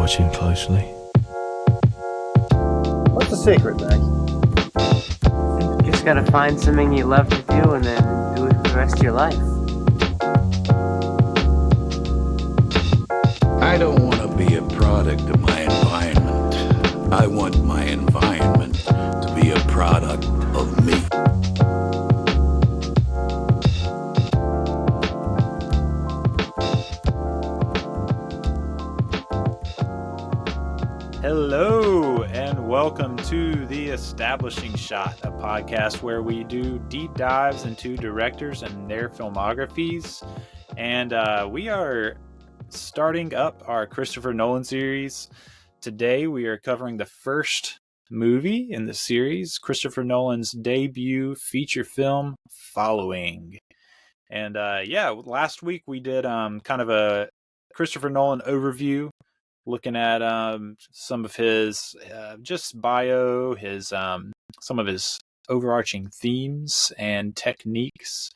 watching closely. What's the secret, Max? You just gotta find something you love to do and then do it for the rest of your life. I don't want to be a product of my environment. I want my environment to be a product of me. Hello, and welcome to The Establishing Shot, a podcast where we do deep dives into directors and their filmographies. And we are starting up our Christopher Nolan series. Today, we are covering the first movie in the series, Christopher Nolan's debut feature film, Following. And last week we did kind of a Christopher Nolan overview, looking at some of his just bio, his some of his overarching themes and techniques.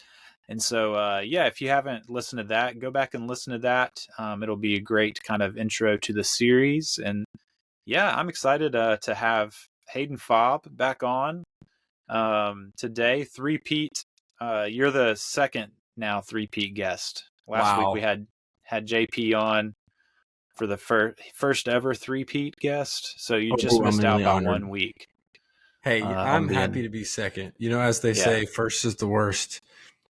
And so, if you haven't listened to that, go back and listen to that. It'll be a great kind of intro to the series. And yeah, I'm excited to have Haydn Fabre back on today. Three-peat. You're the second now three-peat guest. Last week we had JP on for the first ever three-peat guest, so you just missed out by 1 week. Hey, I'm happy to be second. You know, as they say, first is the worst,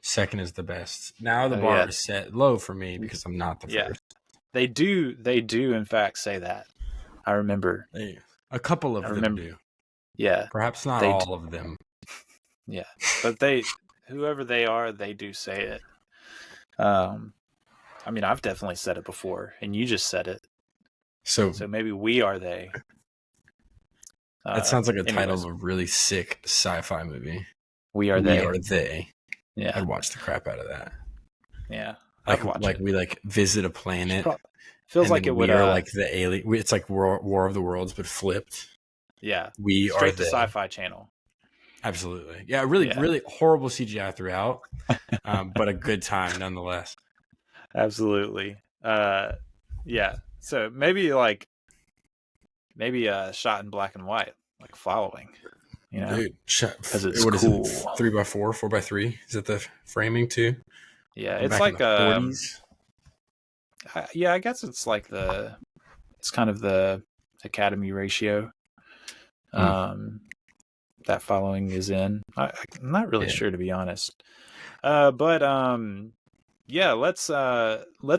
second is the best. Now the bar is set low for me because I'm not the first. They do in fact say that. I remember. A couple of them do. Yeah. Perhaps not all of them. Yeah. But whoever they are, they do say it. I mean, I've definitely said it before, and you just said it. So maybe we are they. That sounds like a title of a really sick sci-fi movie. We are they. We are they. Yeah, I'd watch the crap out of that. Yeah, like we visit a planet. Feels like it would. We are like the alien. It's like War of the Worlds, but flipped. Yeah, we straight are to Sci-Fi Channel. Absolutely. Yeah, really horrible CGI throughout, but a good time nonetheless. Absolutely. So maybe shot in black and white, like Following. You know, dude, because it's what cool. Is it, 3x4, 4x3? Is that the framing too? Yeah, it's like 40s. I guess it's like it's kind of the Academy ratio. That Following is in. I'm not really sure, to be honest. Let's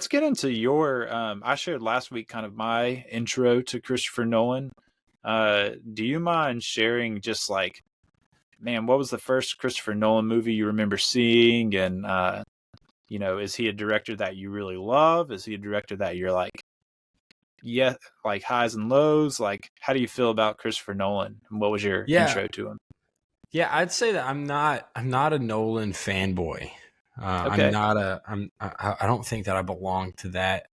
get into your. I shared last week kind of my intro to Christopher Nolan. Do you mind sharing just like, man, what was the first Christopher Nolan movie you remember seeing? And is he a director that you really love? Is he a director that you're like, like highs and lows? Like, how do you feel about Christopher Nolan? And what was your intro to him? Yeah, I'd say that I'm not a Nolan fanboy. Okay. I don't think that I belong to that.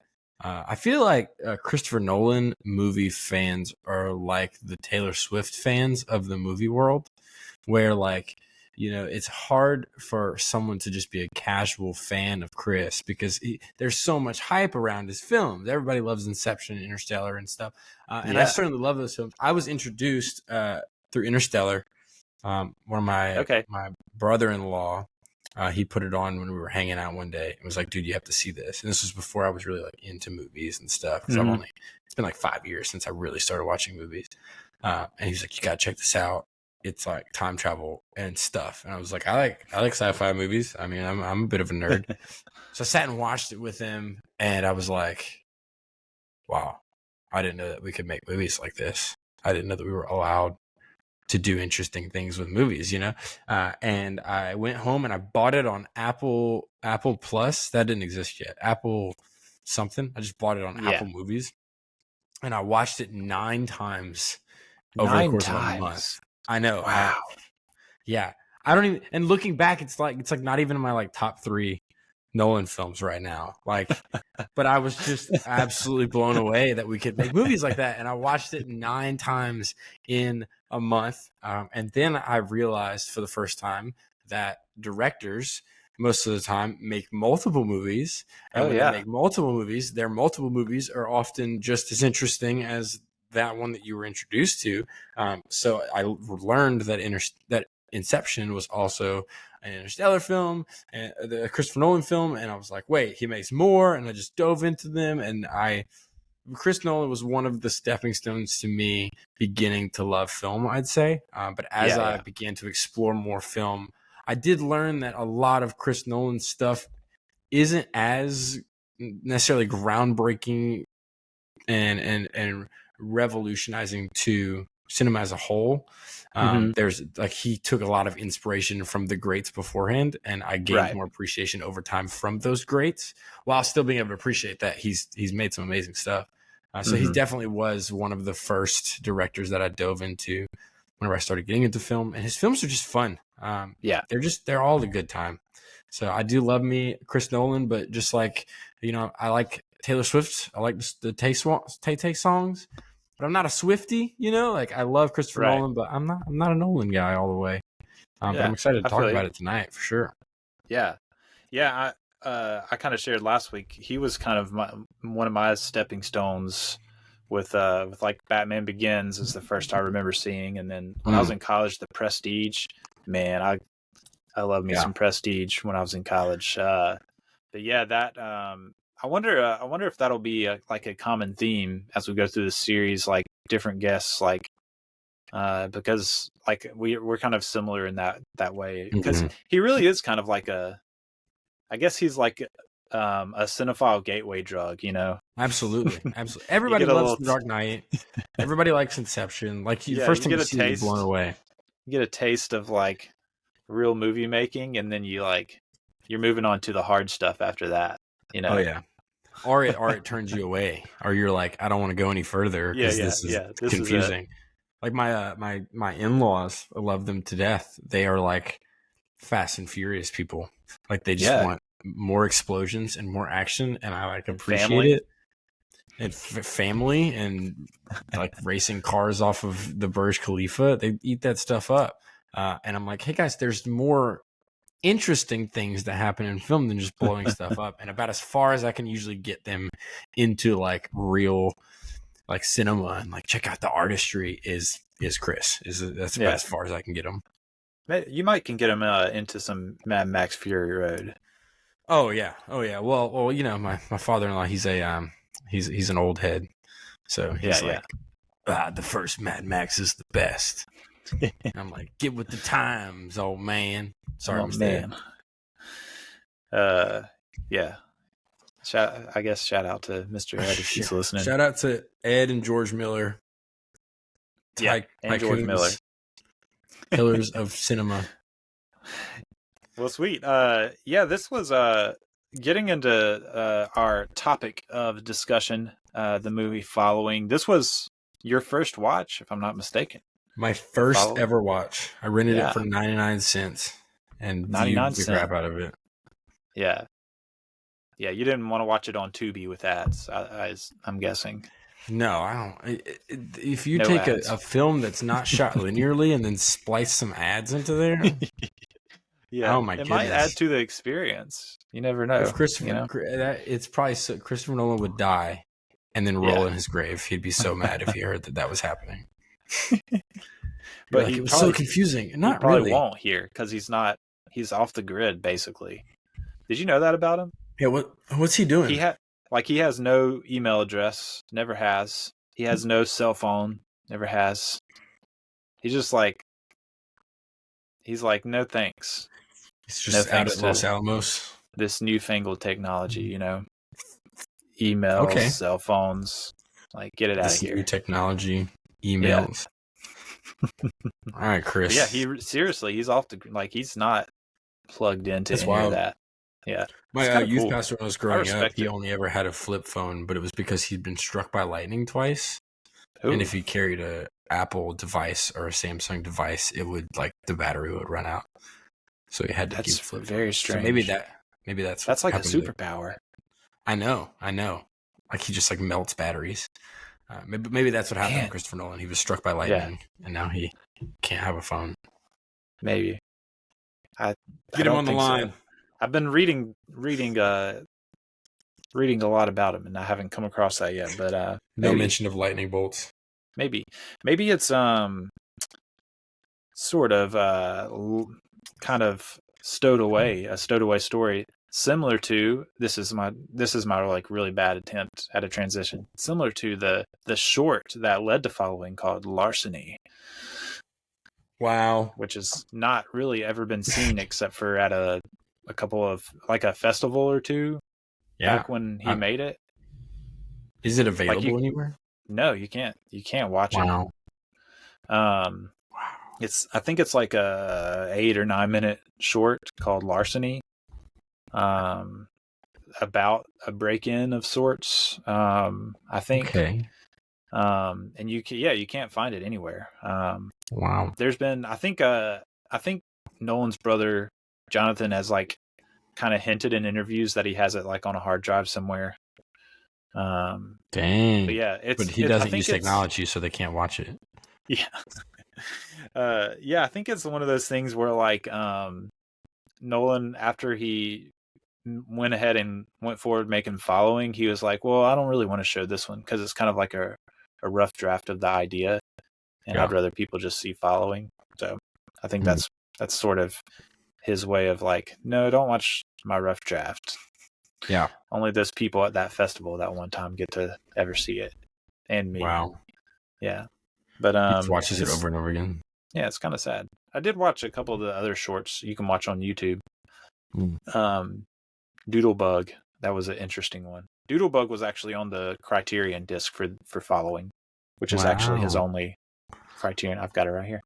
I feel like Christopher Nolan movie fans are like the Taylor Swift fans of the movie world, where it's hard for someone to just be a casual fan of Chris because there's so much hype around his films. Everybody loves Inception, Interstellar, and stuff. And I certainly love those films. I was introduced through Interstellar. One of my brother-in-law, he put it on when we were hanging out one day. It was like, dude, you have to see this. And this was before I was really into movies and stuff. Because it's been 5 years since I really started watching movies. And he's like, you gotta check this out. It's like time travel and stuff. And I was like, I like sci-fi movies. I mean, I'm a bit of a nerd. So I sat and watched it with him, and I was like, wow, I didn't know that we could make movies like this. I didn't know that we were allowed to do interesting things with movies, and I went home and I bought it on Apple Plus. That didn't exist yet. Apple something. I just bought it on Apple Movies, and I watched it 9 times over the course of a month. I know. Wow. I don't even. And looking back, it's like not even in my top 3 Nolan films right now. But I was just absolutely blown away that we could make movies like that. And I watched it 9 times in a month. And then I realized for the first time that directors most of the time make multiple movies. And when they make multiple movies, their multiple movies are often just as interesting as that one that you were introduced to. So I learned that Inception was also an Interstellar film, and the Christopher Nolan film, and I was like, wait, he makes more, and I just dove into them, and Chris Nolan was one of the stepping stones to me beginning to love film, I'd say. But as I began to explore more film, I did learn that a lot of Chris Nolan stuff isn't as necessarily groundbreaking and revolutionizing to cinema as a whole. There's like, he took a lot of inspiration from the greats beforehand, and I gained more appreciation over time from those greats, while still being able to appreciate that he's made some amazing stuff. So he definitely was one of the first directors that I dove into whenever I started getting into film, and his films are just fun. They're all a good time. So I do love me Chris Nolan, but just like, I like Taylor Swift. I like the Tay songs. But I'm not a Swiftie, like I love Christopher Nolan, but I'm not a Nolan guy all the way. But I'm excited to talk about it tonight for sure. Yeah. I kind of shared last week. He was kind of one of my stepping stones with like Batman Begins is the first I remember seeing, and then when I was in college, The Prestige. Man, I love me some Prestige when I was in college. But yeah, that. I wonder if that'll be like a common theme as we go through the series, like different guests, like because like we're kind of similar in that way, because he really is kind of like I guess he's like a cinephile gateway drug, Absolutely. Everybody loves The Dark Knight. Everybody likes Inception. Like first time you see it, you're blown away. You get a taste of like real movie making, and then you're moving on to the hard stuff after that. Oh yeah. Or it turns you away, or you're like, I don't want to go any further because this is confusing. Like my in-laws, I love them to death. They are like Fast and Furious people. Like they just want more explosions and more action, and I like appreciate it. And family and like racing cars off of the Burj Khalifa, they eat that stuff up. And I'm like, hey guys, there's more interesting things that happen in film than just blowing stuff up. And about as far as I can usually get them into like real like cinema and like check out the artistry is Chris. That's about as far as I can get them. You can get him into some Mad Max Fury Road. Oh yeah. Well, my father-in-law, he's an old head, so he's the first Mad Max is the best. I'm like, get with the times, old man. Sorry, man. Yeah. Shout out to Mr. Ed if he's listening. Shout out to Ed and George Miller. And George Miller. Pillars of cinema. Well, sweet. This was getting into our topic of discussion, the movie Following. This was your first watch, if I'm not mistaken. My first ever watch. I rented it for 99 cents and viewed the crap out of it. Yeah. Yeah, you didn't want to watch it on Tubi with ads, I'm guessing. No, I don't. If you take a film that's not shot linearly and then splice some ads into there, oh my goodness, it might add to the experience. You never know. If it's probably Christopher Nolan would die and then roll in his grave. He'd be so mad if he heard that was happening. But it was so confusing. Not he probably really. Won't hear because he's off the grid basically. Did you know that about him? Yeah. What's he doing? He has no email address, never has. He has no cell phone, never has. He's like, no thanks. He's just out at Los Alamos. This newfangled technology, emails, cell phones. Like, get it out of here. New technology, emails. All right, Chris. But he's off the he's not plugged into any of that. Yeah. My youth pastor when I was growing up, he only ever had a flip phone, but it was because he'd been struck by lightning twice. Ooh. And if he carried a Apple device or a Samsung device, it would the battery would run out. So he had to keep flip. Very strange. So maybe that's like a superpower. I know. Like he just melts batteries. Maybe that's what happened to Christopher Nolan. He was struck by lightning, and now he can't have a phone. Maybe. Get him on the line. I've been reading a lot about him, and I haven't come across that yet. But no mention of lightning bolts. Maybe it's sort of kind of stowed away story, similar to this is my like really bad attempt at a transition, similar to the short that led to Following called Larceny. Wow. Which has not really ever been seen except for at a couple of, like, a festival or two. Yeah. Back when he made it. Is it available anywhere? No, you can't watch it. Wow. I think it's like a 8 or 9 minute short called Larceny. About a break-in of sorts. I think. Okay. And you can't find it anywhere. Wow. There's been, I think Nolan's brother Jonathan has like kind of hinted in interviews that he has it like on a hard drive somewhere. Dang. But yeah, but he doesn't use technology, so they can't watch it. Yeah. I think it's one of those things where like Nolan, after he went ahead and went forward making Following, he was like, well, I don't really want to show this one because it's kind of like a rough draft of the idea, and I'd rather people just see Following. So I think that's sort of his way of like, no, don't watch my rough draft. Yeah. Only those people at that festival that one time get to ever see it. And me. Wow. Yeah. But he just watches it over and over again. Yeah, it's kind of sad. I did watch a couple of the other shorts you can watch on YouTube. Doodlebug, that was an interesting one. Doodlebug was actually on the Criterion disc for Following, which is actually his only Criterion. I've got it right here.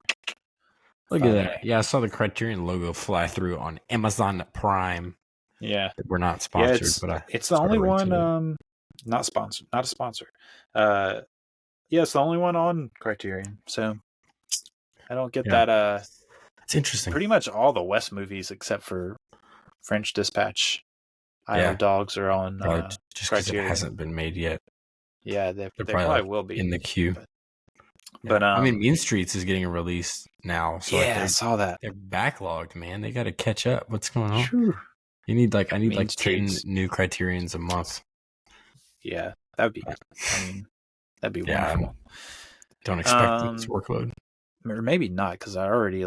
Look at that. Yeah, I saw the Criterion logo fly through on Amazon Prime. Yeah. We're not sponsored, but it's the only one not sponsored, not a sponsor. It's the only one on Criterion. So I don't get that. It's interesting. Pretty much all the West movies except for French Dispatch, Isle Dogs are on just because it hasn't been made yet. Yeah, they probably will be in the queue. But I mean, Mean Streets is getting a release now. So I saw that. They're backlogged, man. They got to catch up. What's going on? Sure. I need 10 new Criterions a month. Yeah, that'd be. I mean, that'd be wonderful. Don't expect this workload. Or maybe not, because I already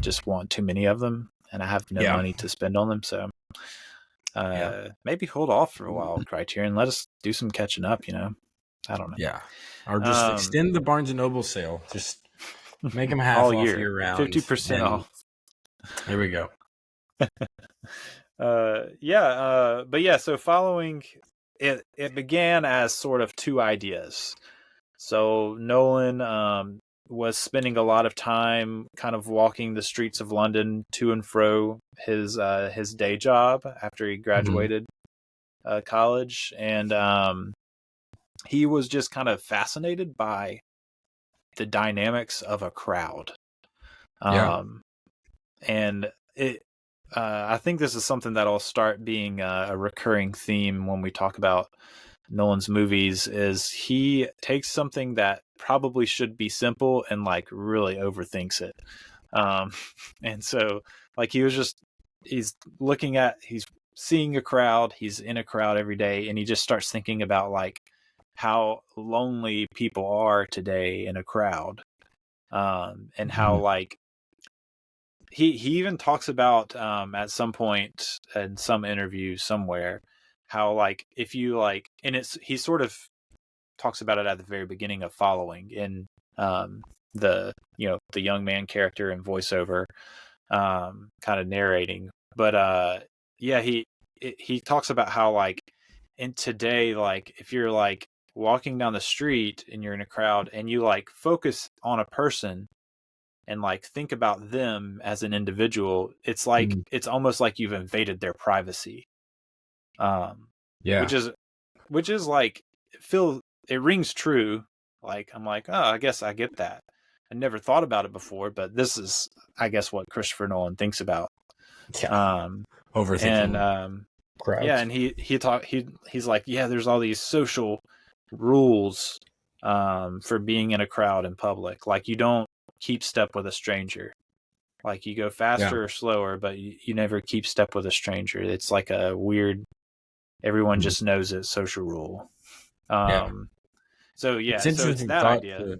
just want too many of them, and I have no money to spend on them. So maybe hold off for a while, Criterion. Let us do some catching up. I don't know. Yeah, or just extend the Barnes and Noble sale. Just make them half all off year round. 50% off. There we go. So Following it began as sort of two ideas. So Nolan was spending a lot of time kind of walking the streets of London to and fro his day job after he graduated college, and he was just kind of fascinated by the dynamics of a crowd. And it I think this is something that'll start being a recurring theme when we talk about Nolan's movies, is he takes something that probably should be simple and really overthinks it. And so he's seeing a crowd, he's in a crowd every day, and he just starts thinking about how lonely people are today in a crowd. And how he even talks about at some point in some interview somewhere how if you and he sort of talks about it at the very beginning of Following in the young man character and voiceover kind of narrating, but he talks about how in today if you're walking down the street and you're in a crowd and you focus on a person and think about them as an individual, it's it's almost like you've invaded their privacy. Which is it rings true. I'm I guess I get that. I never thought about it before, but this is, I guess, what Christopher Nolan thinks about. Overthinking. And crowds. and he's like, there's all these social rules for being in a crowd in public. You don't keep step with a stranger. Like you go faster or slower, but you never keep step with a stranger. It's like a weird, everyone just knows it social rule. So yeah, so it's that idea.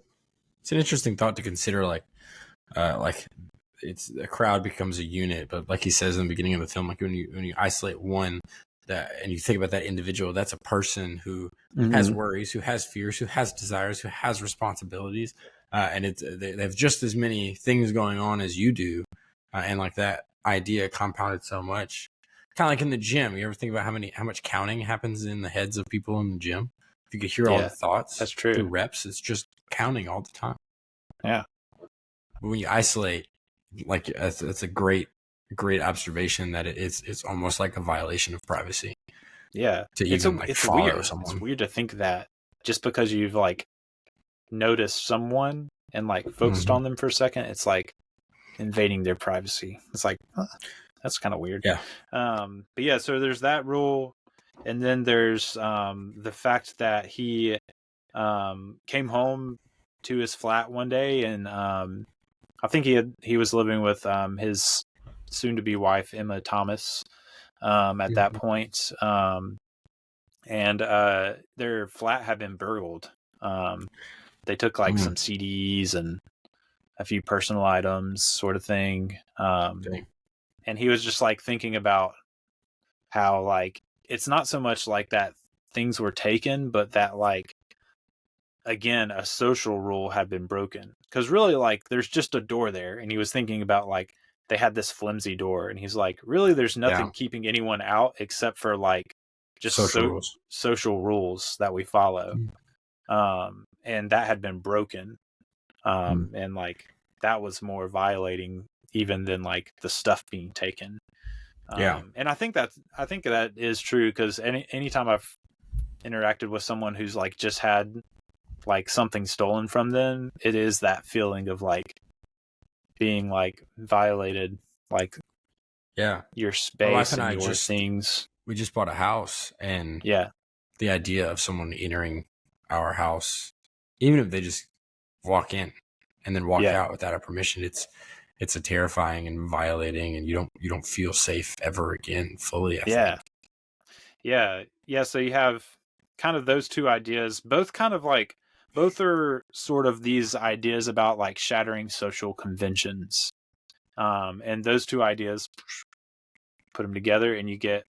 It's an interesting thought to consider, like it's a crowd becomes a unit, but like he says in the beginning of the film, like when you isolate one, and you think about that individual, that's a person who has worries, who has fears, who has desires, who has responsibilities, and they have just as many things going on as you do, and like that idea compounded so much, kind of like in the gym. You ever think about how much counting happens in the heads of people in the gym? If you could hear all the thoughts, that's true. Through reps, it's just counting all the time. Yeah, but when you isolate, like it's a great observation that it's almost like a violation of privacy. Yeah, to even follow weird. someone. It's weird to think that just because you've like noticed someone and like focused on them for a second, it's like invading their privacy. It's like that's kind of weird. Yeah. But yeah, so there's that rule, and then there's the fact that he came home to his flat one day, and I think he was living with his soon-to-be wife Emma Thomas at that point, and their flat had been burgled. They took like some CDs and a few personal items, sort of thing. And he was just like thinking about how like it's not so much like that things were taken, but that like again a social rule had been broken, because really like there's just a door there, and he was thinking about like they had this flimsy door, and he's like really there's nothing keeping anyone out except for like just social rules that we follow. And that had been broken, and like that was more violating even than like the stuff being taken. And I think that is true, because anytime I've interacted with someone who's like just had like something stolen from them, it is that feeling of like being like violated, like your space and your things. We just bought a house, and the idea of someone entering our house, even if they just walk in and then walk out without our permission, it's a terrifying and violating, and you don't feel safe ever again fully. I think. Yeah. So you have kind of those two ideas, both are sort of these ideas about like shattering social conventions. And those two ideas, put them together, and you get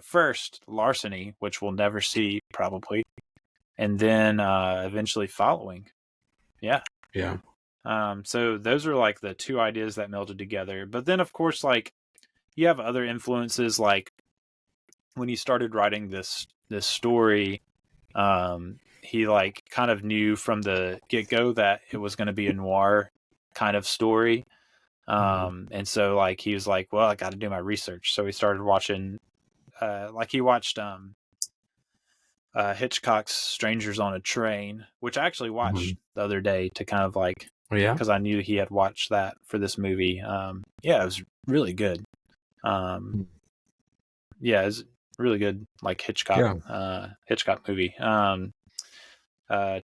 first larceny, which we'll never see probably, and then eventually following. Yeah. So those are like the two ideas that melded together. But then of course, like you have other influences, like when he started writing this story, he like kind of knew from the get-go that it was going to be a noir kind of story. And so like he was like, well, I got to do my research. So he started watching he watched Hitchcock's Strangers on a Train, which I actually watched the other day to kind of like, because I knew he had watched that for this movie. It was really good. It was really good, like Hitchcock movie.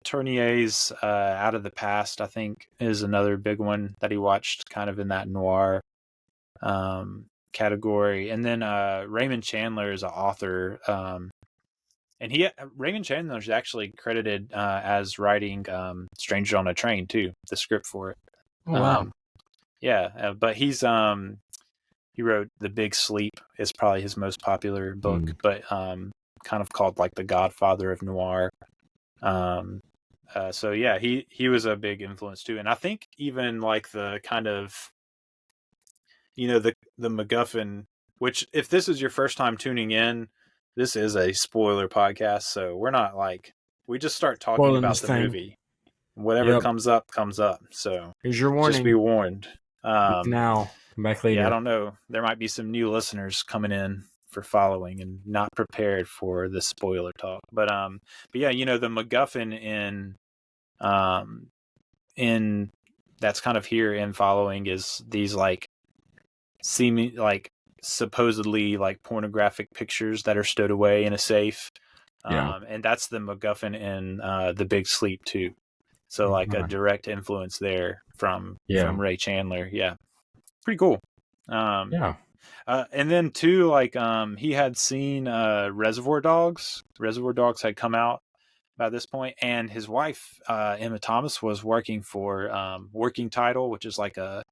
Tournier's Out of the Past, I think, is another big one that he watched, kind of in that noir category. And then Raymond Chandler is an author, and Raymond Chandler is actually credited as writing Stranger on a Train too, the script for it. Oh, wow. But he's he wrote The Big Sleep, is probably his most popular book, but kind of called like the Godfather of noir. So yeah, he was a big influence too. And I think even like the kind of, the MacGuffin, which if this is your first time tuning in, this is a spoiler podcast. So we're not like, we just start talking about the movie. Whatever comes up. So here's your warning. Just be warned. Now, come back later. Yeah, I don't know. There might be some new listeners coming in for following and not prepared for the spoiler talk. But yeah, the MacGuffin in that's kind of here in following is these like seeming like supposedly like pornographic pictures that are stowed away in a safe. And that's the MacGuffin in The Big Sleep too. So like a direct influence there from Ray Chandler. Yeah. pretty cool. Yeah. And then too, like he had seen Reservoir Dogs. Reservoir Dogs had come out by this point, and his wife Emma Thomas was working for Working Title, which is like an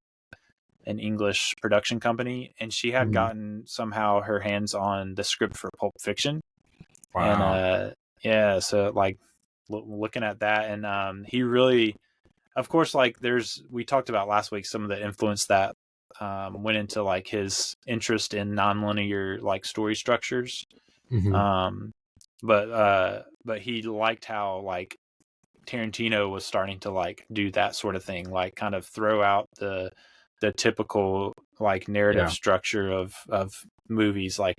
English production company, and she had gotten somehow her hands on the script for Pulp Fiction. Wow. And so like looking at that, and he really, of course, like we talked about last week some of the influence that went into like his interest in nonlinear like story structures. But he liked how like Tarantino was starting to like do that sort of thing, like kind of throw out the typical like narrative structure of movies, like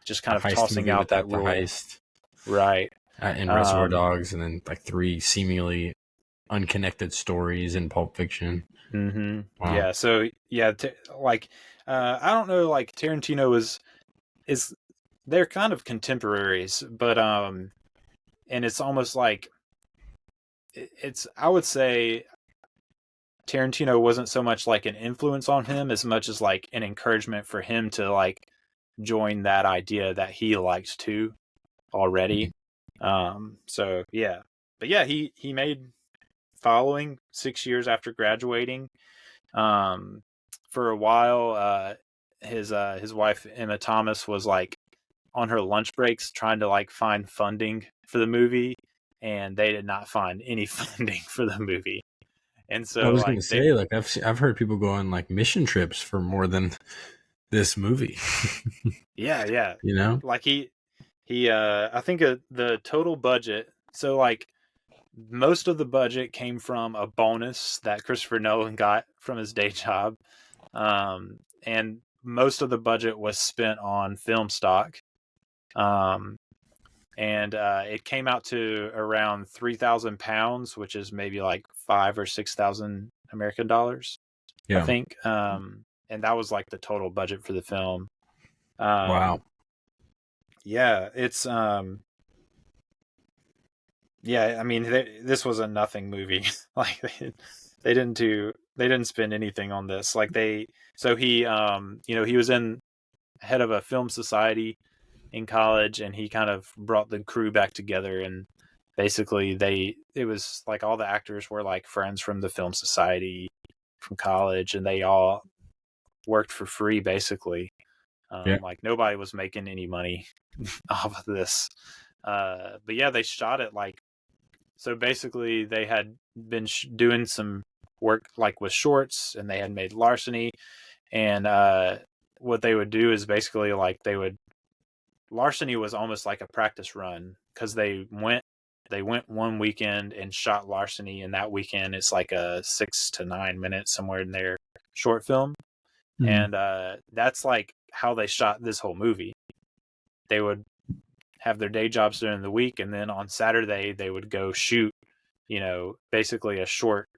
just kind of tossing out that rule. Heist. Right. In Reservoir Dogs, and then like 3 seemingly unconnected stories in Pulp Fiction. Wow. Yeah. So yeah, like I don't know, like Tarantino is they're kind of contemporaries, but and it's almost like I would say Tarantino wasn't so much like an influence on him as much as like an encouragement for him to like join that idea that he liked too already. So yeah, but yeah, he made Following 6 years after graduating. For a while, his wife Emma Thomas was like on her lunch breaks trying to like find funding for the movie, and they did not find any funding for the movie. And so I was going to say, like I've heard people go on like mission trips for more than this movie. Yeah. You know, like he I think the total budget. So like most of the budget came from a bonus that Christopher Nolan got from his day job, and most of the budget was spent on film stock. And it came out to around £3,000, which is maybe like $5,000 or $6,000 American dollars, I think. And that was like the total budget for the film. Wow. Yeah, it's yeah, I mean, this was a nothing movie. Like they didn't spend anything on this. Like he he was head of a film society in college, and he kind of brought the crew back together, and basically it was like all the actors were like friends from the film society from college, and they all worked for free basically. Like nobody was making any money off of this. But yeah, they shot it like, so basically they had been doing some work like with shorts, and they had made Larceny, and what they would do is basically like Larceny was almost like a practice run, because they went one weekend and shot Larceny, and that weekend it's like a 6 to 9 minutes somewhere in their short film. And that's like how they shot this whole movie. They would have their day jobs during the week, and then on Saturday they would go shoot, basically a short's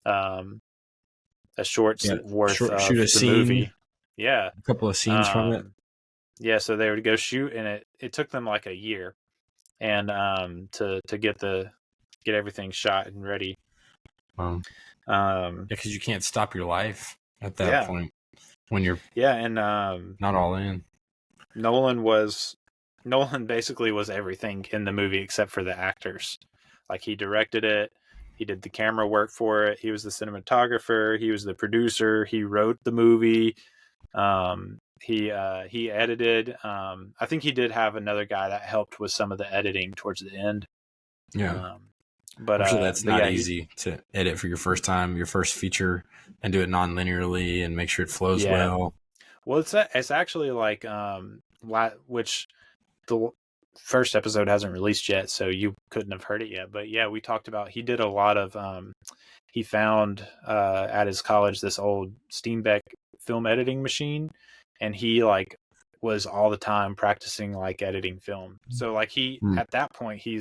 worth of shoot a scene, movie. Yeah, a couple of scenes from it. Yeah, so they would go shoot, and it took them like a year, and to get everything shot and ready. Wow. Because you can't stop your life at that point when you're and not all in. Nolan basically was everything in the movie except for the actors. Like he directed it, he did the camera work for it, he was the cinematographer, he was the producer, he wrote the movie. He edited. I think he did have another guy that helped with some of the editing towards the end. Yeah. But I'm sure that's not easy to edit for your first time, your first feature, and do it non-linearly and make sure it flows well. Well, it's actually like which the first episode hasn't released yet, so you couldn't have heard it yet. But yeah, we talked about, he did a lot of he found at his college this old Steenbeck film editing machine, and he like was all the time practicing like editing film. So like at that point he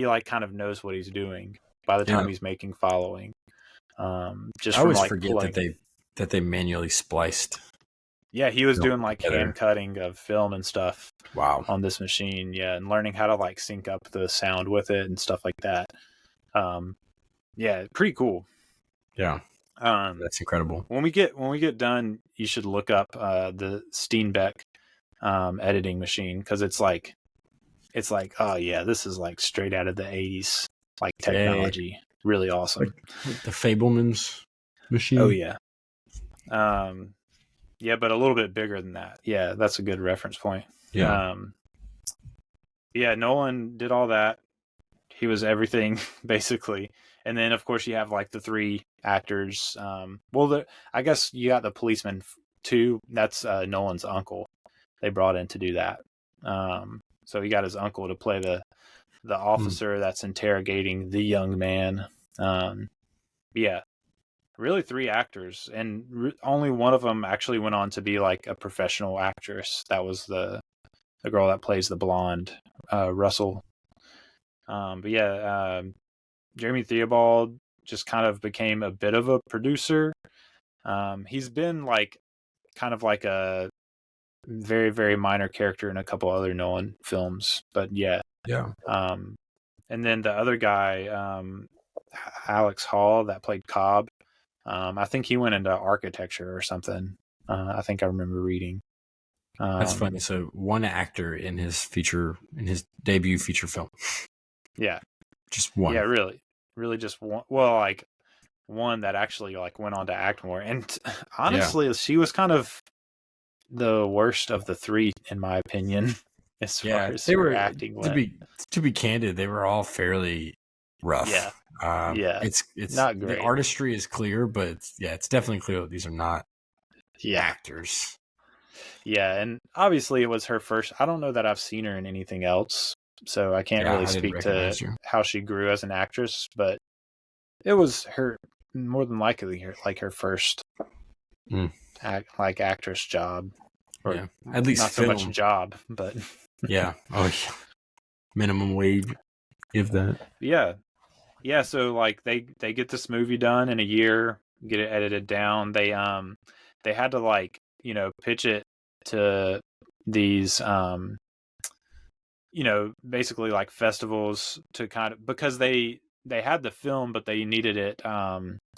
like kind of knows what he's doing by the time he's making Following. Just I always forget that they manually spliced. Yeah, he was doing like hand cutting of film and stuff. Wow. On this machine, and learning how to like sync up the sound with it and stuff like that. Yeah, pretty cool. Yeah. That's incredible. When we get done, you should look up the Steenbeck editing machine, because it's like, oh yeah, this is like straight out of the 80s, like technology. Really awesome. Like the Fableman's machine. Oh yeah. Yeah, but a little bit bigger than that. Yeah, that's a good reference point. Yeah. Yeah, Nolan did all that. He was everything basically. And then of course you have like the three actors. I guess you got the policeman too. That's Nolan's uncle. They brought in to do that. So he got his uncle to play the officer that's interrogating the young man. Yeah, really three actors, and only one of them actually went on to be like a professional actress. That was the girl that plays the blonde, Russell. But yeah, Jeremy Theobald just kind of became a bit of a producer. He's been like kind of like a very, very minor character in a couple other Nolan films, but yeah. And then the other guy, Alex Hall, that played Cobb, I think he went into architecture or something. I think I remember reading. That's funny. So one actor in his debut feature film. Yeah. Just one. Yeah, really just one. Well, like one that actually like went on to act more. And honestly, she was kind of the worst of the three, in my opinion, as far as they were acting went. To be candid, they were all fairly rough. Yeah. It's not great. The artistry is clear, but it's definitely clear that these are not actors. Yeah, and obviously it was her first. I don't know that I've seen her in anything else, so I can't really speak to how she grew as an actress, but it was her more than likely her first actress job. Or at least not so much job, but yeah. Oh yeah. Minimum wage, if that. Yeah. So like they get this movie done in a year, get it edited down. They had to like, pitch it to these basically like festivals to kind of, because they had the film, but they needed it.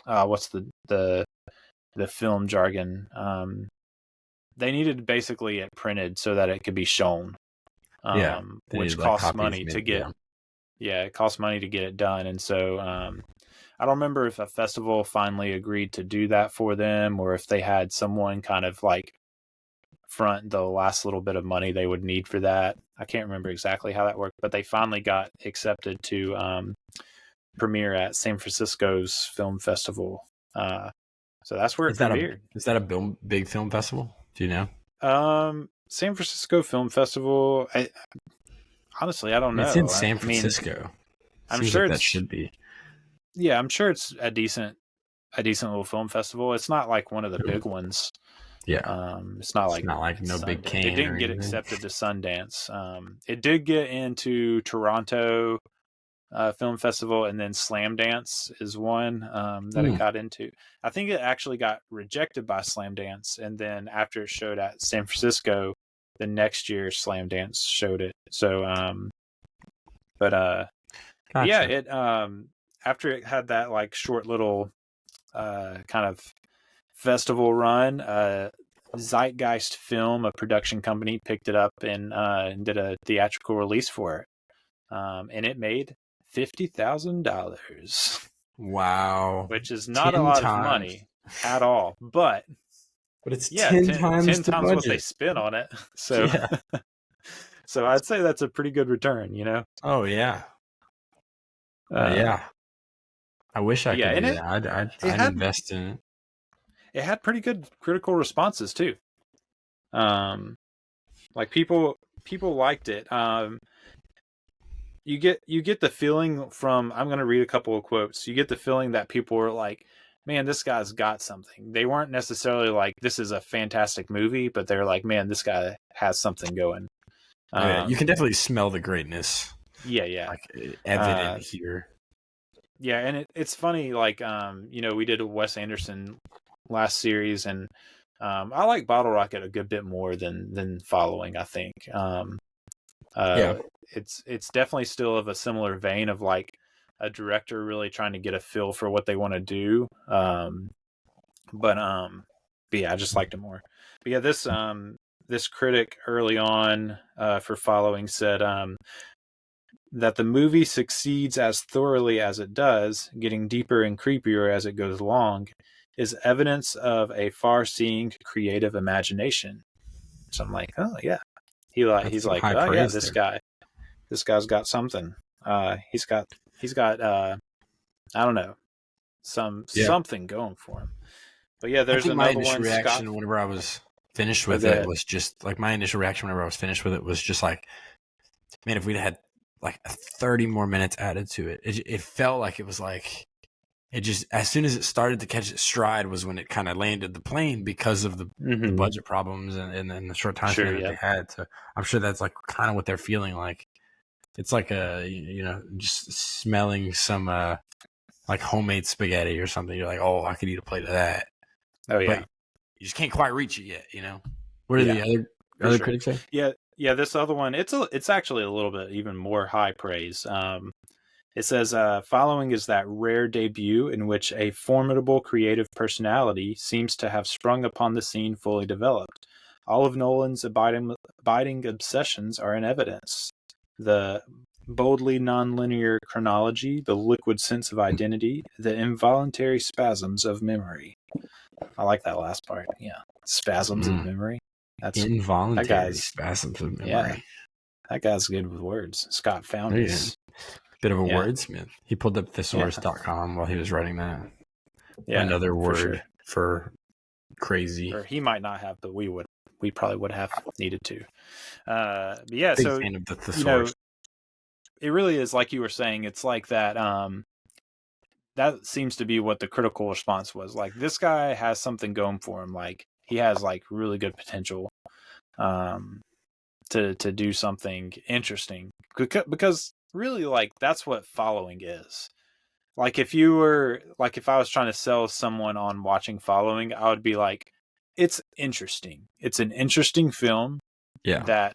What's the film jargon? They needed basically it printed so that it could be shown. Which costs money to get. Yeah, it costs money to get it done, and so I don't remember if a festival finally agreed to do that for them, or if they had someone kind of like front the last little bit of money they would need for that. I can't remember exactly how that worked, but they finally got accepted to premiere at San Francisco's film festival. So that's where it premiered. Is that a big film festival? Do you know? San Francisco Film Festival. Honestly, I don't know. It's in San Francisco. I'm sure that should be. Yeah, I'm sure it's a decent little film festival. It's not like one of the big ones. Yeah. It's not like no big Cannes. It didn't get accepted to Sundance. It did get into Toronto Film Festival, and then Slam Dance is one that it got into. I think it actually got rejected by Slam Dance, and then after it showed at San Francisco, the next year Slam Dance showed it. So gotcha. Yeah, it after it had that like short little kind of festival run, Zeitgeist Film, a production company, picked it up and did a theatrical release for it, and it made $50,000. Wow, which is not a lot of money at all, but it's 10 times what they spent on it. So so I'd say that's a pretty good return, Oh yeah. I wish I could do that. I'd invest in it. It had pretty good critical responses too. Like people liked it. You get the feeling from, I'm going to read a couple of quotes. You get the feeling that people were like, man, this guy's got something. They weren't necessarily like, this is a fantastic movie, but they're like, man, this guy has something going. You can definitely smell the greatness. Yeah. Like, evident here. Yeah, and it's funny, like, we did a Wes Anderson last series, and I like Bottle Rocket a good bit more than Following, I think. It's definitely still of a similar vein of like a director really trying to get a feel for what they want to do. But yeah, I just liked it more. But yeah, this critic early on for Following said that the movie succeeds as thoroughly as it does, getting deeper and creepier as it goes along, is evidence of a far-seeing creative imagination. So I'm like, oh yeah. He's like, oh yeah, this guy's got something. He's got I don't know, something going for him. But yeah, there's another one. My initial reaction whenever I was finished with it was just like man, if we'd had like 30 more minutes added to it, it felt like it was like it just as soon as it started to catch its stride was when it kind of landed the plane because of the budget problems and the short time span that they had. So I'm sure that's like kind of what they're feeling like. It's like just smelling some like homemade spaghetti or something. You're like, oh, I could eat a plate of that. Oh yeah, but you just can't quite reach it yet. What are the other critics say? Yeah. This other one, it's actually a little bit even more high praise. It says, following is that rare debut in which a formidable creative personality seems to have sprung upon the scene fully developed. All of Nolan's abiding obsessions are in evidence. The boldly nonlinear chronology, the liquid sense of identity, the involuntary spasms of memory. I like that last part. Yeah. Spasms of memory. That's involuntary spasms of memory. Yeah. That guy's good with words. Scott found his bit of a wordsmith. He pulled up thesaurus.com while he was writing that. Yeah. Another word for crazy. Or he might not have, but we probably would have needed to. But yeah, big so fan of the thesaurus. It really is like you were saying. It's like that. That seems to be what the critical response was. Like, this guy has something going for him. Like, he has like really good potential to do something interesting. Because really, like, that's what Following is. Like, if I was trying to sell someone on watching Following, I would be like, it's interesting. It's an interesting film. Yeah. That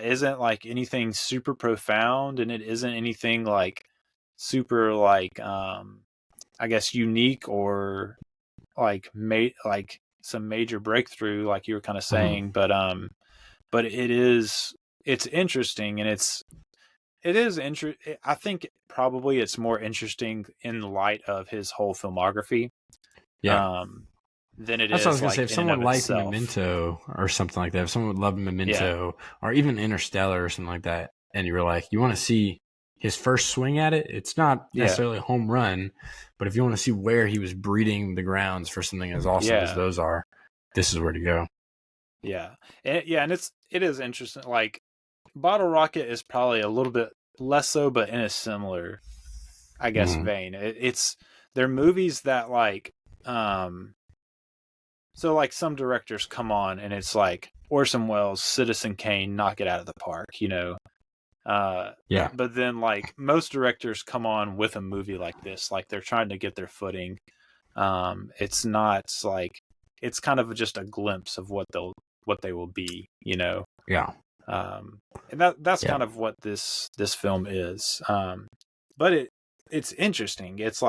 isn't like anything super profound, and it isn't anything like super like I guess unique or like some major breakthrough like you were kind of saying, but it's interesting, and it is interesting. I think probably it's more interesting in light of his whole filmography. Yeah. Than it That's is. What I was gonna like say. If someone liked Memento or something like that, if someone would love Memento or even Interstellar or something like that, and you were like, you want to see his first swing at it, it's not necessarily a home run, but if you want to see where he was breeding the grounds for something as awesome as those are, this is where to go. Yeah. And it is interesting. Like, Bottle Rocket is probably a little bit less so, but in a similar, I guess, vein. They're movies that like, so like some directors come on and it's like Orson Welles, Citizen Kane, knock it out of the park, But then like most directors come on with a movie like this, like they're trying to get their footing. It's not like, it's kind of just a glimpse of what they will be, Yeah. And that's kind of what this film is. But it's interesting. It's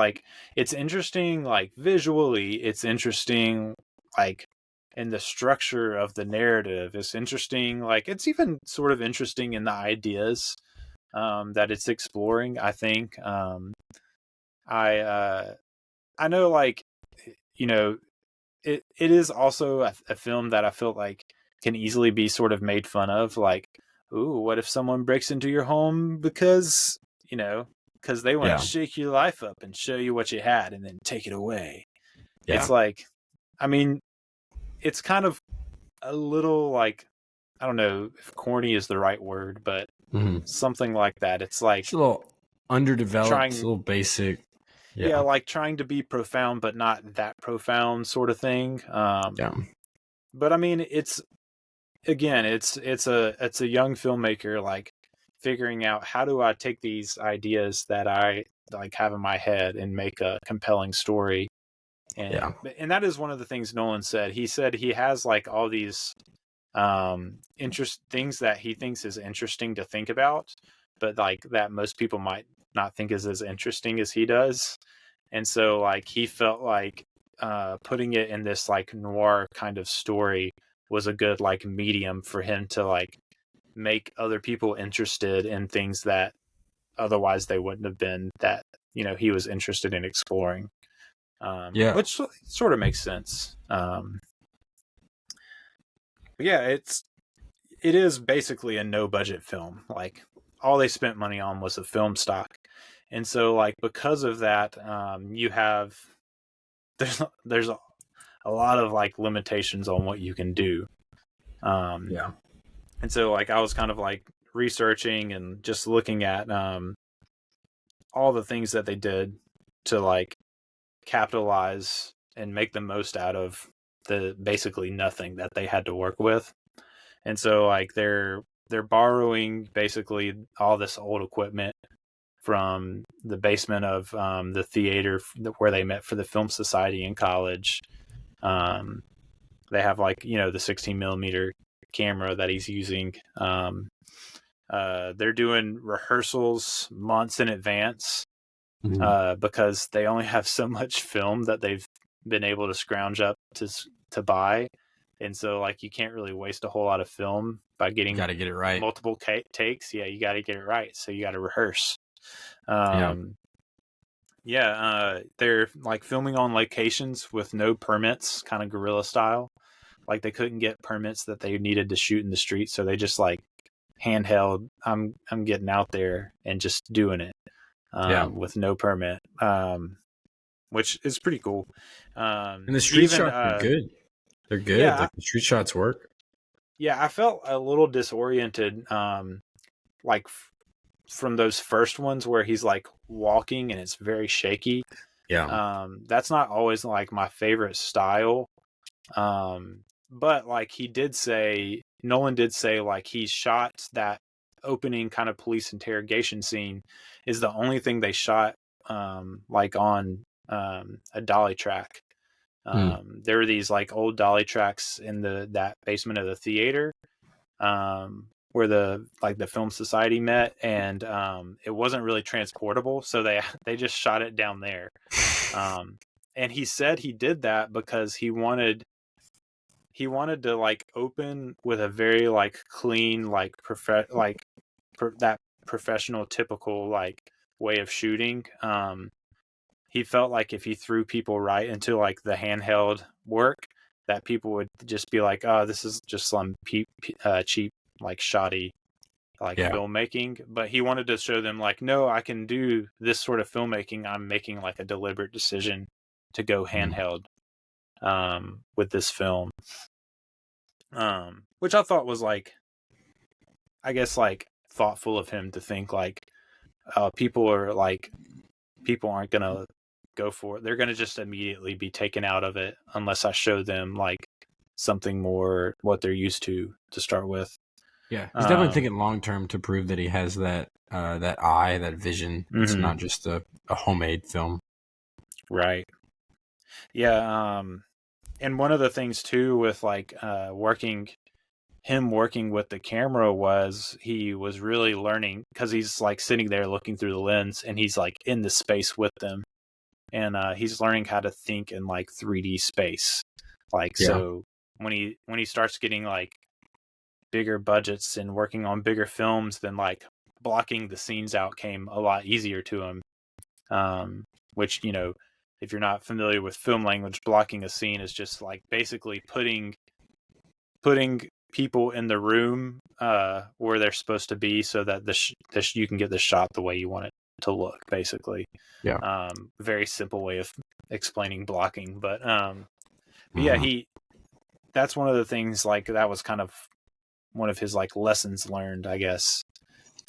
interesting like visually, it's interesting like in the structure of the narrative. It's interesting, like it's even sort of interesting in the ideas that it's exploring, I think. I know, like, it is also a film that I feel like can easily be sort of made fun of, like, ooh, what if someone breaks into your home because they want to shake your life up and show you what you had and then take it away. It's like, I mean, it's kind of a little like, I don't know if corny is the right word, but something like that. It's like it's a little underdeveloped, a little basic. Yeah, like trying to be profound, but not that profound sort of thing. But I mean, it's a young filmmaker, like figuring out how do I take these ideas that I like have in my head and make a compelling story. And that is one of the things Nolan said. He said he has like all these things that he thinks is interesting to think about, but like that most people might not think is as interesting as he does. And so like he felt like putting it in this like noir kind of story was a good like medium for him to like make other people interested in things that otherwise they wouldn't have been, that, you know, he was interested in exploring. Which sort of makes sense. It is basically a no budget film. Like all they spent money on was the film stock. And so like, because of that, you have, there's a lot of like limitations on what you can do. And so like, I was kind of like researching and just looking at, all the things that they did to like capitalize and make the most out of the basically nothing that they had to work with. And so like they're borrowing basically all this old equipment from the basement of the theater where they met for the film society in college. They have like, you know, the 16 millimeter camera that he's using. They're doing rehearsals months in advance because they only have so much film that they've been able to scrounge up to buy. And so like, you can't really waste a whole lot of film by getting, got to get it right. Multiple takes. Yeah. You got to get it right. So you got to rehearse. They're like filming on locations with no permits, kind of guerrilla style. Like they couldn't get permits that they needed to shoot in the street. So they just like handheld, I'm getting out there and just doing it with no permit, which is pretty cool. And the street shots are good. They're good. Yeah, like the street shots work. Yeah, I felt a little disoriented, like from those first ones where he's like walking and it's very shaky. Yeah. That's not always like my favorite style. But like Nolan did say like he shot that opening kind of police interrogation scene is the only thing they shot like on a dolly track. There were these like old dolly tracks in that basement of the theater where the film society met, and it wasn't really transportable, so they just shot it down there. And he said he did that because he wanted to like open with a very like clean like that professional typical like way of shooting. He felt like if he threw people right into like the handheld work, that people would just be like, oh, this is just some cheap like shoddy like filmmaking. But he wanted to show them like, no, I can do this sort of filmmaking. I'm making like a deliberate decision to go handheld with this film, which I thought was like, I guess like thoughtful of him to think like people aren't gonna go for it. They're gonna just immediately be taken out of it unless I show them like something more what they're used to start with. Yeah, he's definitely thinking long term to prove that he has that eye, that vision. It's not just a homemade film, right? Yeah, and one of the things too with like working with the camera was he was really learning, because he's like sitting there looking through the lens and he's like in the space with them, and he's learning how to think in like 3D space. Like so when he starts getting like bigger budgets and working on bigger films, then like blocking the scenes out came a lot easier to him. Which, you know, if you're not familiar with film language, blocking a scene is just like basically putting people in the room where they're supposed to be, so that you can get the shot the way you want it to look, basically. Very simple way of explaining blocking, but that's one of the things, like that was kind of one of his like lessons learned, I guess,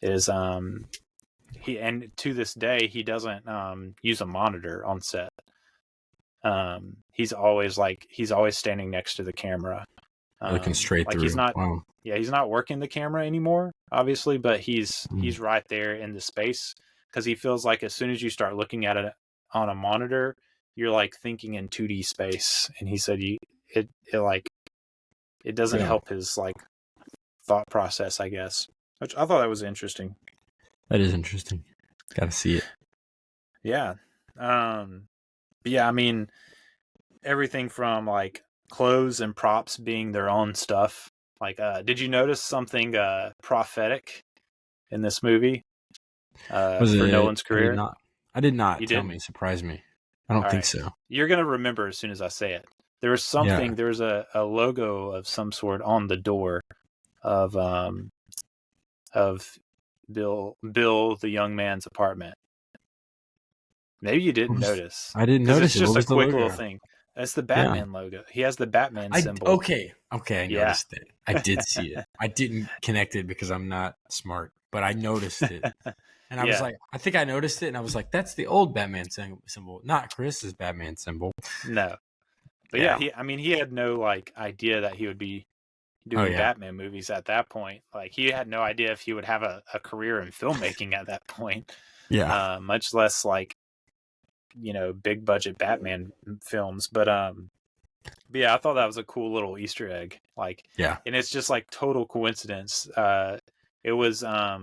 is he, and to this day he doesn't use a monitor on set. He's always standing next to the camera, looking straight like through. He's not, wow. He's not working the camera anymore, obviously, but he's right there in the space, because he feels like as soon as you start looking at it on a monitor, you're like thinking in 2D space, and he said it doesn't help his like thought process, I guess, which I thought that was interesting. That is interesting. Got to see it. Yeah. But yeah, I mean, everything from like clothes and props being their own stuff. Like, did you notice something prophetic in this movie for Nolan's career? I did not. You Tell didn't? me. Surprise me. I don't think so. You're going to remember as soon as I say it. There was something, Yeah. there was a logo of some sort on the door of Bill, the young man's apartment. Maybe you didn't notice. I didn't notice. It's just a quick little thing. That's the Batman logo. He has the Batman symbol. Okay, I noticed it. I did see it. I didn't connect it because I'm not smart, but I noticed it. And I was like, I think I noticed it, and I was like, that's the old Batman symbol, not Chris's Batman symbol. No. But he had no like idea that he would be doing Batman movies at that point. Like, he had no idea if he would have a career in filmmaking at that point. Yeah. Much less like, big budget Batman films. But yeah, I thought that was a cool little Easter egg. Like, and it's just like total coincidence. It was I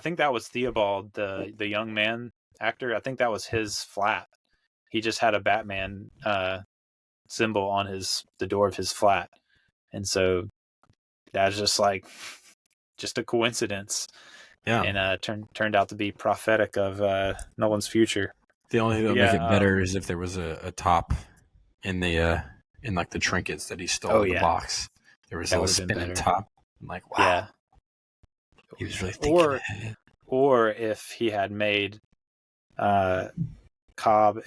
think that was Theobald, the young man actor. I think that was his flat. He just had a Batman symbol on the door of his flat. And so that's just like just a coincidence. Yeah. And turned out to be prophetic of Nolan's future. The only thing that would make it better is if there was a top in the in like the trinkets that he stole in the box. There was a spinning top. I'm like, wow. Yeah. He was really thinking ahead. Or if he had made Cobb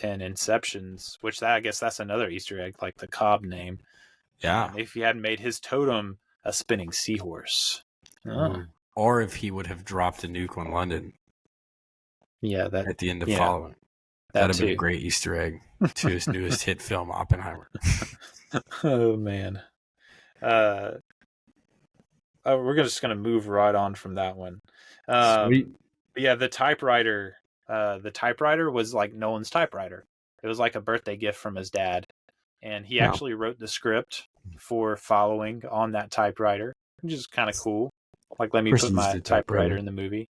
and Inceptions, which I guess that's another Easter egg, like the Cobb name. Yeah. If he had made his totem a spinning seahorse. Or if he would have dropped a nuke on London. Yeah, at the end of Following. That'd have been a great Easter egg to his newest hit film, Oppenheimer. Oh man. We're just gonna move right on from that one. Sweet. Yeah, the typewriter. The typewriter was like Nolan's typewriter. It was like a birthday gift from his dad, and he actually wrote the script for Following on that typewriter, which is kind of cool. Like, let me put my typewriter in the movie.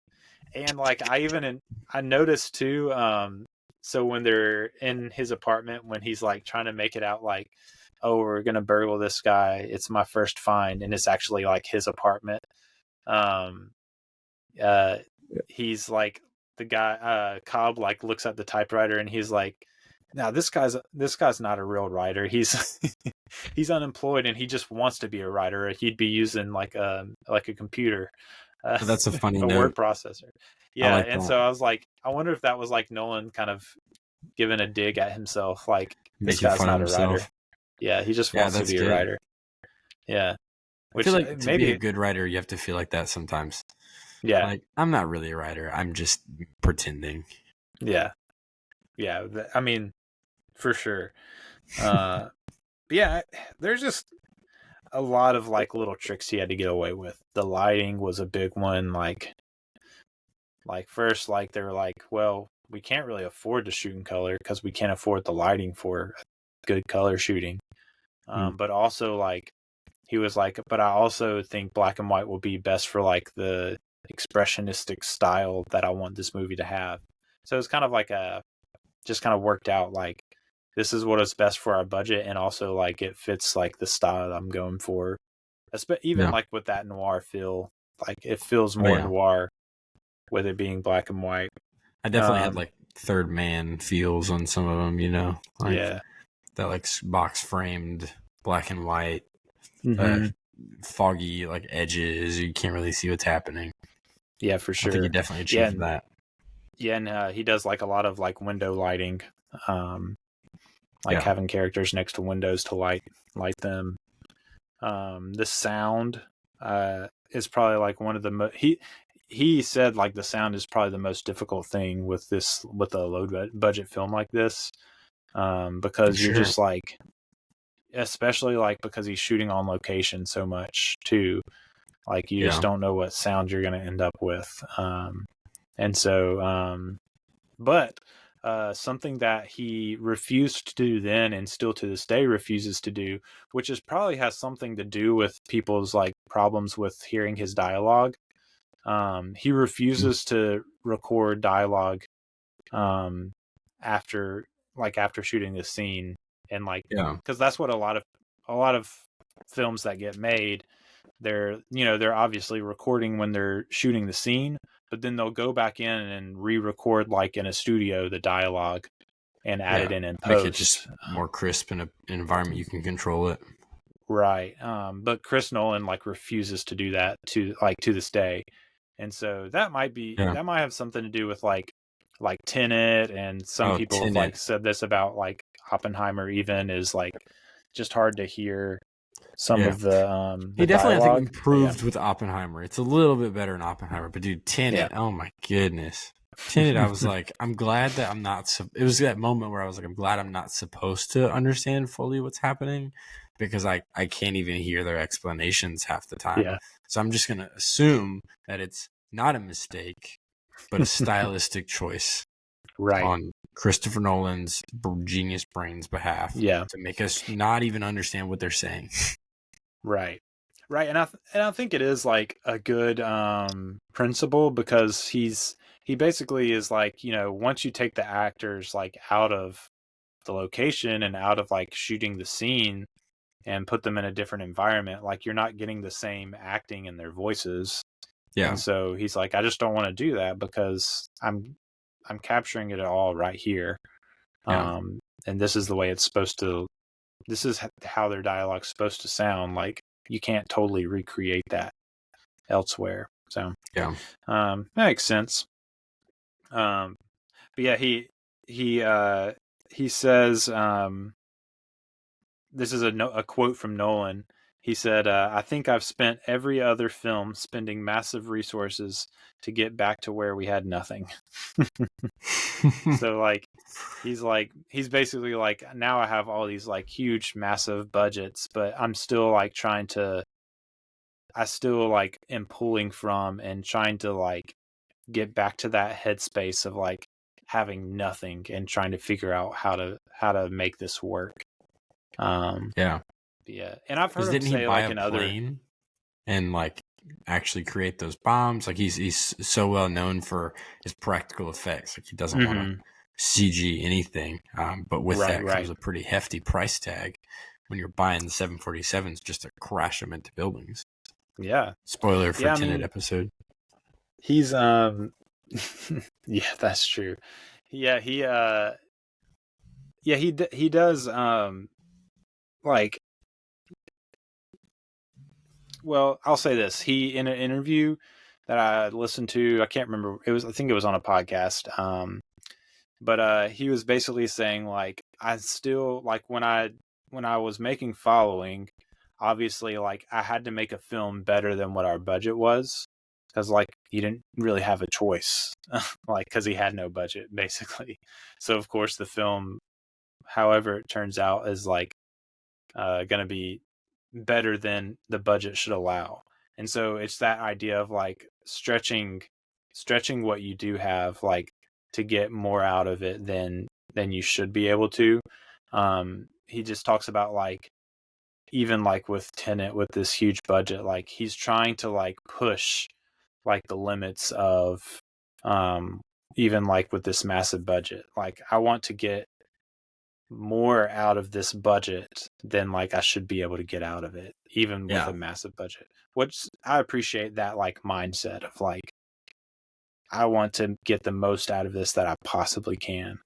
And like, I noticed too. So when they're in his apartment, when he's like trying to make it out like, oh, we're gonna burgle this guy, it's my first find, and it's actually like his apartment. He's like, the guy Cobb like looks at the typewriter and he's like, now this guy's not a real writer. He's he's unemployed and he just wants to be a writer. He'd be using like a computer. That's a funny a note. word processor. Yeah, like and that. so I was like, I wonder if that was like Nolan kind of giving a dig at himself, like, this guy's not a writer. Yeah, he just wants to be a writer. Yeah. Which, I feel like to be a good writer, you have to feel like that sometimes. Yeah. Like, I'm not really a writer. I'm just pretending. Yeah. Yeah. I mean, for sure. Yeah, there's just a lot of like little tricks he had to get away with. The lighting was a big one. Like first, like they were like, well, we can't really afford to shoot in color because we can't afford the lighting for good color shooting. But also, like, he was like, but I also think black and white will be best for like the expressionistic style that I want this movie to have. So it's kind of like just kind of worked out, like, this is what is best for our budget, and also like it fits like the style that I'm going for. Even like with that noir feel, like it feels more noir with it being black and white. I definitely had like Third Man feels on some of them, you know? Like, that like box framed black and white, foggy like edges. You can't really see what's happening. Yeah, for sure. I think he definitely achieved that. Yeah, and he does like a lot of like window lighting, having characters next to windows to light them. The sound is probably like one of the he said like the sound is probably the most difficult thing with a low budget film like this, because you're just like, especially like because he's shooting on location so much too, like you just don't know what sound you're going to end up with. And so, but something that he refused to do then and still to this day refuses to do, which is probably has something to do with people's like problems with hearing his dialogue. He refuses to record dialogue after like after shooting the scene, and like, Yeah. because that's what a lot of films that get made, they're obviously recording when they're shooting the scene, but then they'll go back in and re-record like in a studio the dialogue and add it in post. Make it just more crisp in an environment you can control it. Right. But Chris Nolan like refuses to do that to this day. And so that might have something to do with like Tenet, and some people have like said this about like Oppenheimer even, is like just hard to hear some of the he definitely dialogue. I think improved with Oppenheimer. It's a little bit better in Oppenheimer, but dude, Tenet, oh my goodness. Tenet, I was like, I'm glad that I'm not it was that moment where I was like, I'm glad I'm not supposed to understand fully what's happening, because I can't even hear their explanations half the time. Yeah. So I'm just going to assume that it's not a mistake, but a stylistic choice on Christopher Nolan's genius brain's behalf to make us not even understand what they're saying. Right. And I think it is like a good principle, because he basically is like, once you take the actors like out of the location and out of like shooting the scene and put them in a different environment, like you're not getting the same acting in their voices. Yeah. And so he's like, I just don't want to do that, because I'm capturing it all right here. Yeah. And this is the way it's supposed to, this is how their dialogue's supposed to sound. Like you can't totally recreate that elsewhere. So that makes sense. But yeah, he says, this is a quote from Nolan. He said, I think I've spent every other film spending massive resources to get back to where we had nothing. So like, he's basically like, now I have all these like huge, massive budgets, but I'm still like I still like am pulling from and trying to like get back to that headspace of like having nothing and trying to figure out how to make this work. And I've heard him say like in other and like actually create those bombs. Like he's so well known for his practical effects. Like he doesn't want to CG anything. But with that comes a pretty hefty price tag when you're buying the 747s just to crash them into buildings. Yeah. Spoiler for Tenet episode. He's yeah, that's true. Yeah, he does like, well, I'll say this. He, in an interview that I listened to, I can't remember, I think it was on a podcast. But he was basically saying like, I still like when I was making Following, obviously like I had to make a film better than what our budget was, because like he didn't really have a choice, like because he had no budget basically. So of course the film, however it turns out, is like going to be better than the budget should allow. And so it's that idea of like stretching what you do have, like to get more out of it than you should be able to. He just talks about like, even like with Tenet, with this huge budget, like he's trying to like push like the limits of even like with this massive budget, like I want to get more out of this budget than like I should be able to get out of it, even with a massive budget. Which I appreciate that like mindset of like, I want to get the most out of this that I possibly can.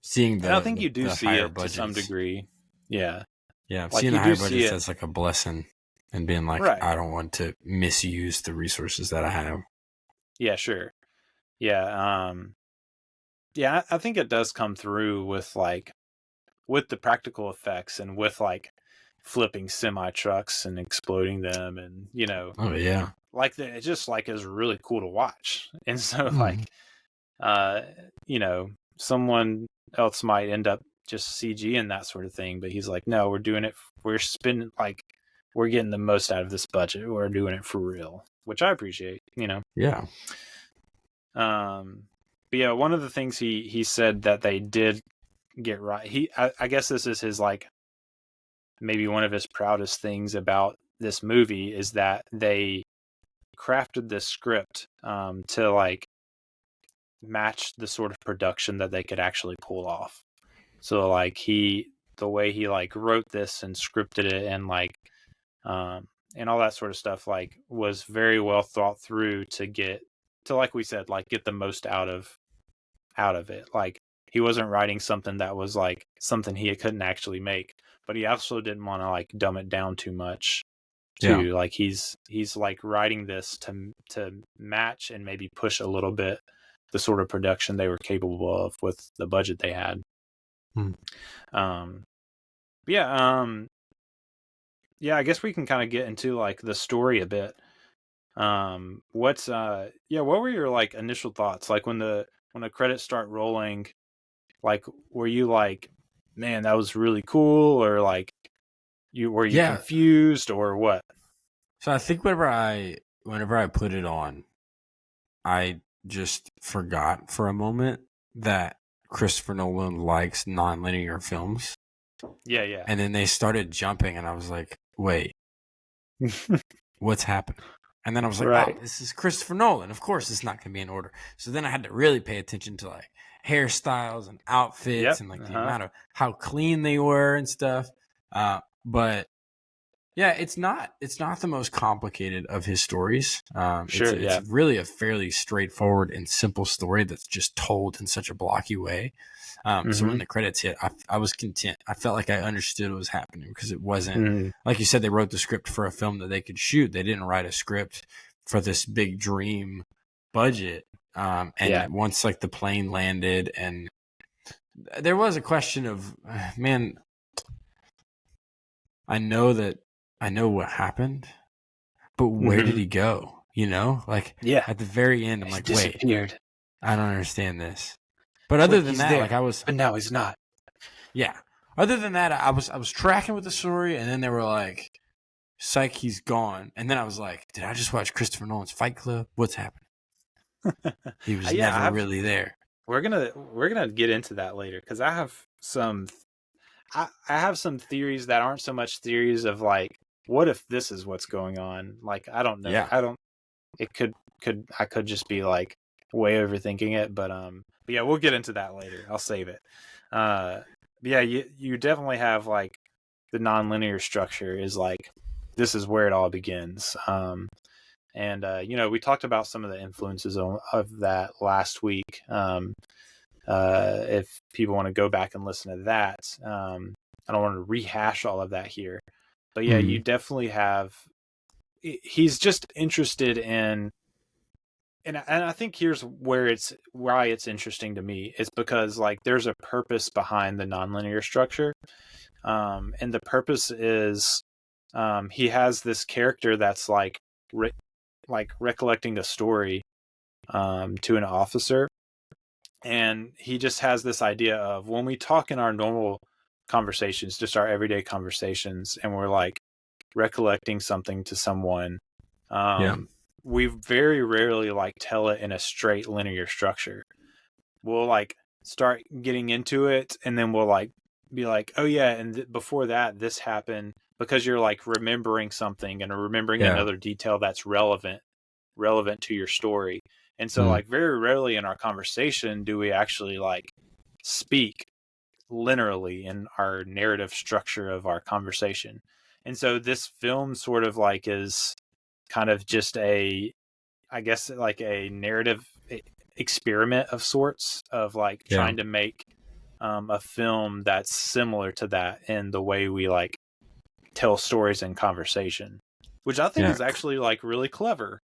Seeing I think you do see it budgets to some degree. Yeah. Yeah. Like seeing the higher budgets as like a blessing, and being like, I don't want to misuse the resources that I have. Yeah, sure. Yeah. Yeah, I think it does come through with like, with the practical effects and with like flipping semi trucks and exploding them, and oh yeah, like it just like is really cool to watch. And so like, someone else might end up just CG and that sort of thing, but he's like, no, we're doing it. We're spending like, we're getting the most out of this budget. We're doing it for real, which I appreciate. Yeah. But yeah, one of the things he said that they did get right, I guess this is his like, maybe one of his proudest things about this movie, is that they crafted this script to like match the sort of production that they could actually pull off. So like the way he like wrote this and scripted it and like and all that sort of stuff like was very well thought through to like we said, like get the most out of it. Like he wasn't writing something that was like something he couldn't actually make, but he also didn't want to like dumb it down too much too. Yeah. Like he's like writing this to match and maybe push a little bit the sort of production they were capable of with the budget they had. Yeah, I guess we can kind of get into like the story a bit. What were your like initial thoughts? Like when the credits start rolling, like were you like, man, that was really cool, or like were you confused or what? So I think whenever I put it on, I just forgot for a moment that Christopher Nolan likes non-linear films. Yeah. And then they started jumping, and I was like, wait, what's happening? And then I was like, oh, this is Christopher Nolan. Of course it's not going to be in order. So then I had to really pay attention to like hairstyles and outfits and like the amount of how clean they were and stuff. But yeah, it's not the most complicated of his stories. It's really a fairly straightforward and simple story that's just told in such a blocky way. So when the credits hit, I was content. I felt like I understood what was happening because it wasn't, like you said, they wrote the script for a film that they could shoot. They didn't write a script for this big dream budget. Once like the plane landed, and there was a question of, man, I know what happened, but where did he go? You know, like at the very end, I'm like, wait, I don't understand this. But other than that, there, but now he's not. Yeah. Other than that, I was tracking with the story, and then they were like, psych, he's gone. And then I was like, did I just watch Christopher Nolan's Fight Club? What's happening? He was never really there. We're gonna get into that later, because I have some theories that aren't so much theories of like, what if this is what's going on? Like, I don't know. Yeah. I could just be like way overthinking it, but yeah, we'll get into that later. I'll save it. You definitely have like the nonlinear structure is like, this is where it all begins. We talked about some of the influences of that last week. If people want to go back and listen to that, I don't want to rehash all of that here, but yeah, you definitely have. He's just interested in, and I think here's why it's interesting to me. It's because like there's a purpose behind the nonlinear structure, and the purpose is, he has this character that's like recollecting a story, to an officer. And he just has this idea of, when we talk in our normal conversations, just our everyday conversations, and we're like recollecting something to someone, we very rarely like tell it in a straight linear structure. We'll like start getting into it, and then we'll like be like, oh yeah, and before that this happened, because you're like remembering something and remembering another detail that's relevant to your story. And so like very rarely in our conversation do we actually like speak linearly in our narrative structure of our conversation. And so this film sort of like is kind of just I guess like a narrative experiment of sorts, of like trying to make a film that's similar to that in the way we like tell stories in conversation, which I think is actually like really clever.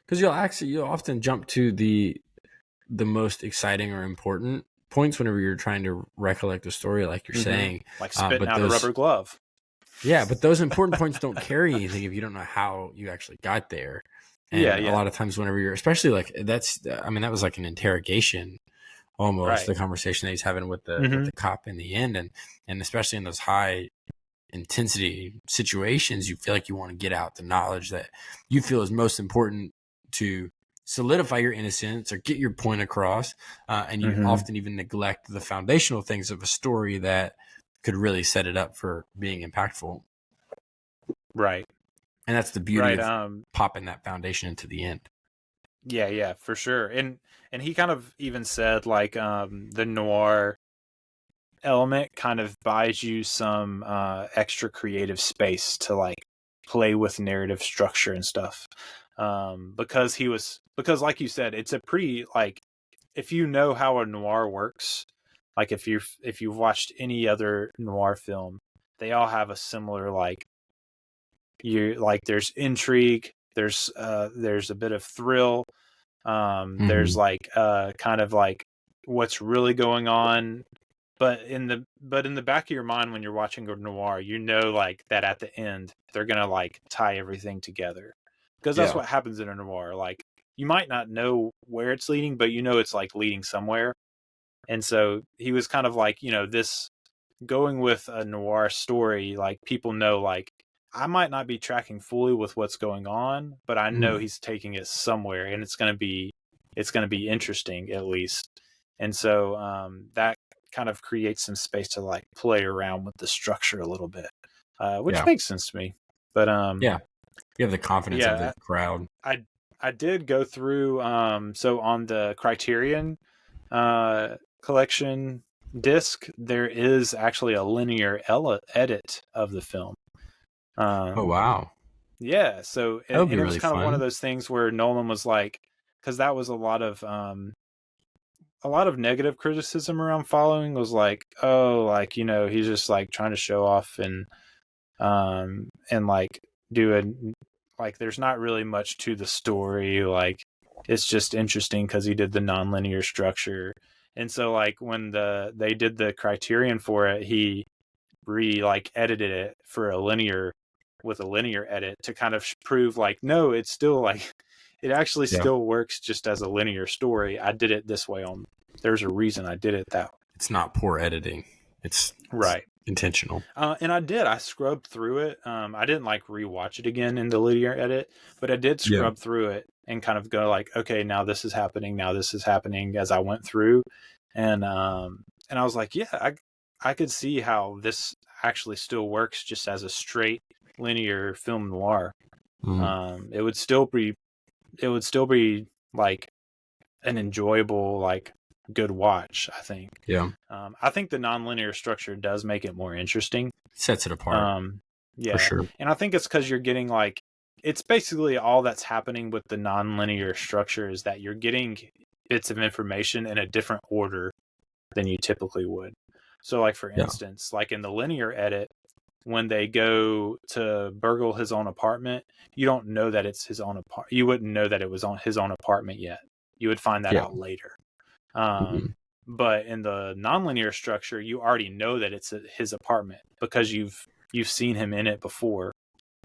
Because you'll often jump to the most exciting or important points whenever you're trying to recollect a story, like you're saying, like spitting out a rubber glove. Yeah, but those important points don't carry anything if you don't know how you actually got there. And a lot of times whenever you're, especially like that was like an interrogation almost, the conversation that he's having with the cop in the end, and especially in those high intensity situations, you feel like you want to get out the knowledge that you feel is most important to solidify your innocence or get your point across, and you often even neglect the foundational things of a story that could really set it up for being impactful. Right. And that's the beauty of popping that foundation into the end. Yeah, for sure. And he kind of even said like the noir element kind of buys you some extra creative space to like play with narrative structure and stuff. Because like you said, it's a pretty like, if you know how a noir works, like if you've watched any other noir film, they all have a similar like, there's intrigue, there's a bit of thrill, there's like kind of like what's really going on, but in the back of your mind when you're watching a noir, you know like that at the end they're gonna like tie everything together, because that's what happens in a noir. Like you might not know where it's leading, but you know it's like leading somewhere. And so he was kind of like, this going with a noir story, like people know like I might not be tracking fully with what's going on, but I know he's taking it somewhere, and it's gonna be interesting at least. And so that kind of creates some space to like play around with the structure a little bit, which makes sense to me. But you have the confidence of the crowd. I did go through so on the Criterion collection disc, there is actually a linear edit of the film. Oh wow. Yeah, so it was really kind of one of those things where Nolan was like, because that was a lot of negative criticism around Following, was like, oh, like, he's just like trying to show off and like do like there's not really much to the story, like it's just interesting because he did the non-linear structure. And so like when they did the Criterion for it, he edited it for a linear edit to kind of prove like, no, it's still like it actually still works just as a linear story. I did it this way there's a reason I did it that way. It's not poor editing. It's intentional. And I scrubbed through it. I didn't like rewatch it again in the linear edit, but I did scrub through it and kind of go like, okay, now this is happening as I went through. And I was like, yeah, I could see how this actually still works just as a straight linear film noir. It would still be like an enjoyable, like good watch, I think. I think the non-linear structure does make it more interesting. Sets it apart. For sure. And I think it's because you're getting like, it's basically all that's happening with the non-linear structure is that you're getting bits of information in a different order than you typically would. So like, for instance, like in the linear edit, when they go to burgle his own apartment, you don't know that it's his own apartment. You wouldn't know that it was on his own apartment yet. You would find that out later. But in the nonlinear structure, you already know that it's his apartment because you've seen him in it before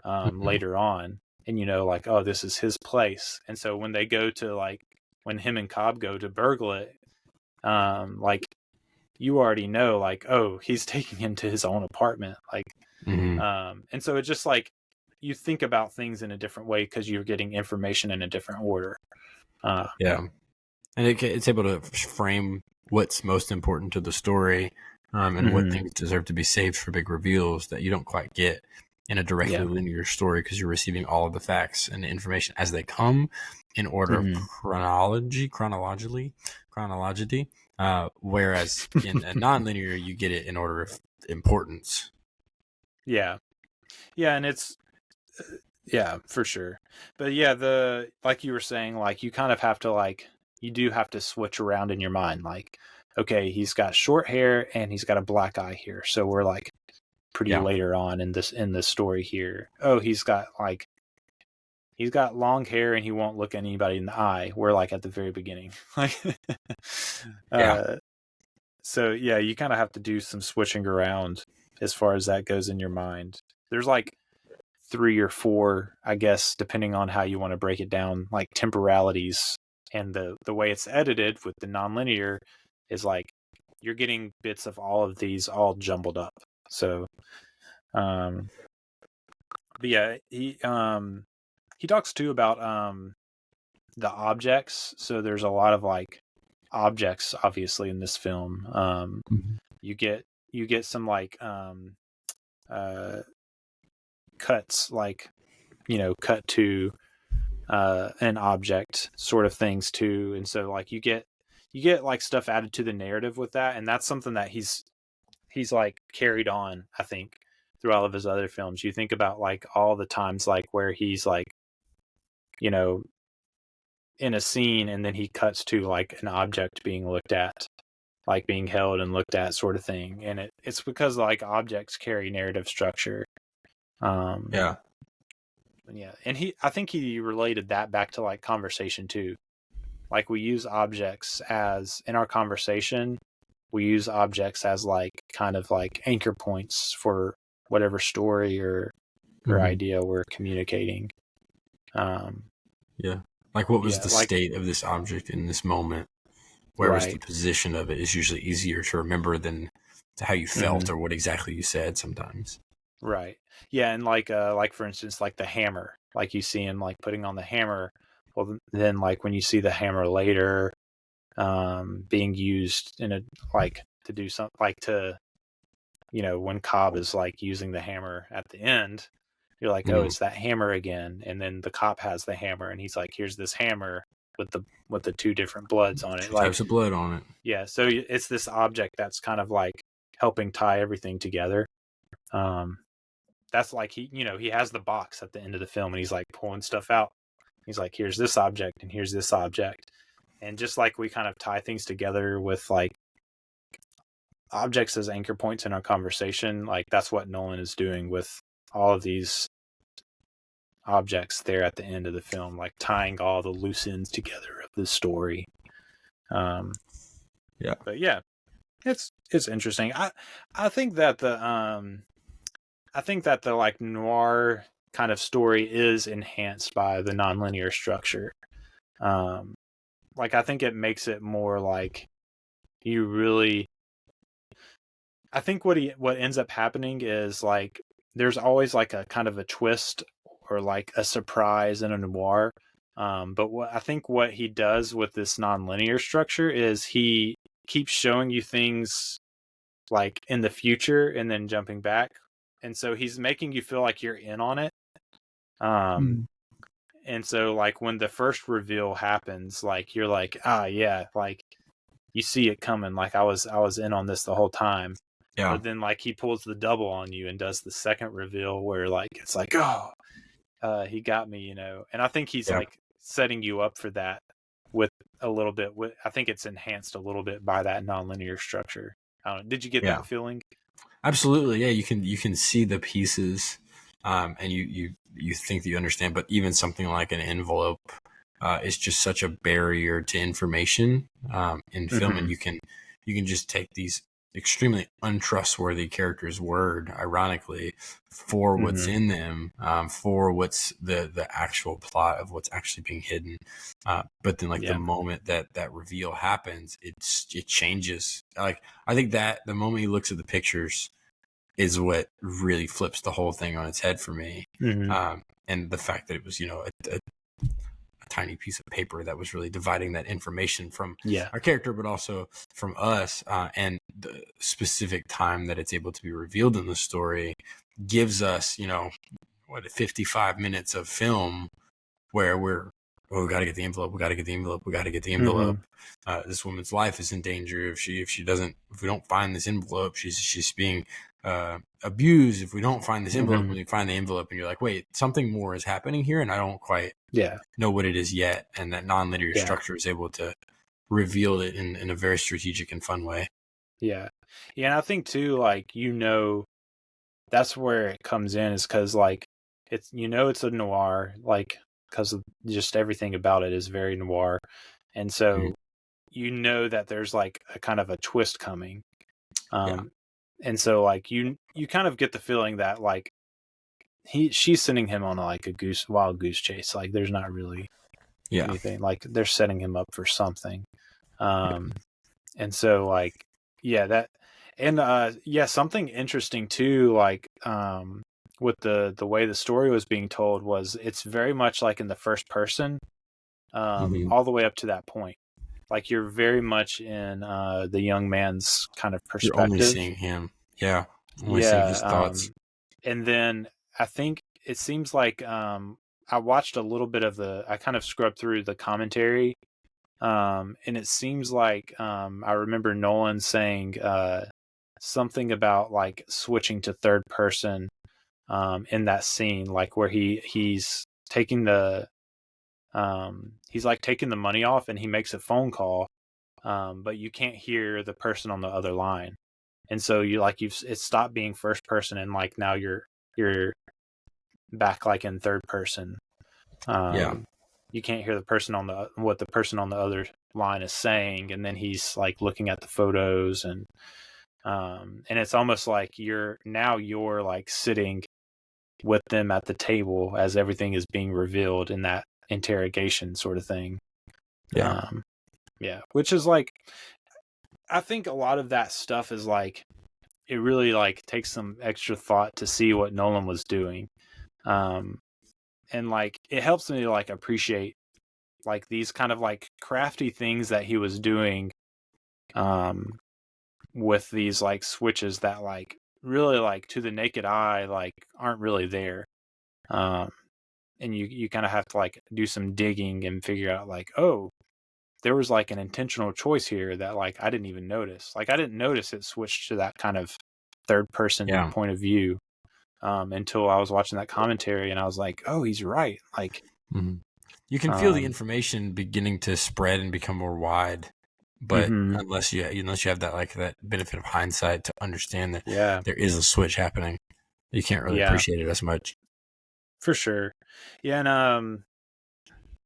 later on, and you know, like, oh, this is his place. And so when they go to like, when him and Cobb go to burgle it, like, you already know, like, oh, he's taking him to his own apartment, like, and so it's just like you think about things in a different way because you're getting information in a different order. And it's able to frame what's most important to the story, and what things deserve to be saved for big reveals that you don't quite get in a directly linear story, because you're receiving all of the facts and the information as they come in order of chronologically. Whereas in a non-linear, you get it in order of importance. And it's for sure. But like you were saying, like, you kind of have to, like, you do have to switch around in your mind, like, okay, he's got short hair and he's got a black eye here, so we're like pretty later on in this story here. Oh, he's got long hair and he won't look anybody in the eye, we're like at the very beginning. Like, so you kind of have to do some switching around as far as that goes in your mind. There's like 3 or 4, I guess, depending on how you want to break it down, like temporalities. And the way it's edited with the nonlinear is like you're getting bits of all of these all jumbled up. So, but he talks too about the objects. So there's a lot of like objects, obviously, in this film. You get some like cuts, like, you know, cut to an object sort of things too. And so like you get like stuff added to the narrative with that, and that's something that he's like carried on, I think, through all of his other films. You think about like all the times like where he's like, you know, in a scene and then he cuts to like an object being looked at, like being held and looked at sort of thing. And it's because like objects carry narrative structure. Yeah. And I think he related that back to like conversation too. Like we use objects as in our conversation, we use objects as like kind of like anchor points for whatever story or idea we're communicating. Like what was the state of this object in this moment? Where was the position of it is usually easier to remember than to how you felt or what exactly you said sometimes. Right. Yeah. And like for instance, like the hammer, like you see him like putting on the hammer. Well, then like when you see the hammer later, being used in a, like to do something like to, you know, when Cobb is like using the hammer at the end, you're like, oh, it's that hammer again. And then the cop has the hammer and he's like, here's this hammer with the two different bloods on it. Two types of blood on it. Yeah. So it's this object that's kind of like helping tie everything together. That's like he has the box at the end of the film and he's like pulling stuff out. He's like, here's this object and here's this object. And just like we kind of tie things together with like objects as anchor points in our conversation, like that's what Nolan is doing with all of these objects there at the end of the film, like tying all the loose ends together of the story. But yeah, it's interesting. I think that the like noir kind of story is enhanced by the nonlinear structure. Like I think it makes it more like you really. I think what ends up happening is like there's always like a kind of a twist or like a surprise in a noir. But what he does with this nonlinear structure is he keeps showing you things like in the future and then jumping back. And so he's making you feel like you're in on it. And so like when the first reveal happens, like you're like, yeah, like you see it coming. Like I was in on this the whole time. Yeah. But then like he pulls the double on you and does the second reveal where like it's like, he got me, you know. And I think he's like setting you up for that with a little bit. I think it's enhanced a little bit by that nonlinear structure. I don't know. Did you get that feeling? Absolutely. Yeah, you can see the pieces, and you think that you understand. But even something like an envelope is just such a barrier to information in film, and you can just take these extremely untrustworthy characters' word, ironically, for what's in them, for what's the actual plot of what's actually being hidden. But then, like the moment that reveal happens, it changes. Like I think that the moment he looks at the pictures is what really flips the whole thing on its head for me. And the fact that it was, a tiny piece of paper that was really dividing that information from our character, but also from us, and the specific time that it's able to be revealed in the story gives us, 55 minutes of film where we got to get the envelope. We got to get the envelope. We got to get the envelope. This woman's life is in danger if we don't find this envelope. She's being abused. If we don't find this envelope, when we find the envelope, and you're like, wait, something more is happening here, and I don't quite know what it is yet. And that nonlinear structure is able to reveal it in a very strategic and fun way. Yeah, and I think too, like that's where it comes in, is because like it's it's a noir, like because of just everything about it is very noir, and so that there's like a kind of a twist coming, and so like you kind of get the feeling that like she's sending him on like a wild goose chase, like there's not really anything, like they're setting him up for something, and so like something interesting too, like with the way the story was being told was it's very much like in the first person, all the way up to that point. Like you're very much in the young man's kind of perspective. You're only seeing him. Yeah. Only seeing his thoughts. And then I think it seems like, I watched a little bit of I kind of scrubbed through the commentary, and it seems like I remember Nolan saying something about like switching to third person in that scene, like where he's taking he's like taking the money off and he makes a phone call, but you can't hear the person on the other line. And so it stopped being first person and like now you're back like in third person. You can't hear the person what the person on the other line is saying, and then he's like looking at the photos and it's almost like you're like sitting with them at the table as everything is being revealed in that interrogation sort of thing. Which is like, I think a lot of that stuff is like, it really like takes some extra thought to see what Nolan was doing, and like it helps me to like appreciate like these kind of like crafty things that he was doing with these like switches that like really like to the naked eye like aren't really there, and you kind of have to like do some digging and figure out like, oh, there was like an intentional choice here that like I didn't even notice. Like I didn't notice it switched to that kind of third person point of view until I was watching that commentary, and I was like, oh, he's right. Like you can feel the information beginning to spread and become more wide, but unless you have that like that benefit of hindsight to understand that there is a switch happening, you can't really appreciate it as much. For sure. Yeah, and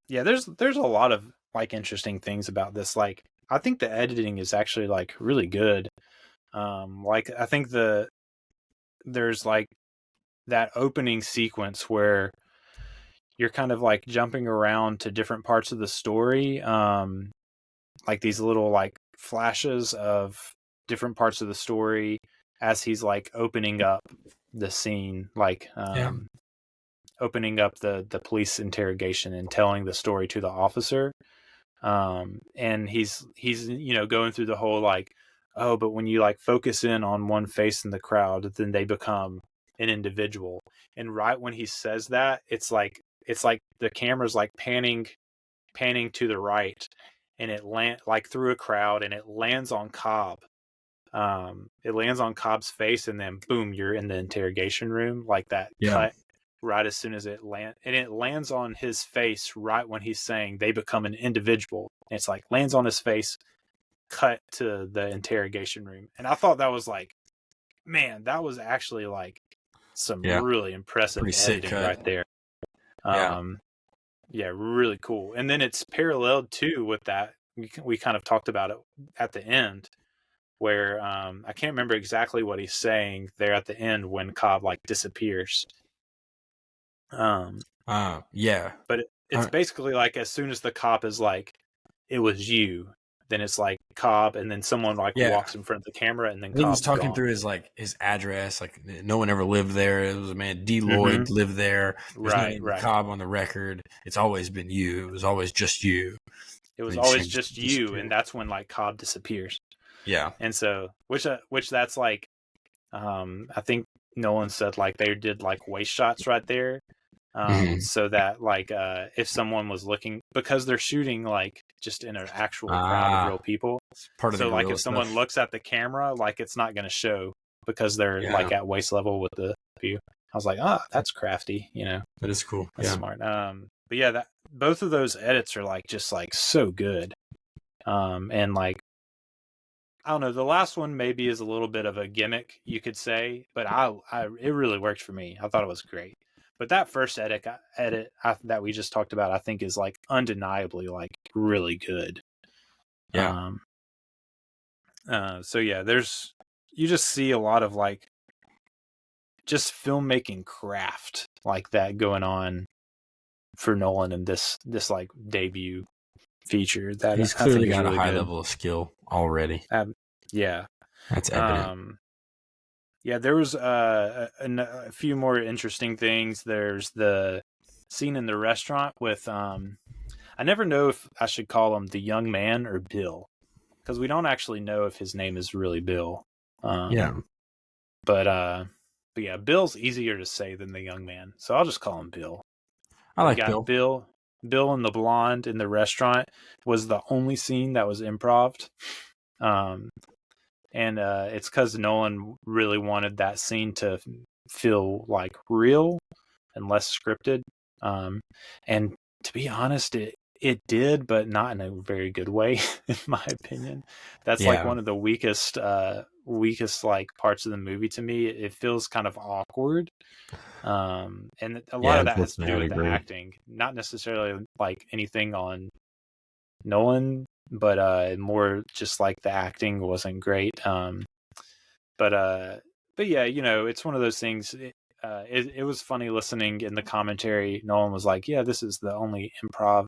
there's a lot of like interesting things about this. Like I think the editing is actually like really good. Like I think there's like that opening sequence where you're kind of like jumping around to different parts of the story, like these little like flashes of different parts of the story as he's like opening up the scene, like opening up the police interrogation and telling the story to the officer. And he's going through the whole like, oh, but when you like focus in on one face in the crowd, then they become an individual. And right when he says that, it's like the camera's like panning to the right, and it like through a crowd, and it lands on Cobb. It lands on Cobb's face, and then boom, you're in the interrogation room, like that cut right as soon as it lands, and it lands on his face right when he's saying they become an individual. And it's like lands on his face, cut to the interrogation room. And I thought that was like, man, that was actually like some really impressive editing right there. Really cool. And then it's paralleled too with that. We kind of talked about it at the end, where I can't remember exactly what he's saying there at the end when Cobb like disappears. But it's basically like as soon as the cop is like, it was you, then it's like Cobb, and then someone like walks in front of the camera, and then he was talking through his address, like no one ever lived there. It was a man, D. Lloyd lived there. There's no Cobb on the record. It's always been you. It was always just you. It was always just you, and that's when like Cobb disappears. Yeah, and so which that's like, I think Nolan said like they did like waist shots right there. So that like if someone was looking, because they're shooting like just in an actual crowd of real people, so like if someone looks at the camera, like it's not going to show because they're like at waist level with the view. I was like, that's crafty, that is cool. That's smart. But yeah, that both of those edits are like just like so good. And like, I don't know, the last one maybe is a little bit of a gimmick, you could say, but it really worked for me. I thought it was great. But that first edit that we just talked about, I think is like undeniably like really good. Yeah. So yeah, you just see a lot of like just filmmaking craft like that going on for Nolan in this like debut feature. That he's clearly got really a high level of skill already. Yeah, that's evident. Yeah, there was a few more interesting things. There's the scene in the restaurant with I never know if I should call him the young man or Bill, because we don't actually know if his name is really Bill. But yeah, Bill's easier to say than the young man, so I'll just call him Bill. I like Bill. Bill and the blonde in the restaurant was the only scene that was improv. And it's because Nolan really wanted that scene to feel like real and less scripted. And to be honest, it did, but not in a very good way, in my opinion. That's like one of the weakest like parts of the movie to me. It feels kind of awkward. And a lot of that has to do with the acting, not necessarily like anything on Nolan, but more just like the acting wasn't great. But yeah, it's one of those things. It was funny listening in the commentary. Nolan was like, "Yeah, this is the only improv," and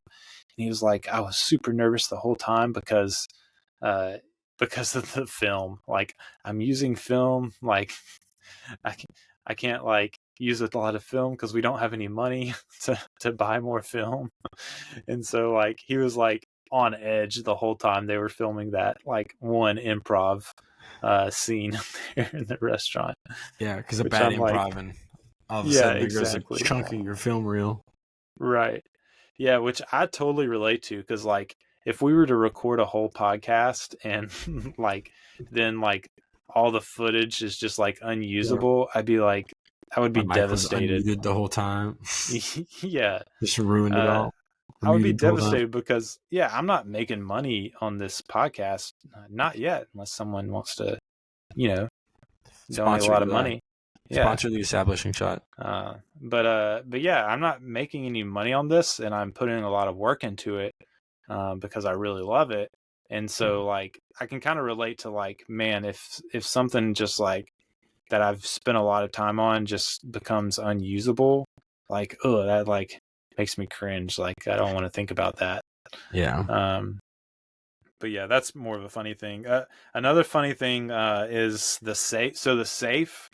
he was like, "I was super nervous the whole time because of the film. Like, I'm using film. Like, I can't like use a lot of film because we don't have any money to buy more film." And so like he was like on edge the whole time they were filming that like one improv scene there in the restaurant. Yeah, because a bad improv and all of a sudden there goes a chunk of your film reel. Right. Yeah, which I totally relate to, because like if we were to record a whole podcast and like then like all the footage is just like unusable, I'd be like, I would be devastated. Was the whole time. Yeah. Just ruined it all. I would be devastated because, I'm not making money on this podcast. Not yet, unless someone wants to, donate a lot of money. Sponsor the Establishing Shot. But yeah, I'm not making any money on this, and I'm putting a lot of work into it because I really love it. And so, like, I can kind of relate to, like, man, if something just like that I've spent a lot of time on just becomes unusable, like, that like makes me cringe. Like, I don't want to think about that. Yeah. But yeah, that's more of a funny thing. Another funny thing is the safe. So the safe,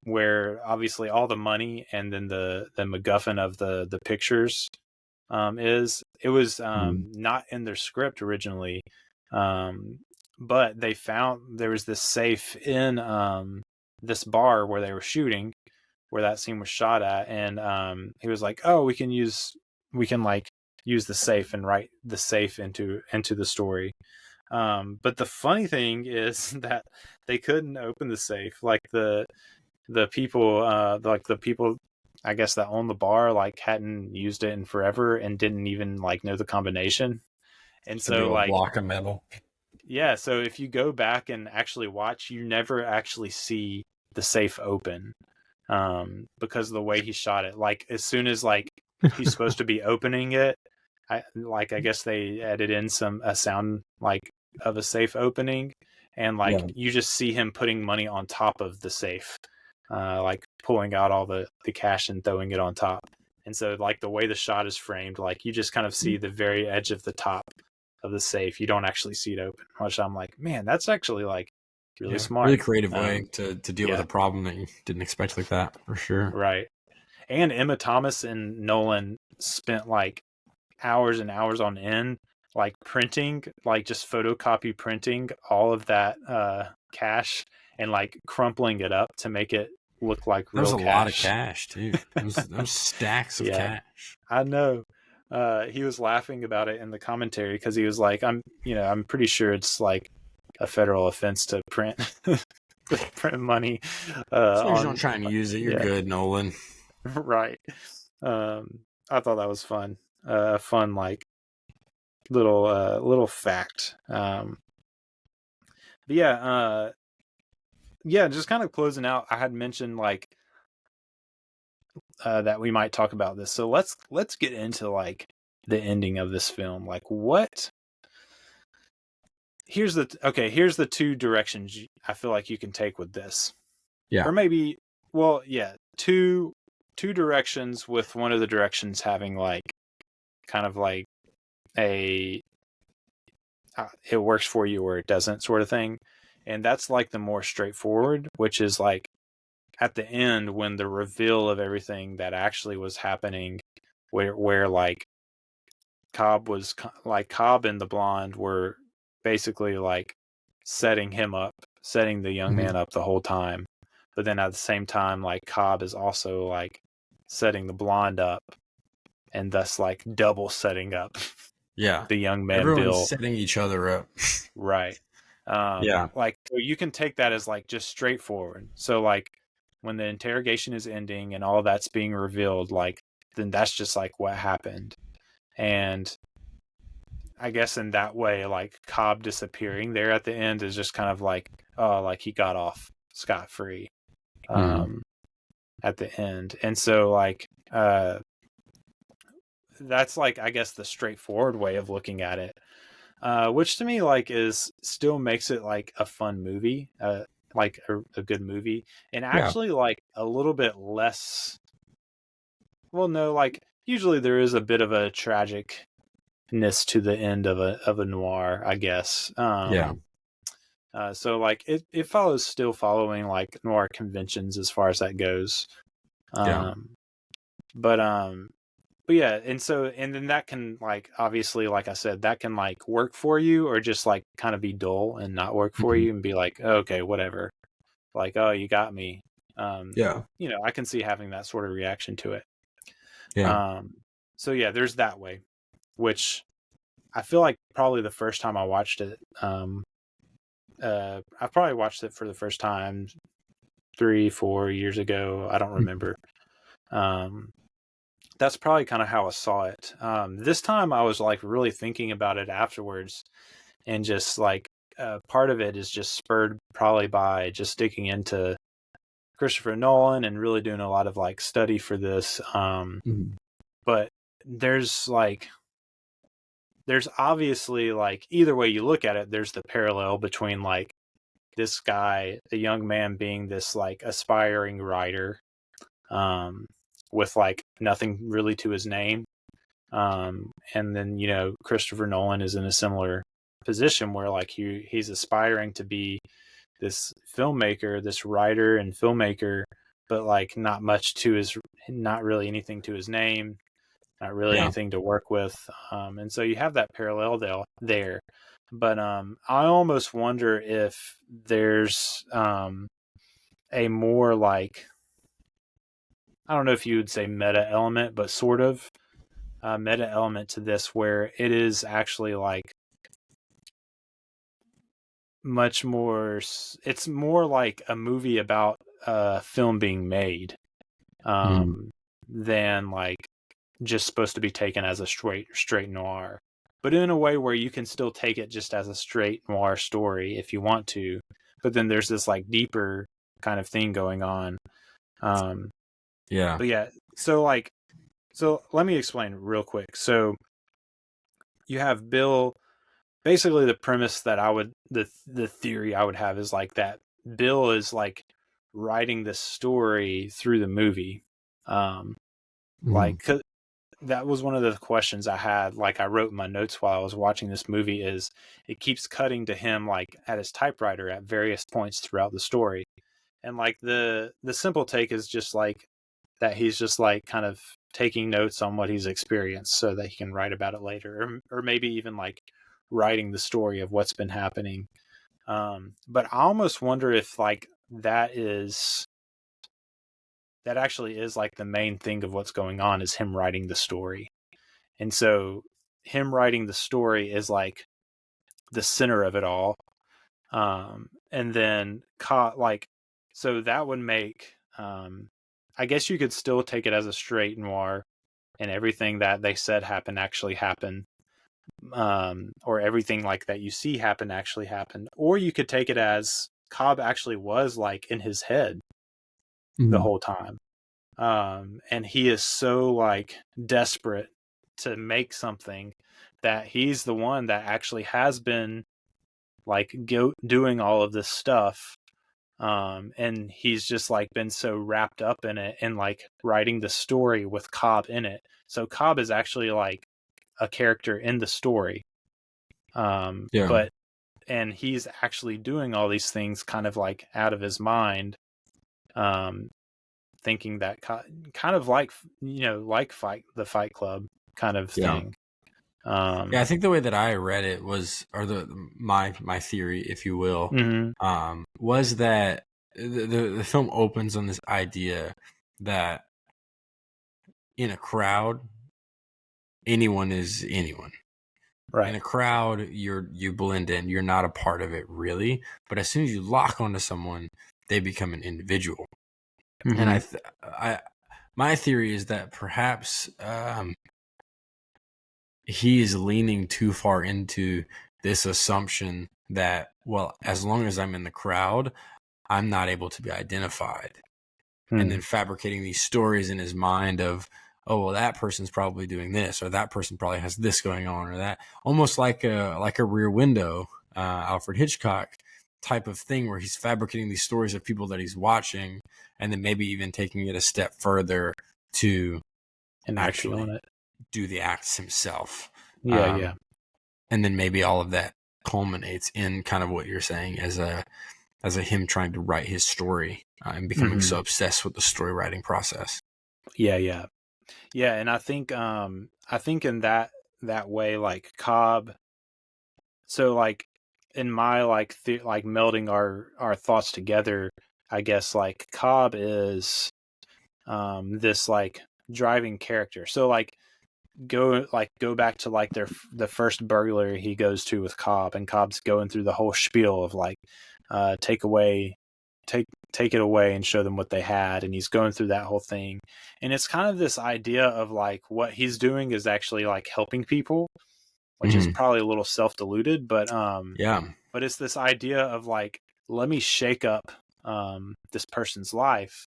where obviously all the money and then the MacGuffin of the pictures it was not in their script originally, but they found there was this safe in this bar where they were shooting, where that scene was shot at, and he was like, "Oh, we can like use the safe and write the safe into the story." But the funny thing is that they couldn't open the safe. Like the people, I guess that own the bar, like hadn't used it in forever and didn't even like know the combination. And so like block of metal. Yeah. So if you go back and actually watch, you never actually see the safe open, because of the way he shot it. Like as soon as like he's supposed to be opening it, I guess they added in a sound like of a safe opening, and like you just see him putting money on top of the safe, like pulling out all the cash and throwing it on top. And so like the way the shot is framed, like you just kind of see the very edge of the top of the safe. You don't actually see it open, which I'm like, man, that's actually like really smart. Really creative way to deal with a problem that you didn't expect like that, for sure. Right. And Emma Thomas and Nolan spent like hours and hours on end, like printing, like just photocopy printing all of that cash and like crumpling it up to make it look like real cash. There was a lot of cash too. Those stacks of cash. I know. He was laughing about it in the commentary because he was like, I'm pretty sure it's like a federal offense to print money. As long as you don't try and use it, you're good, Nolan. Right. I thought that was fun. Fun like little fact. But yeah, just kind of closing out, I had mentioned like that we might talk about this. So let's get into like the ending of this film. Like what? Here's the two directions I feel like you can take with this. Yeah. Or maybe, well, yeah, two directions, with one of the directions having like kind of like a it works for you or it doesn't sort of thing. And that's like the more straightforward, which is like at the end when the reveal of everything that actually was happening, where like Cobb and the blonde were basically like setting the young man up the whole time. But then at the same time, like Cobb is also like setting the blonde up, and thus like double setting up the young man Everyone's Bill. setting each other up. Right. Like, so you can take that as like just straightforward. So like when the interrogation is ending and all that's being revealed, like then that's just like what happened. And I guess in that way, like Cobb disappearing there at the end is just kind of like, oh, like he got off scot-free at the end. And so like that's like, I guess, the straightforward way of looking at it, which to me like is still makes it like a fun movie, like a good movie, and actually like a little bit less. Well, no, like usually there is a bit of a tragicness to the end of a noir, I guess. So like it follows, still following like noir conventions as far as that goes. But yeah, and then that can like, obviously, like I said, that can like work for you or just like kind of be dull and not work for you and be like, okay, whatever. Like, oh, you got me. You know, I can see having that sort of reaction to it. So yeah, there's that way, which I feel like probably the first time I watched it, I probably watched it for the first time 3-4 years ago. I don't remember. That's probably kind of how I saw it. This time I was like really thinking about it afterwards, and just like part of it is just spurred probably by just digging into Christopher Nolan and really doing a lot of like study for this. But there's obviously like, either way you look at it, there's the parallel between like this guy, the young man, being this like aspiring writer, with like nothing really to his name. And then, you know, Christopher Nolan is in a similar position where like he's aspiring to be this filmmaker, this writer and filmmaker, but like not really anything to his name, not really anything to work with. And so you have that parallel there. But I almost wonder if there's a more like, I don't know if you would say meta element, but sort of meta element to this, where it is actually like much more, it's more like a movie about a film being made than like just supposed to be taken as a straight noir, but in a way where you can still take it just as a straight noir story if you want to, but then there's this like deeper kind of thing going on. But yeah, so let me explain real quick. So you have Bill, basically the premise that the theory I would have is like that Bill is like writing the story through the movie. Like, that was one of the questions I had, like I wrote in my notes while I was watching this movie, is it keeps cutting to him like at his typewriter at various points throughout the story. And like the simple take is just like that he's just like kind of taking notes on what he's experienced so that he can write about it later, or maybe even like writing the story of what's been happening. But I almost wonder if like that actually is like the main thing of what's going on, is him writing the story. And so him writing the story is like the center of it all. And then so that would make, I guess you could still take it as a straight noir, and everything that they said happened actually happened, or everything like that you see happen actually happened. Or you could take it as Cobb actually was like in his head the whole time, and he is so like desperate to make something that he's the one that actually has been like doing all of this stuff. And he's just like been so wrapped up in it and like writing the story with Cobb in it. So Cobb is actually like a character in the story. And he's actually doing all these things kind of like out of his mind, thinking that kind of like, you know, like the Fight Club kind of thing. I think the way that I read it was, or my theory, if you will, was that the film opens on this idea that in a crowd, anyone is anyone. Right. In a crowd, you blend in. You're not a part of it really. But as soon as you lock onto someone, they become an individual. Mm-hmm. And my theory is that perhaps he is leaning too far into this assumption that, well, as long as I'm in the crowd, I'm not able to be identified. And then fabricating these stories in his mind of, oh, well, that person's probably doing this, or that person probably has this going on, or that, almost like a Rear Window, Alfred Hitchcock type of thing, where he's fabricating these stories of people that he's watching, and then maybe even taking it a step further to actually do the acts himself. Yeah. And then maybe all of that culminates in kind of what you're saying as a him trying to write his story and becoming so obsessed with the story writing process. Yeah. And I think in that way, like Cobb. So like in my like melding our thoughts together, I guess like Cobb is this like driving character. So like go back to like the first burglary he goes to with Cobb, and Cobb's going through the whole spiel of like take it away and show them what they had, and he's going through that whole thing. And it's kind of this idea of like what he's doing is actually like helping people, which is probably a little self-deluded, but but it's this idea of like, let me shake up this person's life,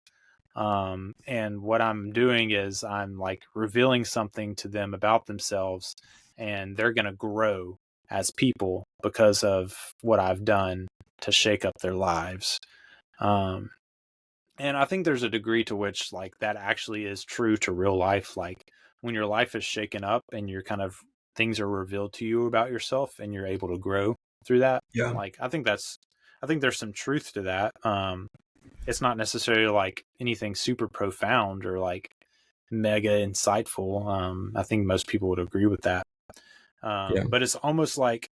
and what I'm doing is I'm like revealing something to them about themselves, and they're going to grow as people because of what I've done to shake up their lives. And I think there's a degree to which like that actually is true to real life. Like when your life is shaken up and you're kind of, things are revealed to you about yourself and you're able to grow through that. Yeah. Like, I think there's some truth to that. It's not necessarily like anything super profound or like mega insightful. I think most people would agree with that. But it's almost like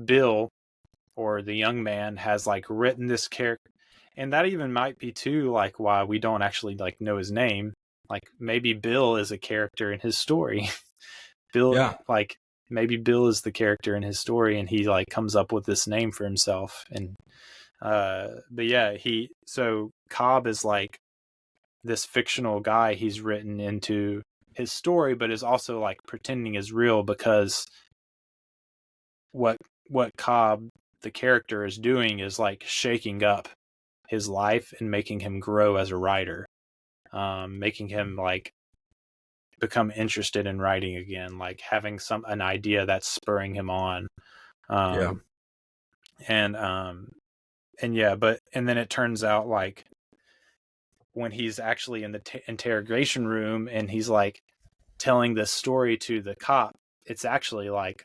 Bill, or the young man, has like written this character, and that even might be too like why we don't actually like know his name. Like maybe Bill is a character in his story. Like maybe Bill is the character in his story, and he like comes up with this name for himself. And but yeah, so Cobb is like this fictional guy he's written into his story, but is also like pretending is real, because what Cobb, the character, is doing is like shaking up his life and making him grow as a writer, making him like become interested in writing again, like having an idea that's spurring him on. And then it turns out like when he's actually in the interrogation room and he's like telling this story to the cop, it's actually like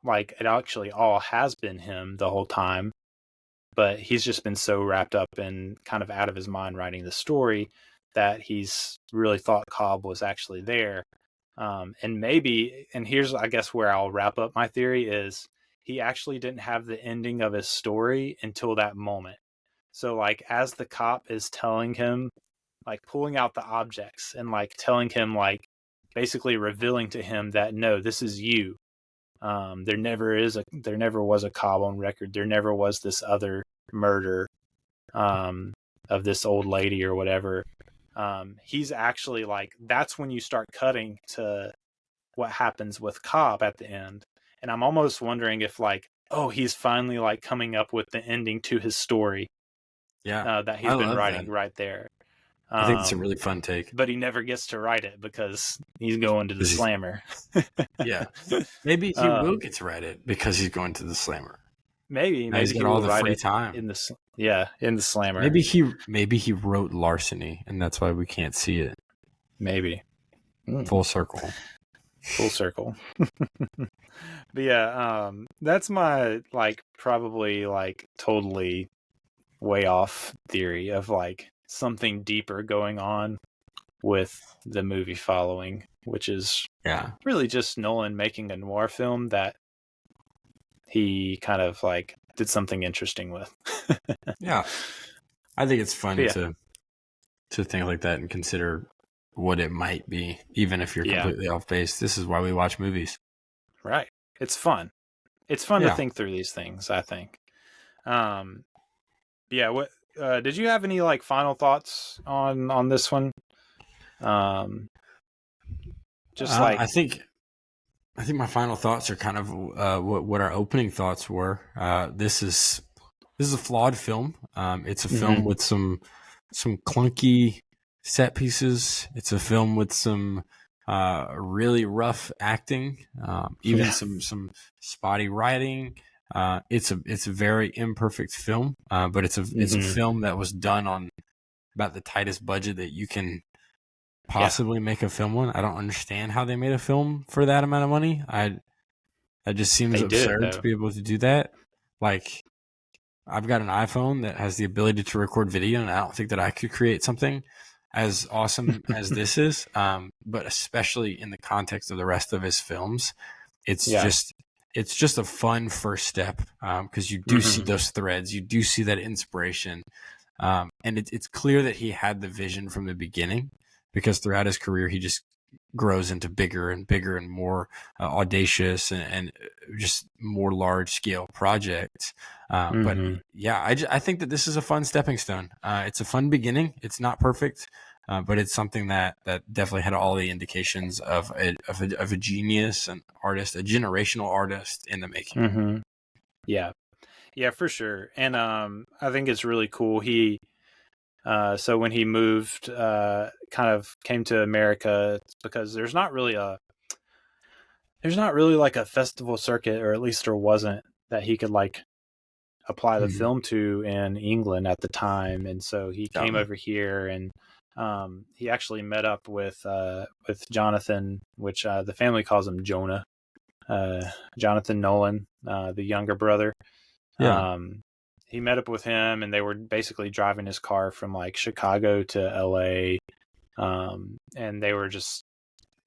it actually all has been him the whole time, but he's just been so wrapped up and kind of out of his mind writing the story that he's really thought Cobb was actually there. And here's, I guess, where I'll wrap up my theory is he actually didn't have the ending of his story until that moment. So like as the cop is telling him, like pulling out the objects and like telling him, like basically revealing to him that, no, this is you. There never was a Cobb on record. There never was this other murder of this old lady or whatever. He's actually like, that's when you start cutting to what happens with Cobb at the end. And I'm almost wondering if like, oh, he's finally like coming up with the ending to his story. That he's been writing right there. I think it's a really fun take. But he never gets to write it because he's going to the Slammer. Yeah. Maybe he will get to write it because he's going to the Slammer. Maybe he's got all the free time in the Slammer. Maybe he wrote Larceny, and that's why we can't see it. Maybe. Full circle. But yeah, that's my like probably like totally way off theory of like something deeper going on with the movie following, which is really just Nolan making a noir film that he kind of like did something interesting with. Yeah. I think it's fun to think like that and consider what it might be, even if you're completely off base. This is why we watch movies. Right. It's fun. It's fun to think through these things, I think. What did you have any like final thoughts on this one? I think my final thoughts are kind of what our opening thoughts were. This is a flawed film. It's a film with some clunky set pieces. It's a film with some really rough acting, even some spotty writing. It's a very imperfect film, but it's a film that was done on about the tightest budget that you can possibly make a film on. I don't understand how they made a film for that amount of money. That just seems absurd to be able to do that. Like, I've got an iPhone that has the ability to record video, and I don't think that I could create something as awesome as this is. But especially in the context of the rest of his films, it's just a fun first step, because you do see those threads, you do see that inspiration, and it's clear that he had the vision from the beginning, because throughout his career he just grows into bigger and bigger and more audacious and just more large scale projects. But I think that this is a fun stepping stone. It's a fun beginning. It's not perfect, but it's something that definitely had all the indications of a genius, an artist, a generational artist in the making. Yeah, for sure. And I think it's really cool. He so when he moved, kind of came to America, because there's not really like a festival circuit, or at least there wasn't, that he could like apply the film to in England at the time. And so he came over here, and he actually met up with Jonathan, which the family calls him Jonah, Jonathan Nolan, the younger brother. He met up with him, and they were basically driving his car from like Chicago to LA. And they were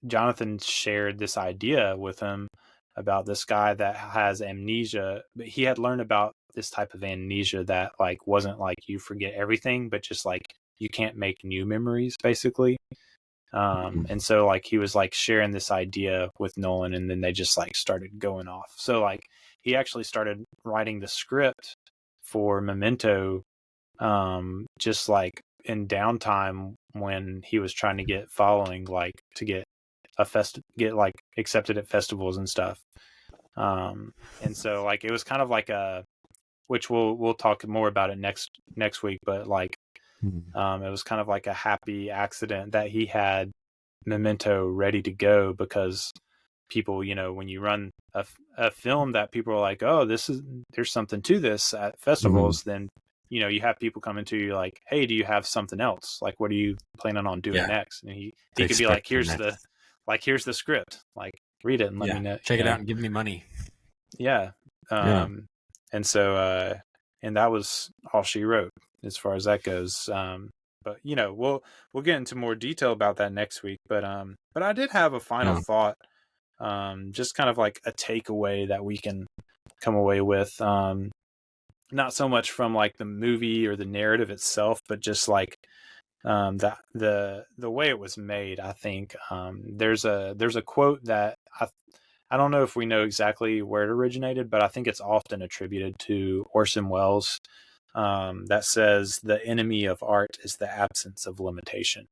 Jonathan shared this idea with him about this guy that has amnesia, but he had learned about this type of amnesia that like wasn't like you forget everything, but just like you can't make new memories, basically. And so like he was like sharing this idea with Nolan, and then they just like started going off. So like he actually started writing the script for Memento, just like in downtime when he was trying to get following, like to get like accepted at festivals and stuff. And so like it was kind of like which we'll talk more about it next week, but like it was kind of like a happy accident that he had Memento ready to go, because people, when you run a film that people are like, oh, there's something to this at festivals, then you have people coming to you like, hey, do you have something else? Like, what are you planning on doing next? And he could be like, here's the script, like read it and let me know. Check it out and give me money. And so and that was all she wrote as far as that goes. But we'll get into more detail about that next week. But I did have a final thought, just kind of like a takeaway that we can come away with. Not so much from like the movie or the narrative itself, but just like the way it was made. I think there's a quote that I don't know if we know exactly where it originated, but I think it's often attributed to Orson Welles, that says, "The enemy of art is the absence of limitation."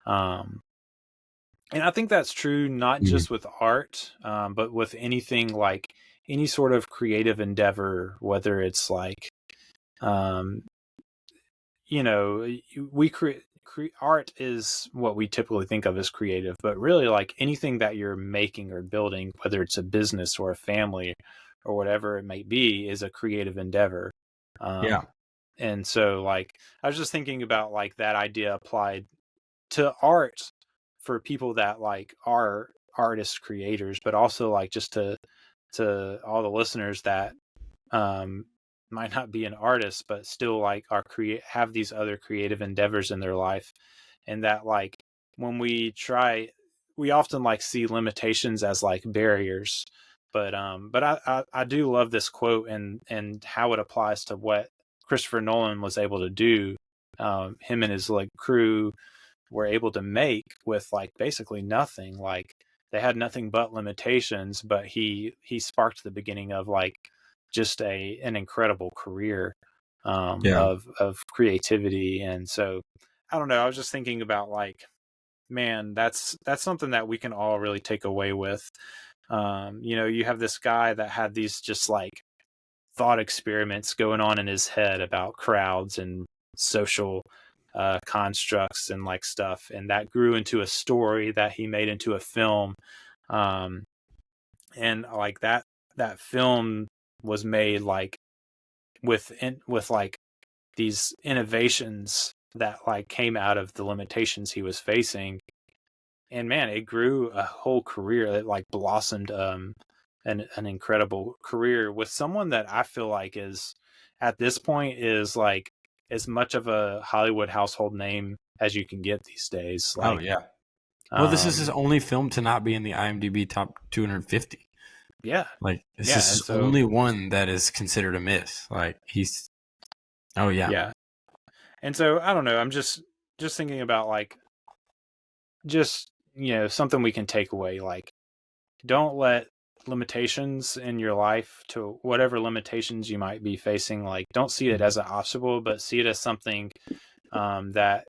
And I think that's true, not just with art, but with anything, like any sort of creative endeavor, whether it's like, we create art is what we typically think of as creative, but really like anything that you're making or building, whether it's a business or a family or whatever it may be, is a creative endeavor. And so like, I was just thinking about like that idea applied to art for people that like are artists, creators, but also like just to all the listeners that might not be an artist, but still like have these other creative endeavors in their life. And that like when we often like see limitations as like barriers, but I do love this quote and how it applies to what Christopher Nolan was able to do him and his like crew were able to make with like basically nothing. Like they had nothing but limitations, but he sparked the beginning of like just an incredible career of creativity. And so I don't know, I was just thinking about like, man, that's something that we can all really take away with. You know, you have this guy that had these just like thought experiments going on in his head about crowds and social constructs and like stuff, and that grew into a story that he made into a film. And like that film was made like with like these innovations that like came out of the limitations he was facing. And man, it grew a whole career. It like blossomed an incredible career with someone that I feel like is at this point is like as much of a Hollywood household name as you can get these days. Like, oh yeah. Well, this is his only film to not be in the IMDb top 250. Yeah. Like this is his only one that is considered a miss. Like he's yeah. And so I don't know, I'm just thinking about like just, you know, something we can take away, like don't let limitations in your life, to whatever limitations you might be facing, like don't see it as an obstacle, but see it as something that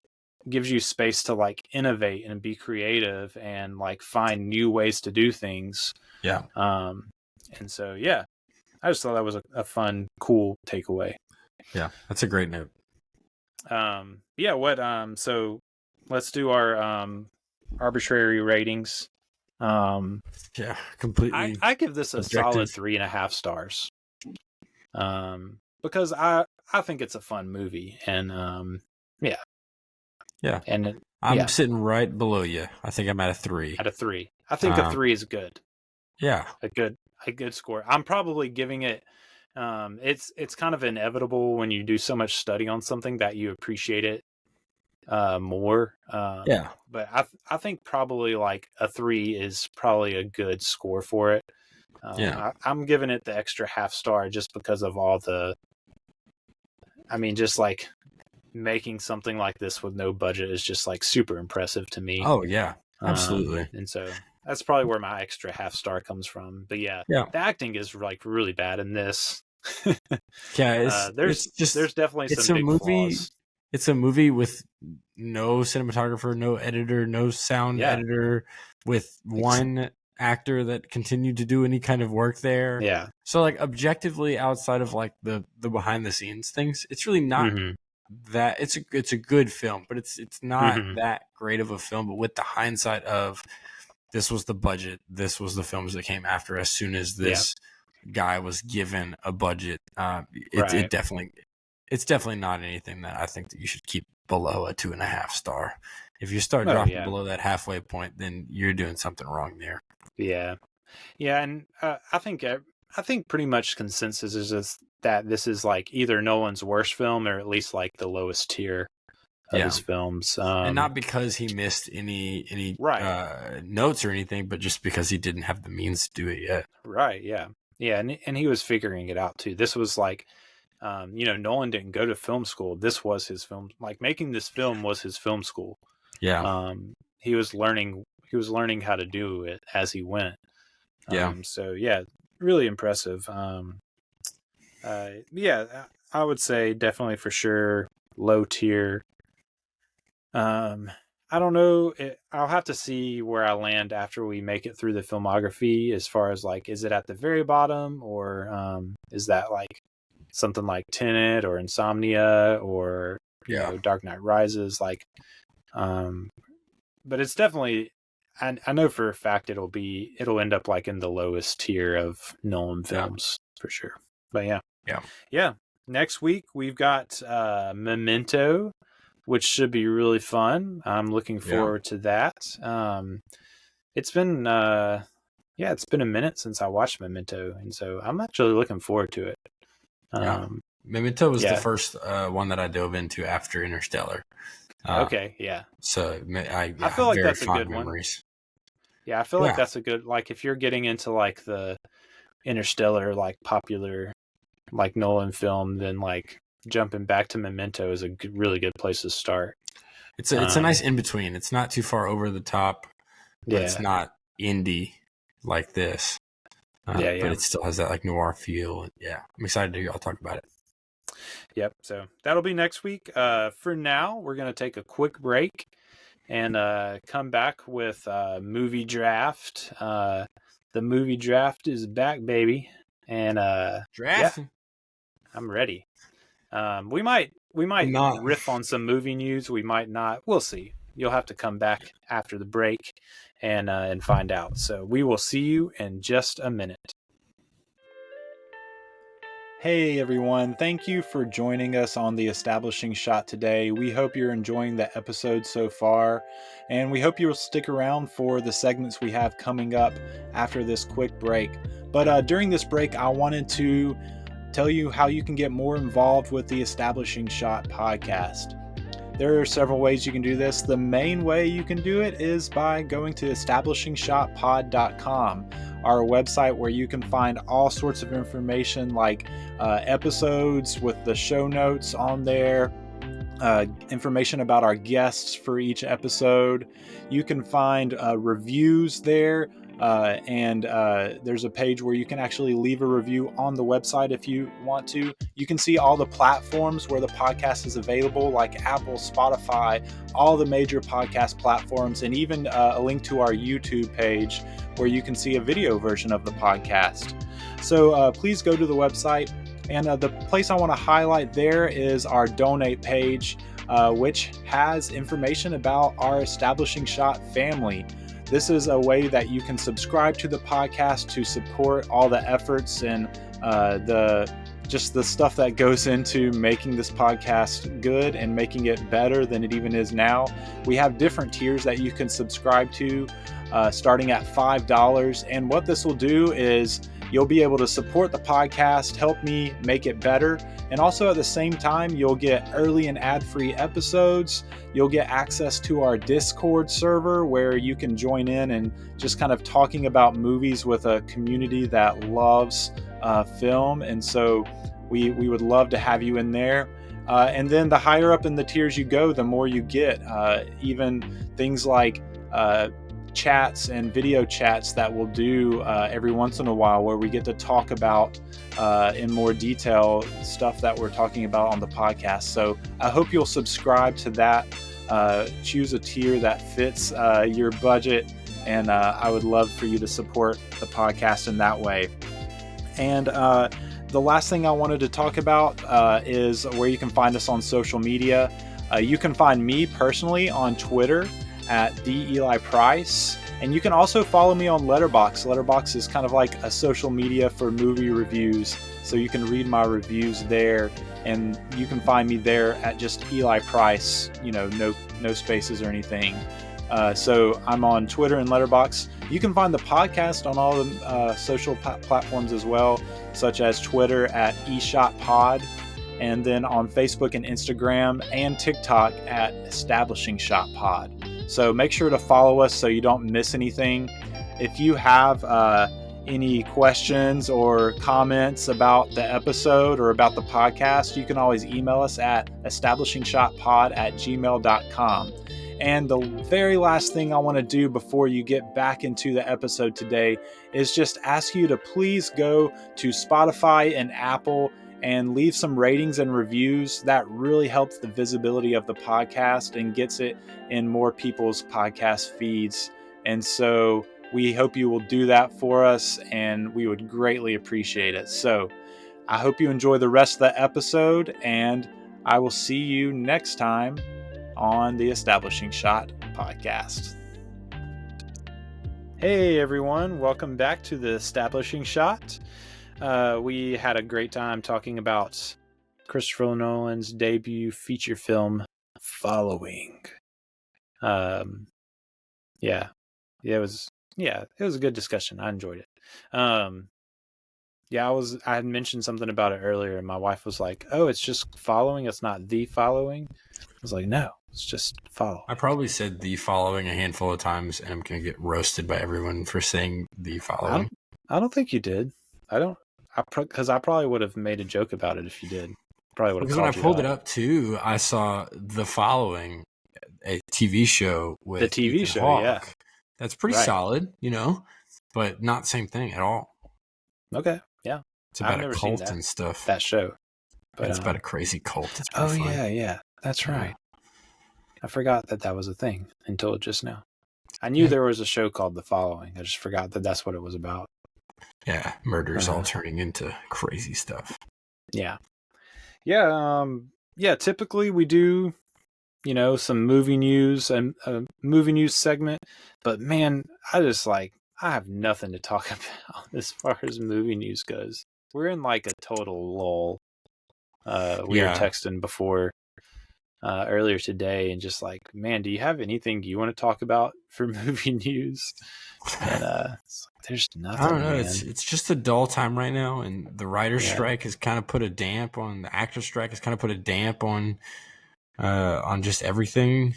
gives you space to like innovate and be creative and like find new ways to do things. Yeah. And so yeah, I just thought that was a fun, cool takeaway. Yeah, that's a great note. Yeah, what so let's do our arbitrary ratings. Yeah, completely. I give this a solid 3.5 stars. Because I think it's a fun movie, and yeah. And I'm sitting right below you. I think I'm at a 3. At a 3. I think a 3 is good. Yeah. A good score. I'm probably giving it it's kind of inevitable when you do so much study on something that you appreciate it more. But I think probably like a 3 is probably a good score for it. I'm giving it the extra half star just because of all the, I mean, just like making something like this with no budget is just like super impressive to me. Oh yeah, absolutely. And so that's probably where my extra half star comes from. But yeah, the acting is like really bad in this. There's definitely some big flaws. It's a movie with no cinematographer, no editor, no sound editor, with one actor that continued to do any kind of work there. Yeah. So like objectively, outside of like the behind the scenes things, it's really not that. It's a good film, but it's not that great of a film. But with the hindsight of this was the budget, this was the films that came after. As soon as this guy was given a budget, it's definitely not anything that I think that you should keep below a 2.5 star. If you start dropping below that halfway point, then you're doing something wrong there. Yeah, and I think pretty much consensus is just that this is like either Nolan's worst film or at least like the lowest tier of his films, and not because he missed any notes or anything, but just because he didn't have the means to do it yet. Right? Yeah, and he was figuring it out too. This was like, Nolan didn't go to film school. This was his film. Like making this film was his film school. Yeah. He was learning how to do it as he went. So yeah, really impressive. I would say definitely for sure low tier. I don't know. I'll have to see where I land after we make it through the filmography, as far as like, is it at the very bottom, or is that like something like Tenet or Insomnia or Dark Knight Rises, like, but it's definitely, I know for a fact it'll end up like in the lowest tier of Nolan films for sure. But yeah. Next week we've got Memento, which should be really fun. I'm looking forward to that. It's been a minute since I watched Memento, and so I'm actually looking forward to it. Memento was the first one that I dove into after Interstellar. Okay, yeah. So I feel like that's a good memories. One. Yeah, I feel like that's a good, like, if you're getting into like the Interstellar, like popular, like Nolan film, then like jumping back to Memento is a really good place to start. It's a nice in between. It's not too far over the top, but it's not indie like this. But it still has that like noir feel. Yeah, I'm excited to hear y'all talk about it. Yep. So that'll be next week. For now, we're gonna take a quick break and come back with movie draft. The movie draft is back, baby, and draft. Yeah, I'm ready. We might not riff on some movie news. We might not. We'll see. You'll have to come back after the break and find out. So we will see you in just a minute. Hey everyone, thank you for joining us on the Establishing Shot today. We hope you're enjoying the episode so far, and we hope you'll stick around for the segments we have coming up after this quick break. But during this break, I wanted to tell you how you can get more involved with the Establishing Shot podcast. There are several ways you can do this. The main way you can do it is by going to establishingshotpod.com, our website where you can find all sorts of information like episodes with the show notes on there, information about our guests for each episode. You can find reviews there. And there's a page where you can actually leave a review on the website if you want to. You can see all the platforms where the podcast is available, like Apple, Spotify, all the major podcast platforms, and even a link to our YouTube page where you can see a video version of the podcast. So please go to the website. And the place I want to highlight there is our donate page, which has information about our Establishing Shot family. This is a way that you can subscribe to the podcast to support all the efforts and the stuff that goes into making this podcast good and making it better than it even is now. We have different tiers that you can subscribe to, starting at $5. And what this will do is you'll be able to support the podcast, help me make it better, and also at the same time, you'll get early and ad-free episodes. You'll get access to our Discord server where you can join in and just kind of talking about movies with a community that loves film. And so we would love to have you in there. And then the higher up in the tiers you go, the more you get. Even things like chats and video chats that we'll do every once in a while where we get to talk about in more detail stuff that we're talking about on the podcast. So I hope you'll subscribe to that. Choose a tier that fits your budget, and I would love for you to support the podcast in that way. And the last thing I wanted to talk about is where you can find us on social media. You can find me personally on Twitter at @TheEliPrice, and you can also follow me on Letterboxd. Letterboxd is kind of like a social media for movie reviews, so you can read my reviews there, and you can find me there at just Eli Price, no spaces or anything. So I'm on Twitter and Letterboxd. You can find the podcast on all the social platforms as well, such as Twitter at eShotPod, and then on Facebook and Instagram and TikTok at Establishing Shot Pod. So make sure to follow us so you don't miss anything. If you have any questions or comments about the episode or about the podcast, you can always email us at establishingshotpod@gmail.com. And the very last thing I want to do before you get back into the episode today is just ask you to please go to Spotify and Apple and leave some ratings and reviews. That really helps the visibility of the podcast and gets it in more people's podcast feeds. And so we hope you will do that for us, and we would greatly appreciate it. So I hope you enjoy the rest of the episode, and I will see you next time on the Establishing Shot podcast. Hey everyone, welcome back to the Establishing Shot. We had a great time talking about Christopher Nolan's debut feature film, Following. It was a good discussion. I enjoyed it. I had mentioned something about it earlier, and my wife was like, "Oh, it's just Following. It's not The Following." I was like, "No, it's just Follow." I probably said The Following a handful of times, and I'm going to get roasted by everyone for saying The Following. I don't think you did. Because I probably would have made a joke about it if you did. Probably would have. Because when I pulled it up too, I saw The Following, a TV show with the TV Ethan show. Hawke. Yeah, that's pretty solid, but not the same thing at all. Okay, yeah, it's about a cult and stuff. That show, but it's about a crazy cult. It's fun. Yeah, that's right. I forgot that was a thing until just now. I knew there was a show called The Following. I just forgot that that's what it was about. Yeah, murders all turning into crazy stuff. Yeah. Typically we do, some movie news and a movie news segment, but man, I have nothing to talk about as far as movie news goes. We're in like a total lull. We were texting before earlier today and just like, man, do you have anything you want to talk about for movie news? And there's nothing. I don't know. Man. It's just a dull time right now, and the writer's strike has kind of put a damp on the actor's strike. Has kind of put a damp on just everything.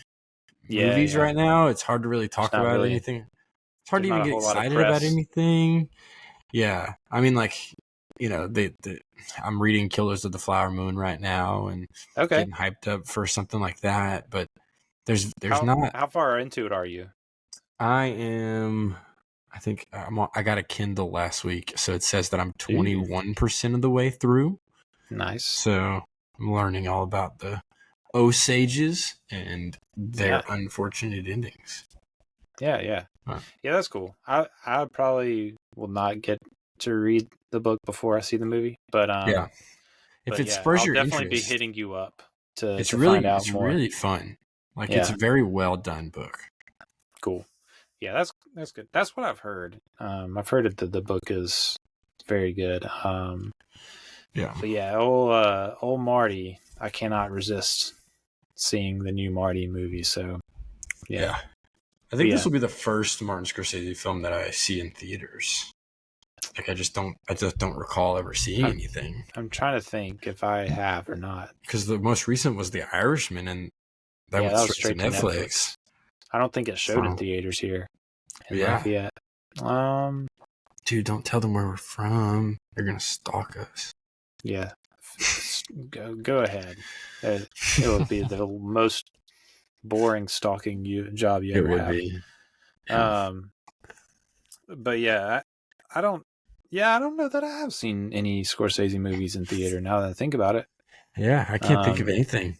Movies right now. It's hard to really talk about anything. It's hard to even get excited about anything. Yeah, I mean, like I'm reading Killers of the Flower Moon right now, and getting hyped up for something like that. But there's not. How far into it are you? I think I got a Kindle last week, so it says that I'm 21% of the way through. Nice. So I'm learning all about the Osages and their unfortunate endings. Yeah, that's cool. I probably will not get to read the book before I see the movie, but if it spurs your interest, I'll definitely be hitting you up to find out more. It's really fun. It's a very well done book. Cool. Yeah, that's good. That's what I've heard. I've heard that the book is very good. But yeah, old Marty, I cannot resist seeing the new Marty movie. So yeah. I think this will be the first Martin Scorsese film that I see in theaters. Like I just don't recall ever seeing anything. I'm trying to think if I have or not. Because the most recent was The Irishman, and that went straight to Netflix. I don't think it showed in theaters here. Yet. Dude, don't tell them where we're from. They're gonna stalk us. Yeah. Go ahead. It would be the most boring stalking job you ever have. Be. But yeah, I don't know that I have seen any Scorsese movies in theater now that I think about it. Yeah, I can't think of anything.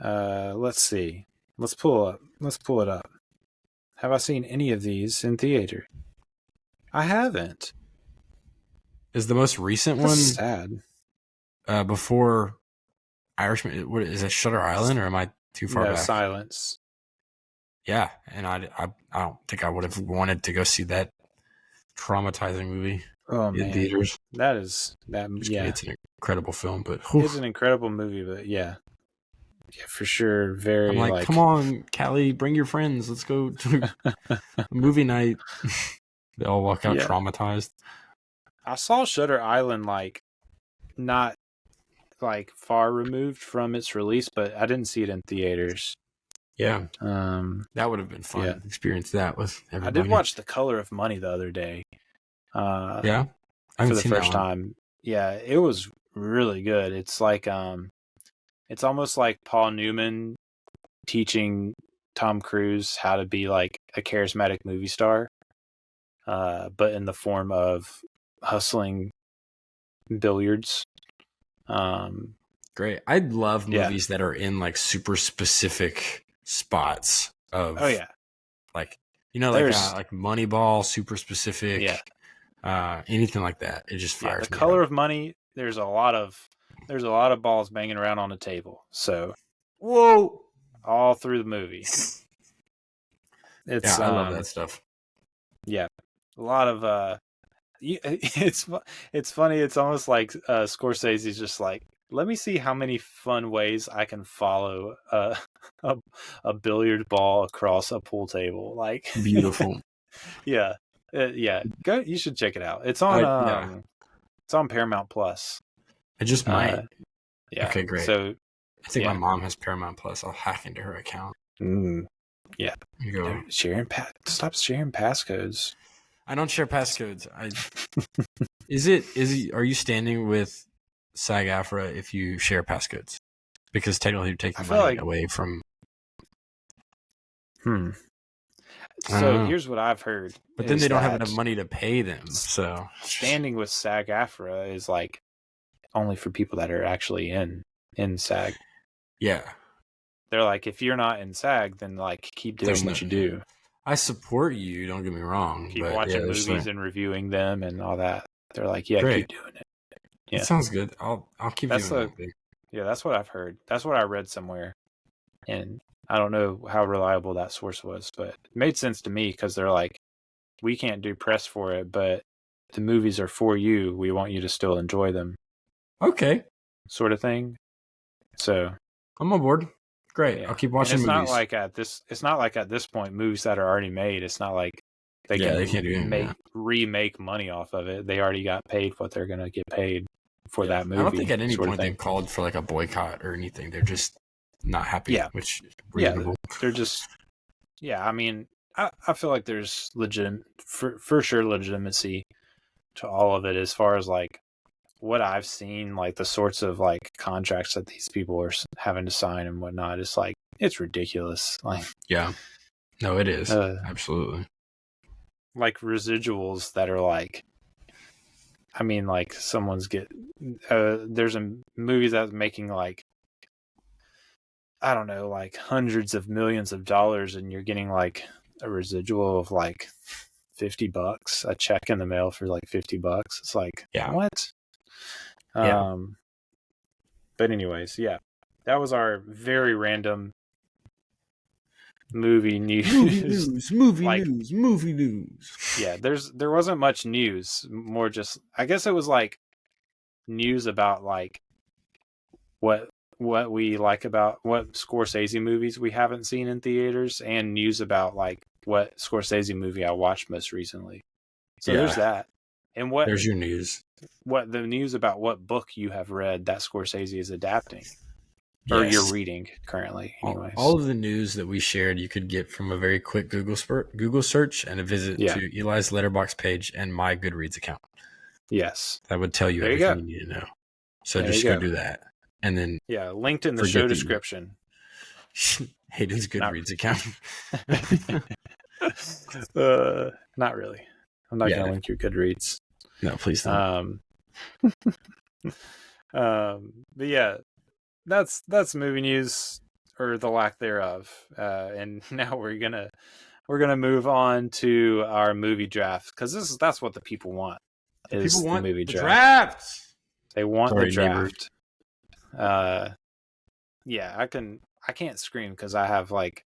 Let's see. Let's pull it up. Have I seen any of these in theater? I haven't. Is the most recent one sad? Before Irishman, what is it? Shutter Island, or am I too far back? Silence. Yeah, and I don't think I would have wanted to go see that traumatizing movie in theaters. It's an incredible film, but it's an incredible movie, but yeah, for sure. Very. I'm like, come on, Callie, bring your friends. Let's go to a movie night. They all walk out traumatized. I saw Shutter Island not far removed from its release, but I didn't see it in theaters. Yeah. That would have been fun. Yeah. Experience that with everybody. I did watch The Color of Money the other day. For the first time. Yeah, it was really good. It's it's almost like Paul Newman teaching Tom Cruise how to be like a charismatic movie star, but in the form of hustling billiards. Great. I love movies that are in like super specific spots of like Moneyball, super specific, anything like that. It just fires The Color of Money, there's a lot of balls banging around on the table, so all through the movie. It's I love that stuff. A lot of it's funny. It's almost like Scorsese's just like, let me see how many fun ways I can follow a billiard ball across a pool table. Like beautiful. Go. You should check it out. It's on. It's on Paramount Plus. I just might. Okay, great. So I think my mom has Paramount Plus. I'll hack into her account. Yeah. You go. Stop sharing passcodes. I don't share passcodes. Are you standing with SAG-AFTRA if you share passcodes, because technically you're taking money away from. So here's what I've heard. But then they don't have enough money to pay them. So standing with SAG-AFTRA is like only for people that are actually in SAG. Yeah. They're like, if you're not in SAG, then like keep doing what you do. I support you, don't get me wrong. Keep watching movies and reviewing them and all that. They're like, yeah, keep doing it. Yeah. That sounds good. I'll keep doing it. Yeah, that's what I've heard. That's what I read somewhere. And I don't know how reliable that source was, but it made sense to me because they're like, we can't do press for it, but the movies are for you. We want you to still enjoy them. Okay. Sort of thing. So I'm on board. Great. Yeah. I'll keep watching movies. It's not like at this point, movies that are already made, it's not like they can remake money off of it. They already got paid what they're going to get paid for that movie. I don't think at any point they've called for like a boycott or anything. They're just not happy, which is reasonable. Yeah, they're just, I mean, I feel like there's for sure legitimacy to all of it as far as like what I've seen, like the sorts of like contracts that these people are having to sign and whatnot. It's like, it's ridiculous. Like, yeah, no, it is. Absolutely. Like residuals that are like, I mean, like someone's there's a movie that's making like, I don't know, like hundreds of millions of dollars, and you're getting like a residual of like $50, a check in the mail for like $50. It's like, what? Yeah. But anyways, that was our very random movie news. Movie news. Yeah, there wasn't much news, more just, I guess it was like news about like what we like about what Scorsese movies we haven't seen in theaters, and news about like what Scorsese movie I watched most recently. So there's that. And there's your news. What the news about what book you have read that Scorsese is adapting. Or you're reading currently, anyways. All of the news that we shared, you could get from a very quick Google search and a visit to Eli's Letterboxd page and my Goodreads account. Yes. That would tell you everything you need to know. So just go do that. And then linked in the show description. Haydn's Goodreads account. Not really. I'm not going to link your Goodreads. No, please don't. But yeah, that's movie news, or the lack thereof. And now we're gonna move on to our movie draft, because that's what the people want. People want the movie draft. They want the draft. I can't scream because I have like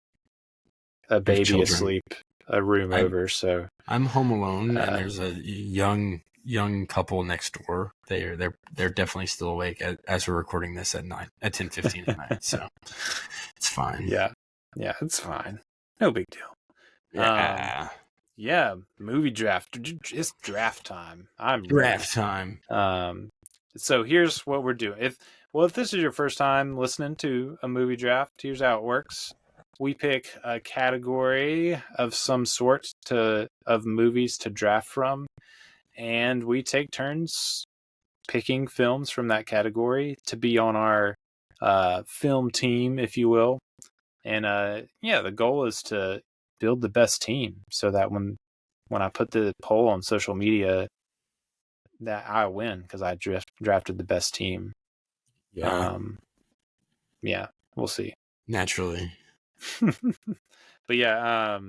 a baby asleep, a room over. So I'm home alone, and there's a young couple next door. They're definitely still awake as we're recording this at 10:15 at night. So it's fine. Yeah, it's fine. No big deal. Movie draft. It's draft time. Time. So here's what we're doing. If this is your first time listening to a movie draft, here's how it works. We pick a category of some sort of movies to draft from, and we take turns picking films from that category to be on our film team, if you will. And the goal is to build the best team so that when I put the poll on social media, that I win because I drafted the best team. We'll see. Naturally. But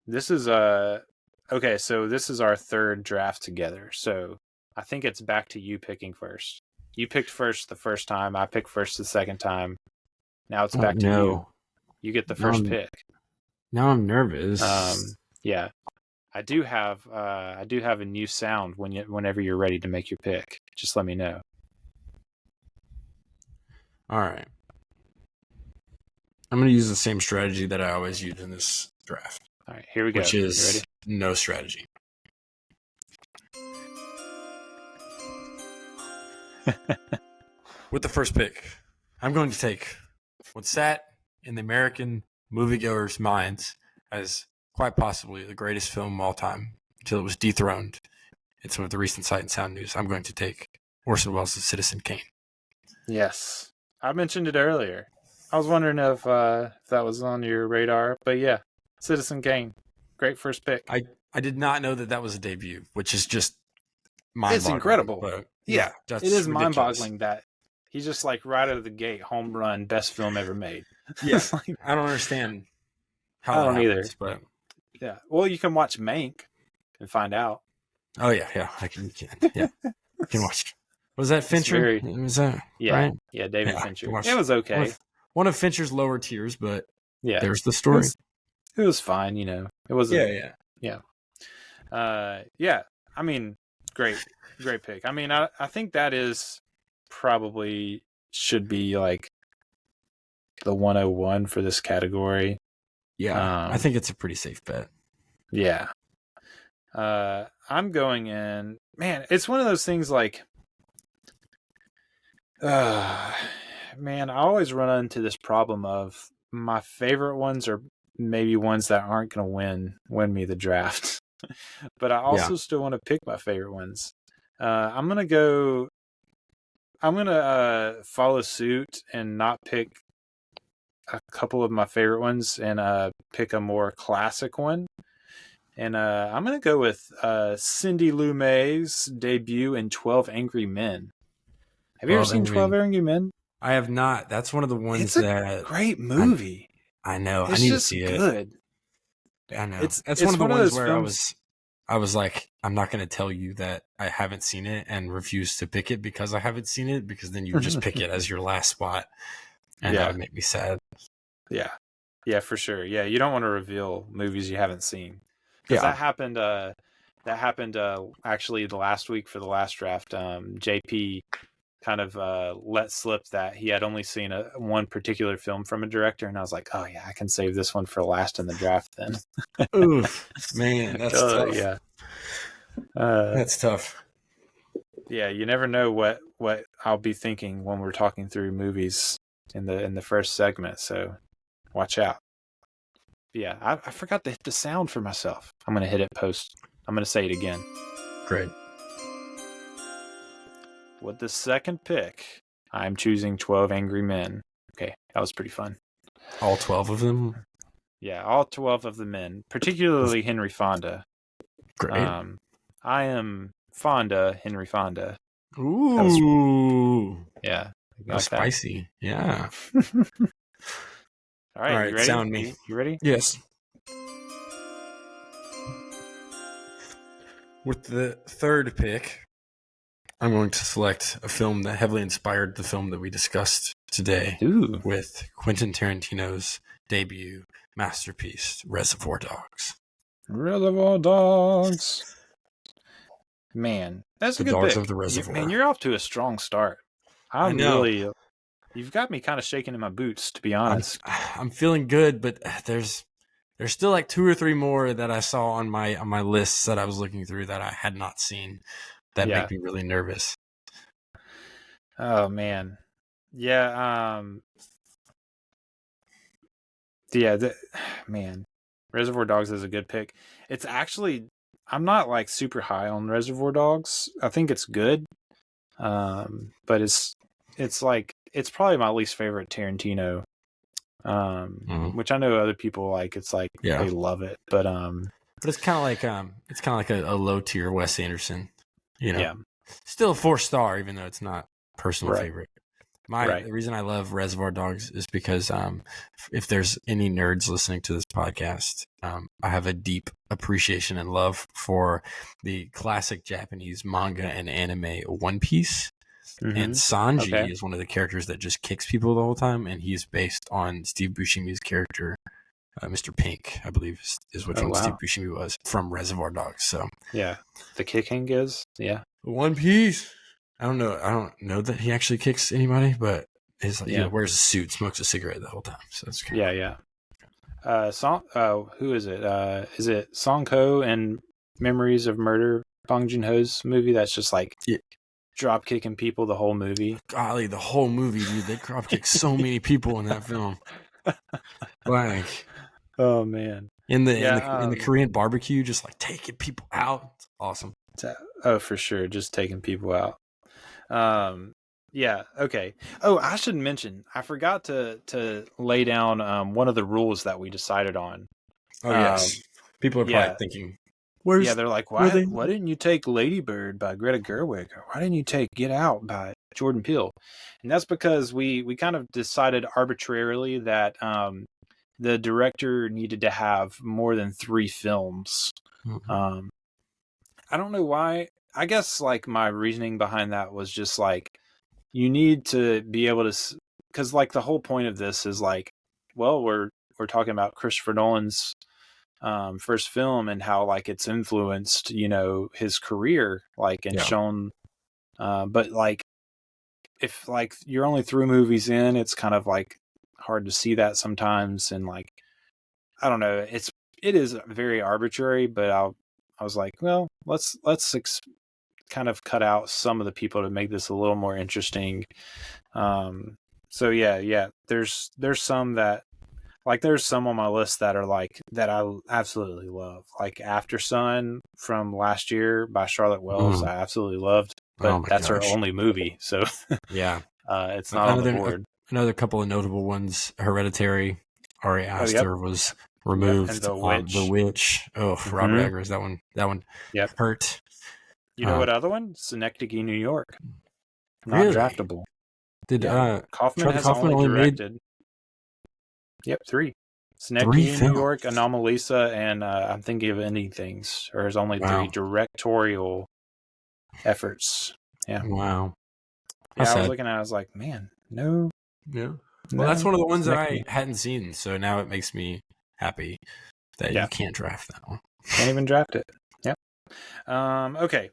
this is okay, so this is our third draft together. So I think it's back to you picking first. You picked first the first time. I picked first the second time. Now it's back to you. You get the first pick. Now I'm nervous. I do have a new sound whenever you're ready to make your pick. Just let me know. All right. I'm going to use the same strategy that I always use in this draft. All right, here we go. Which is no strategy. With the first pick, I'm going to take what's sat in the American moviegoers' minds as quite possibly the greatest film of all time until it was dethroned in some of the recent Sight and Sound news. I'm going to take Orson Welles' Citizen Kane. Yes. I mentioned it earlier. I was wondering if that was on your radar, but yeah, Citizen Kane, great first pick. I did not know that was a debut, which is just mind-boggling. It's incredible. But yeah, that's it is ridiculous. mind-boggling that he's just like right out of the gate, home run, best film ever made. Yeah, like, I don't understand how I don't either. But yeah, well, you can watch Mank and find out. Oh yeah, I can watch. Was that Fincher? Was that yeah, right? Yeah, David Fincher. It was okay. One of Fincher's lower tiers, but yeah, there's the story. It was fine, It wasn't. Yeah. I mean, great pick. I mean, I think that is probably should be like the 101 for this category. Yeah, I think it's a pretty safe bet. Yeah. I'm going in. Man, it's one of those things like, man, I always run into this problem of my favorite ones are maybe ones that aren't going to win me the draft. But I also still want to pick my favorite ones. I'm going to follow suit and not pick a couple of my favorite ones and pick a more classic one. And I'm going to go with Cindy Lumet's debut in 12 Angry Men. Have you ever seen 12 Angry Men? I have not. That's one of the ones it's a great movie. I know. It's I need just to see good. It. I know. It's one of the ones where I was like, I'm not going to tell you that I haven't seen it and refuse to pick it because I haven't seen it, because then you just pick it as your last spot. And that would make me sad. Yeah. Yeah, for sure. Yeah, you don't want to reveal movies you haven't seen. Because that happened actually the last week for the last draft. JP kind of let slip that he had only seen one particular film from a director, and I was like, oh yeah, I can save this one for last in the draft then. Oof, man, that's tough. Yeah, that's tough. Yeah, you never know what I'll be thinking when we're talking through movies in the first segment, so watch out. Yeah, I forgot to hit the sound for myself. I'm gonna hit it post. I'm gonna say it again. Great. With the second pick, I'm choosing 12 Angry Men. Okay, that was pretty fun. All 12 of them? Yeah, all 12 of the men, particularly Henry Fonda. Great. I am Fonda, Henry Fonda. Ooh. Yeah. That's spicy. Yeah. All right, you ready? Sound me. You ready? Yes. With the third pick, I'm going to select a film that heavily inspired the film that we discussed today. Ooh. With Quentin Tarantino's debut masterpiece, Reservoir Dogs. Reservoir Dogs. Man, that's a good Dogs pick. Of the Reservoir. Man, you're off to a strong start. You've got me kind of shaking in my boots, to be honest. I'm feeling good, but there's still like 2 or 3 more that I saw on my lists that I was looking through that I had not seen that make me really nervous. Oh man. Yeah, man. Reservoir Dogs is a good pick. It's actually, I'm not like super high on Reservoir Dogs. I think it's good. But it's probably my least favorite Tarantino. Which I know other people like. It's like they love it, but it's kind of like a low tier Wes Anderson. Still a 4-star, even though it's not personal favorite. The reason I love Reservoir Dogs is because if there's any nerds listening to this podcast, I have a deep appreciation and love for the classic Japanese manga and anime One Piece. Mm-hmm. And Sanji is one of the characters that just kicks people the whole time, and he's based on Steve Buscemi's character, Mr. Pink, I believe is which one Steve Buscemi was from Reservoir Dogs. So the kicking is One Piece. I don't know that he actually kicks anybody, but he's like, wears a suit, smokes a cigarette the whole time. So it's kind who is it? Is it Song Ho and Memories of Murder, Bong Joon-ho's movie? That's just like drop kicking people the whole movie. Golly, the whole movie, dude. They drop kick so many people in that film. Like, oh man, in the Korean barbecue, just like taking people out. It's awesome. Oh, for sure, just taking people out. Yeah. Okay. Oh, I should mention, I forgot to lay down one of the rules that we decided on. Oh, yes. People are probably thinking, they're like, why didn't you take Lady Bird by Greta Gerwig? Or why didn't you take Get Out by Jordan Peele? And that's because we kind of decided arbitrarily that the director needed to have more than 3 films. Mm-hmm. I don't know why. I guess like my reasoning behind that was just like, you need to be able to, because like the whole point of this is like, well, we're talking about Christopher Nolan's first film and how like it's influenced, you know, his career, like, and shown. But like, if like you're only 3 movies in, it's kind of like hard to see that sometimes, and like, I don't know, it is very arbitrary. But I was like, well, let's kind of cut out some of the people to make this a little more interesting. So yeah, there's some that, like, there's some on my list that are like, that I absolutely love, like After Sun from last year by Charlotte Wells. I absolutely loved, but that's her only movie, so yeah, it's not on the board. Another couple of notable ones: Hereditary, Ari Aster was removed. And The Witch. Robert Eggers, that one hurt. You know what other one? Synecdoche, New York. Not draftable. Did Kaufman has only directed? Yep, 3. Synecdoche, New York, Anomalisa, and I'm thinking of Ending Things. Or there's only 3 directorial efforts. Yeah. Wow. Yeah, I was looking at it, I was like, man, no. Yeah. Well, that's one of the ones that I hadn't seen, so now it makes me happy that you can't draft that one. Can't even draft it. Yep. Okay.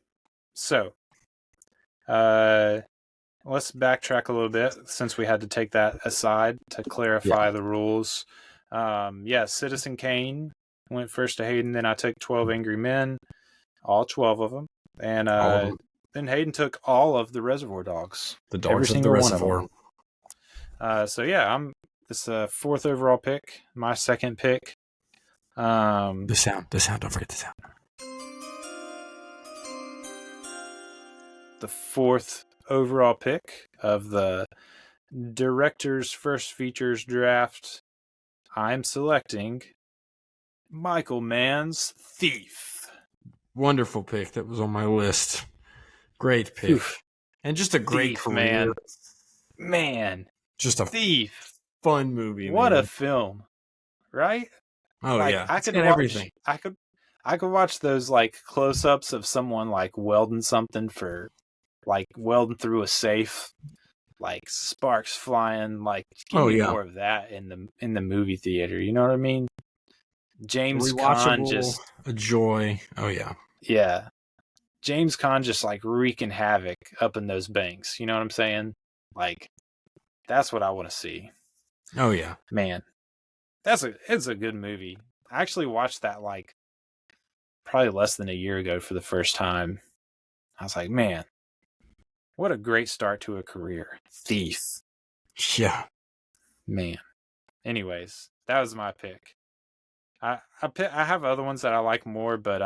So, let's backtrack a little bit, since we had to take that aside to clarify the rules. Citizen Kane went first to Haydn, then I took 12 Angry Men, all 12 of them. And then Haydn took all of the Reservoir Dogs. The Dogs of the Reservoir. So yeah, I'm this 4th overall pick, my 2nd pick. The sound, don't forget the sound. The 4th overall pick of the director's first features draft, I'm selecting Michael Mann's Thief. Wonderful pick. That was on my list. Great pick. Oof. And just a great Thief, career. Man. Just a Thief. Fun movie. What a film. Right? Oh, like, yeah. I could watch everything. I could watch those like close-ups of someone like welding something welding through a safe, like sparks flying, like give me more of that in the movie theater. You know what I mean? James Caan just a joy. Oh yeah. Yeah. James Caan just like wreaking havoc up in those banks. You know what I'm saying? Like, that's what I want to see. Oh yeah. Man. It's a good movie. I actually watched that like probably less than a year ago for the first time. I was like, man, what a great start to a career. Thief. Yeah. Man. Anyways, that was my pick. I have other ones that I like more, but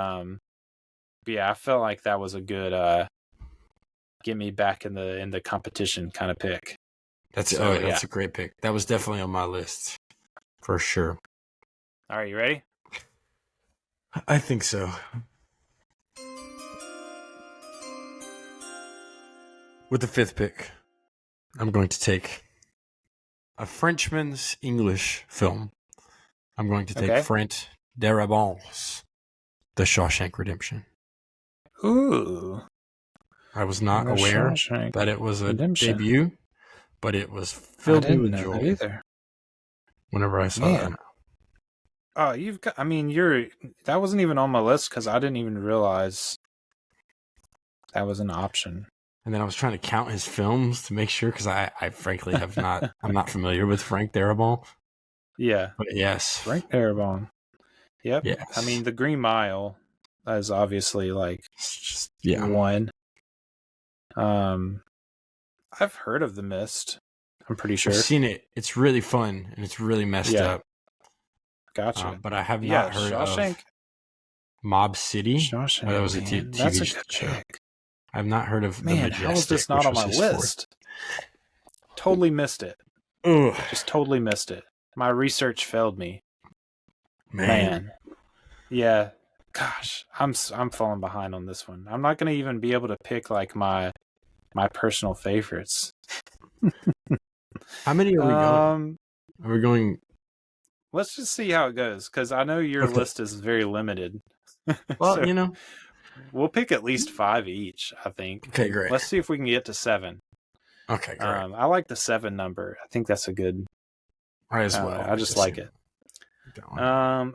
yeah, I felt like that was a good get me back in the competition kind of pick. That's a great pick. That was definitely on my list. For sure. All right, you ready? I think so. With the 5th pick, I'm going to take a Frenchman's English film. I'm going to take Frank Darabont's The Shawshank Redemption. Ooh. I was not aware that it was a debut, but it was filled with joy either. Whenever I saw it. Oh, that wasn't even on my list because I didn't even realize that was an option. And then I was trying to count his films to make sure, because I frankly I'm not familiar with Frank Darabont. Yeah. But yes. Frank Darabont. Yep. Yes. I mean, The Green Mile is obviously like one. I've heard of The Mist. I'm pretty sure. I've seen it. It's really fun and it's really messed up. Gotcha. But I have not heard of Mob City. Shawshank. That was a TV That's a show. good pick. I've not heard of Man, how is this not on my list? Totally missed it. Ugh. Just totally missed it. My research failed me. Man. Yeah. Gosh, I'm falling behind on this one. I'm not going to even be able to pick like my personal favorites. How many are we going? Are we going? Let's just see how it goes, because I know your list is very limited. Well, so we'll pick at least 5 each, I think. Okay, great. Let's see if we can get to 7. Okay, great. I like the 7 number. I think that's a good. As well. I just like it.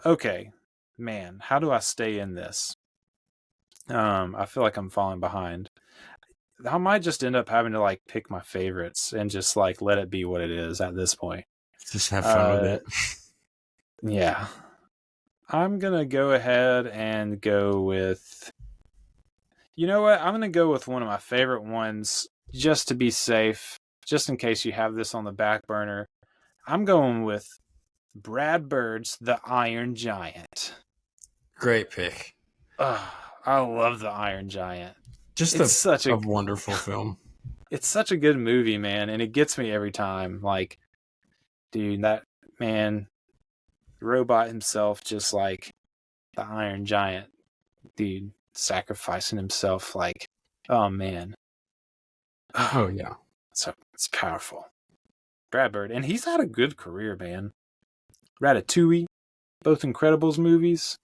Okay, man, how do I stay in this? I feel like I'm falling behind. I might just end up having to like pick my favorites and just like let it be what it is at this point. Just have fun with it. Yeah. I'm going to go ahead and go with... You know what? I'm going to go with one of my favorite ones just to be safe, just in case you have this on the back burner. I'm going with Brad Bird's The Iron Giant. Great pick. I love The Iron Giant. It's such a wonderful film. It's such a good movie, man, and it gets me every time. Like, dude, that man, robot himself, just like the Iron Giant, dude, sacrificing himself, like, oh man. Oh yeah. So it's powerful. Brad Bird, and he's had a good career, man. Ratatouille, both Incredibles movies.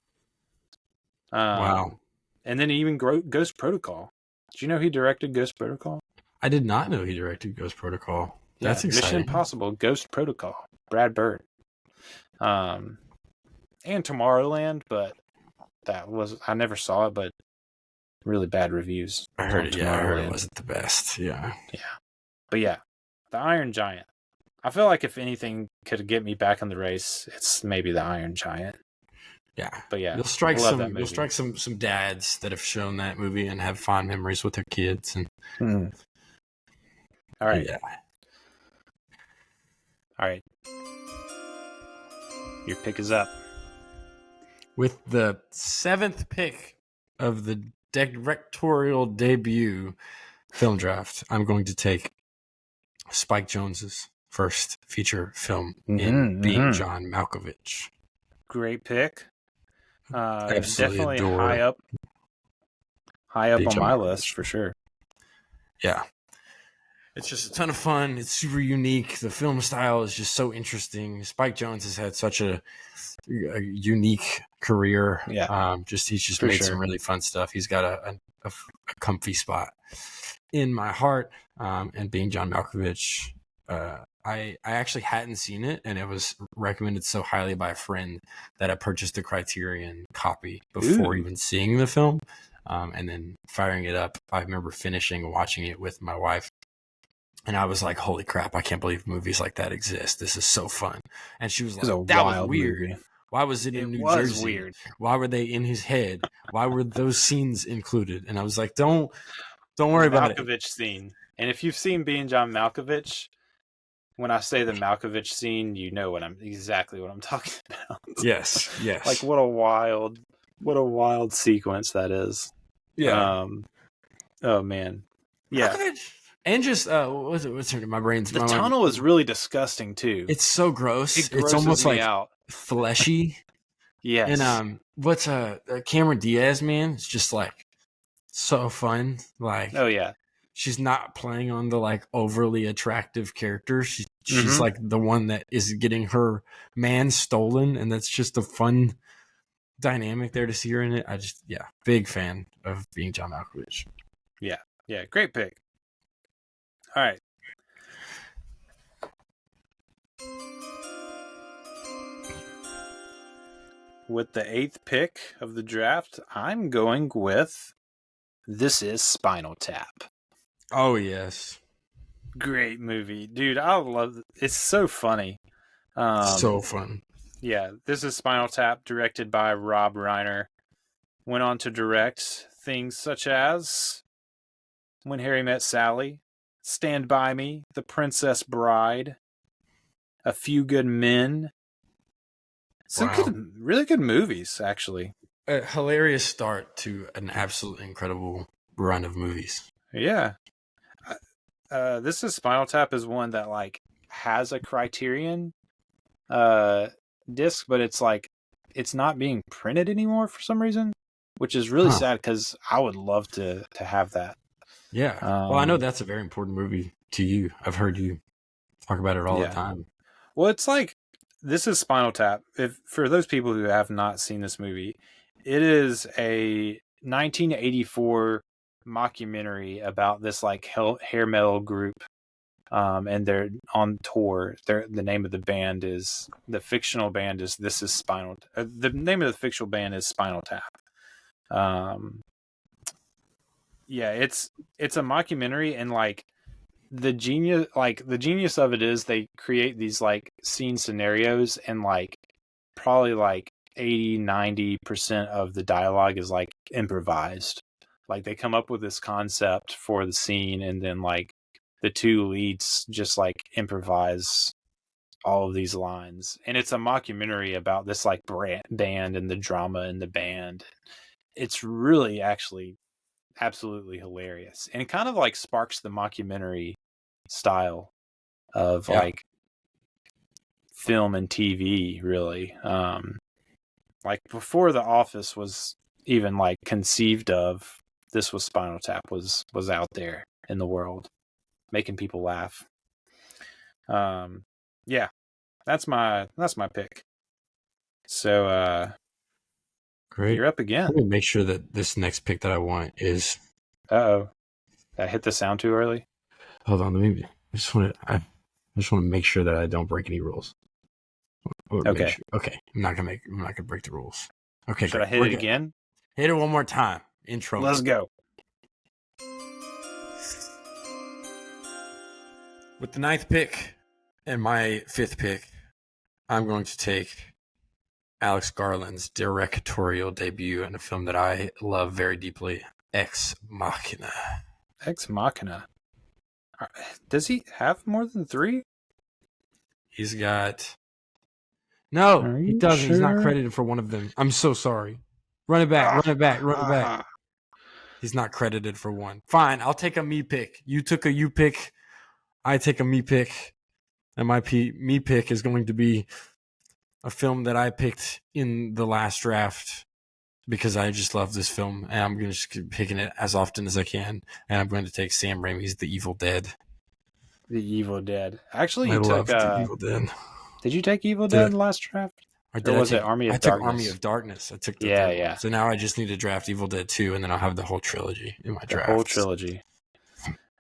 Wow. And then even Ghost Protocol. Did you know he directed Ghost Protocol? I did not know he directed Ghost Protocol. That's exciting. Mission Impossible, Ghost Protocol, Brad Bird. And Tomorrowland, but I never saw it, but really bad reviews. I heard it wasn't the best. Yeah. Yeah. But yeah, the Iron Giant. I feel like if anything could get me back in the race, it's maybe the Iron Giant. Yeah. But yeah, you'll strike some dads that have shown that movie and have fond memories with their kids. And All right. Yeah. All right. Your pick is up. With the 7th pick of the directorial debut film draft, I'm going to take Spike Jonze's first feature film in Being John Malkovich. Great pick. Absolutely definitely high up on my list for sure. Yeah. It's just a ton of fun. It's super unique. The film style is just so interesting. Spike Jonze has had such a unique career. Yeah. He's just made some really fun stuff. He's got a comfy spot in my heart. And Being John Malkovich, I actually hadn't seen it, and it was recommended so highly by a friend that I purchased a Criterion copy before even seeing the film. And then firing it up, I remember watching it with my wife. And I was like, holy crap, I can't believe movies like that exist. This is so fun. And she was like, that was weird. Movie. Why was it in New Jersey? It was weird. Why were they in his head? Why were those scenes included? And I was like, don't worry about it. Malkovich scene. And if you've seen Being John Malkovich, when I say the Malkovich scene, you know exactly what I'm talking about. Yes. Like what a wild sequence that is. Yeah. Oh man. Yeah. Malkovich. And just what's her name? My brain's the tunnel is really disgusting too. It's so gross. It's almost like fleshy. Yes. And what's Cameron Diaz, man? It's just like so fun. Like, oh yeah. She's not playing on the like overly attractive character. She's like the one that is getting her man stolen, and that's just a fun dynamic there to see her in it. Big fan of Being John Malkovich. Yeah, great pick. All right. With the 8th pick of the draft, I'm going with This Is Spinal Tap. Oh, yes. Great movie. Dude, I love it. It's so funny. So fun. Yeah, This Is Spinal Tap, directed by Rob Reiner. Went on to direct things such as When Harry Met Sally, Stand By Me, The Princess Bride, A Few Good Men. Some really good movies, actually. A hilarious start to an absolutely incredible run of movies. Yeah. This is Spinal Tap is one that like has a Criterion disc, but it's not being printed anymore for some reason, which is really sad because I would love to have that. Yeah. Well, I know that's a very important movie to you. I've heard you talk about it all the time. Well, it's like, this is Spinal Tap. For those people who have not seen this movie, it is a 1984 mockumentary about this like hair metal group, and they're on tour. The name of the fictional band is This Is Spinal. The name of the fictional band is Spinal Tap. Yeah, it's a mockumentary, and like the genius of it is they create these like scene scenarios, and like probably like 80-90% of the dialogue is like improvised. Like they come up with this concept for the scene, and then like the two leads just like improvise all of these lines. And it's a mockumentary about this like band and the drama in the band. It's really actually absolutely hilarious, and it kind of like sparks the mockumentary style of like film and TV, really. Like before The Office was even like conceived of, this was Spinal Tap was out there in the world making people laugh. Yeah, that's my pick. So great. You're up again. Let me make sure that this next pick that I want is. Uh-oh. Did I hit the sound too early? Hold on, I just want to make sure that I don't break any rules. Okay. Okay. I'm not gonna break the rules. Okay. Should I hit it again? Hit it one more time. Intro. Let's go. With the 9th pick and my 5th pick, I'm going to take Alex Garland's directorial debut in a film that I love very deeply, Ex Machina. Ex Machina. Does he have more than 3? He's got... No, he doesn't. Sure? He's not credited for one of them. I'm so sorry. Run it back. He's not credited for one. Fine, I'll take a me pick. You took a you pick. I take a me pick. And my me pick is going to be a film that I picked in the last draft because I just love this film. And I'm going to just keep picking it as often as I can. And I'm going to take Sam Raimi's The Evil Dead. The Evil Dead. Actually, I love The Evil Dead. Did you take Evil Dead in the last draft? Or was it Army of Darkness? I took Army of Darkness. I took the third one. So now I just need to draft Evil Dead 2, and then I'll have the whole trilogy in my draft. The whole trilogy.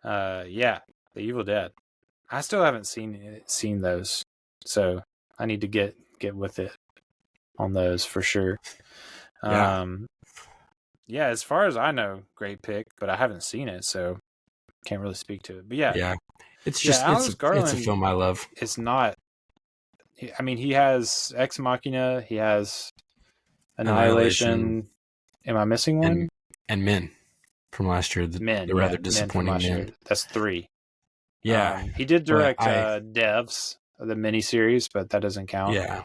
Yeah, The Evil Dead. I still haven't seen those, so I need to get with it on those for sure. Yeah. As far as I know, great pick, but I haven't seen it, so can't really speak to it. But yeah, it's just Alex Garland. It's a film I love. It's not. I mean, he has Ex Machina. He has Annihilation. Am I missing one? And Men from last year. The rather disappointing Men. That's 3. Yeah, he did direct Devs, the miniseries, but that doesn't count. Yeah,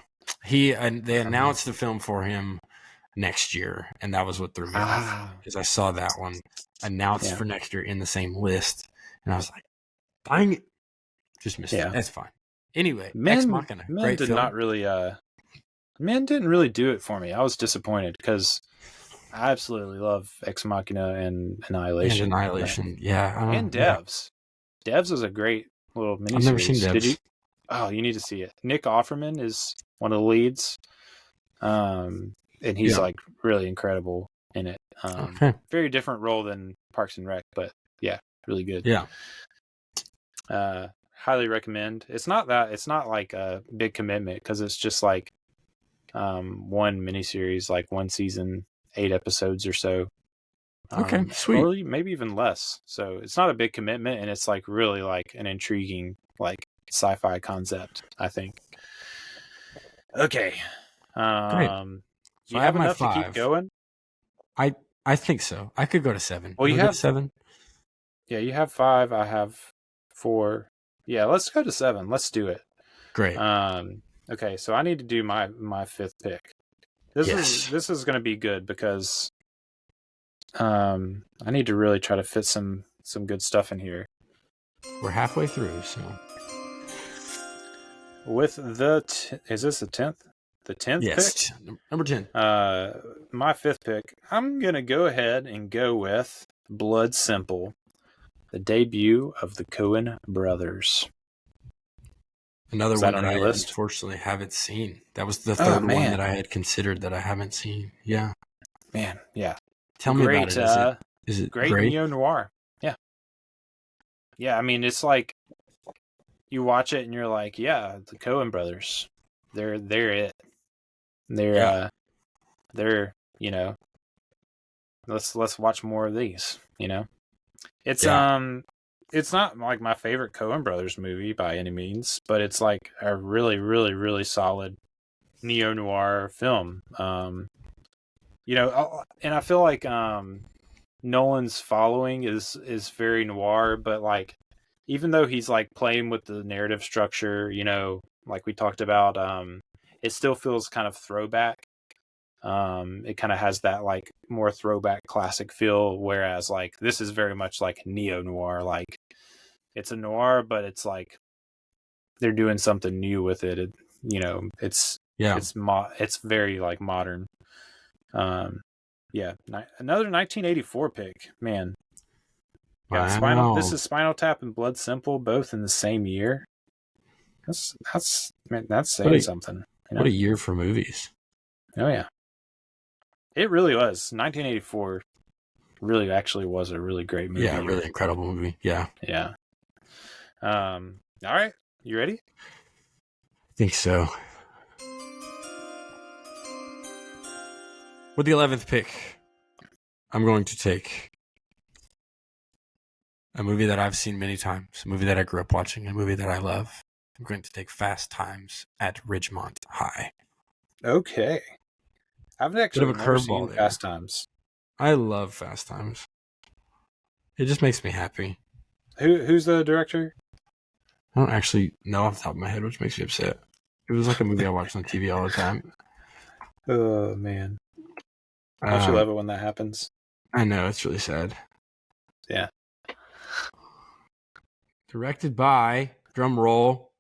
they announced the film for him next year, and that was what threw me off because I saw that one announced for next year in the same list, and I was like, "Dang it!" Just missed it. That's fine. Anyway, Ex Machina, great film. Men didn't really do it for me. I was disappointed because I absolutely love Ex Machina and Annihilation. And Devs. Devs is a great little miniseries. I've never seen Devs. Did you? Oh, you need to see it. Nick Offerman is one of the leads, and he's like really incredible in it. Very different role than Parks and Rec, but yeah, really good. Yeah. Highly recommend. It's not like a big commitment because it's just like one miniseries, like one season, 8 episodes or so. Okay, sweet. Or maybe even less. So it's not a big commitment, and it's like really like an intriguing like sci-fi concept, I think. Okay. Great. Do you have enough to keep going? I think so. I could go to 7. Well, you have 7. Yeah, you have 5. I have 4. Yeah, let's go to 7. Let's do it. Great. Okay, so I need to do my 5th pick. This is going to be good because I need to really try to fit some good stuff in here. We're halfway through, so. With is this the 10th? The 10th yes, pick? Number 10. My 5th pick, I'm going to go ahead and go with Blood Simple, the debut of the Coen brothers. Another one that I unfortunately haven't seen. That was the third one that I had considered that I haven't seen. Yeah. Man, yeah. Tell me about it. Is it great neo-noir? Yeah. Yeah, I mean, it's like you watch it and you're like, yeah, the Coen brothers. They're it. They're you know, let's watch more of these, you know. It's not like my favorite Coen brothers movie by any means, but it's like a really, really, really solid neo-noir film. You know, and I feel like Nolan's following is very noir, but like even though he's like playing with the narrative structure, you know, like we talked about, it still feels kind of throwback. It kind of has that like more throwback classic feel, whereas like this is very much like neo-noir. Like it's a noir, but it's like they're doing something new with it. You know, it's very like modern. Yeah, another 1984 pick, man. Wow. This is Spinal Tap and Blood Simple, both in the same year. That's saying something. You know? What a year for movies! Oh yeah, it really was. 1984 really actually was a really great movie. Yeah, really incredible movie. Yeah. Yeah. All right, you ready? I think so. With the 11th pick, I'm going to take a movie that I've seen many times, a movie that I grew up watching, a movie that I love. I'm going to take Fast Times at Ridgemont High. Okay. I've actually never seen Fast Times. I love Fast Times. It just makes me happy. Who's the director? I don't actually know off the top of my head, which makes me upset. It was like a movie I watched on TV all the time. Oh, man. Don't you love it when that happens? I know, it's really sad. Yeah. Directed by, drum roll,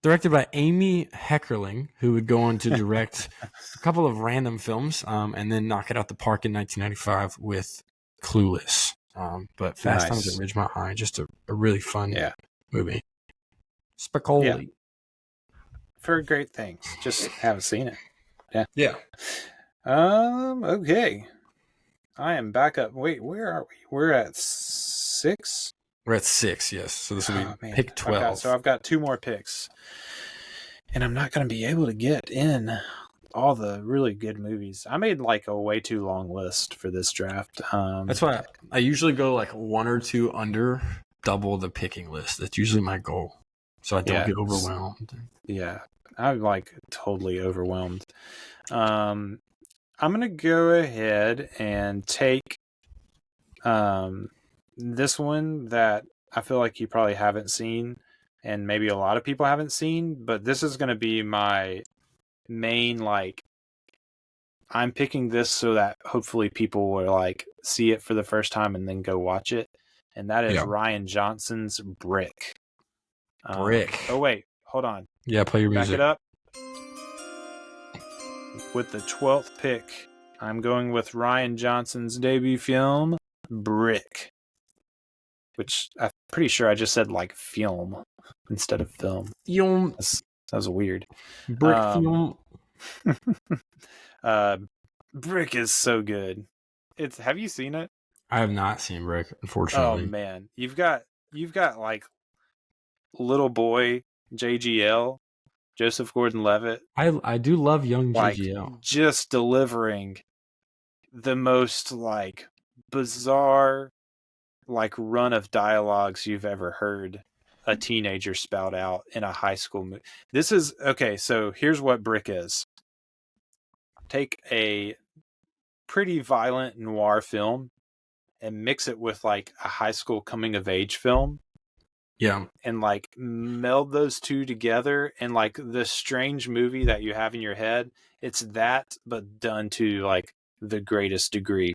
directed by Amy Heckerling, who would go on to direct a couple of random films and then knock it out the park in 1995 with Clueless. But Fast Times at Ridgemont High, just a really fun movie. Spicoli. Yeah. For great things. Just haven't seen it. Yeah. Yeah. Okay. I am back up. Wait, where are we? We're at 6? We're at 6, yes. So this will be pick 12. I've got 2 more picks. And I'm not going to be able to get in all the really good movies. I made like a way too long list for this draft. That's why I usually go like 1 or 2 under double the picking list. That's usually my goal. So I don't get overwhelmed. Yeah. I'm like totally overwhelmed. I'm going to go ahead and take this one that I feel like you probably haven't seen and maybe a lot of people haven't seen, but this is going to be my main, like, I'm picking this so that hopefully people will like see it for the first time and then go watch it. And that is Rian Johnson's Brick. Brick. Oh, wait, hold on. Yeah, play your music. Back it up. With the 12th pick, I'm going with Rian Johnson's debut film, Brick. Which I'm pretty sure I just said like film instead of film. Film. That was weird. Brick film. Brick is so good. Have you seen it? I have not seen Brick, unfortunately. Oh man, you've got like little boy JGL, Joseph Gordon-Levitt. I do love young JGL. Just delivering the most like bizarre like run of dialogues you've ever heard a teenager spout out in a high school movie. This is okay. So here's what Brick is. Take a pretty violent noir film and mix it with like a high school coming of age film. Yeah. And like meld those two together and like the strange movie that you have in your head. It's that, but done to like the greatest degree.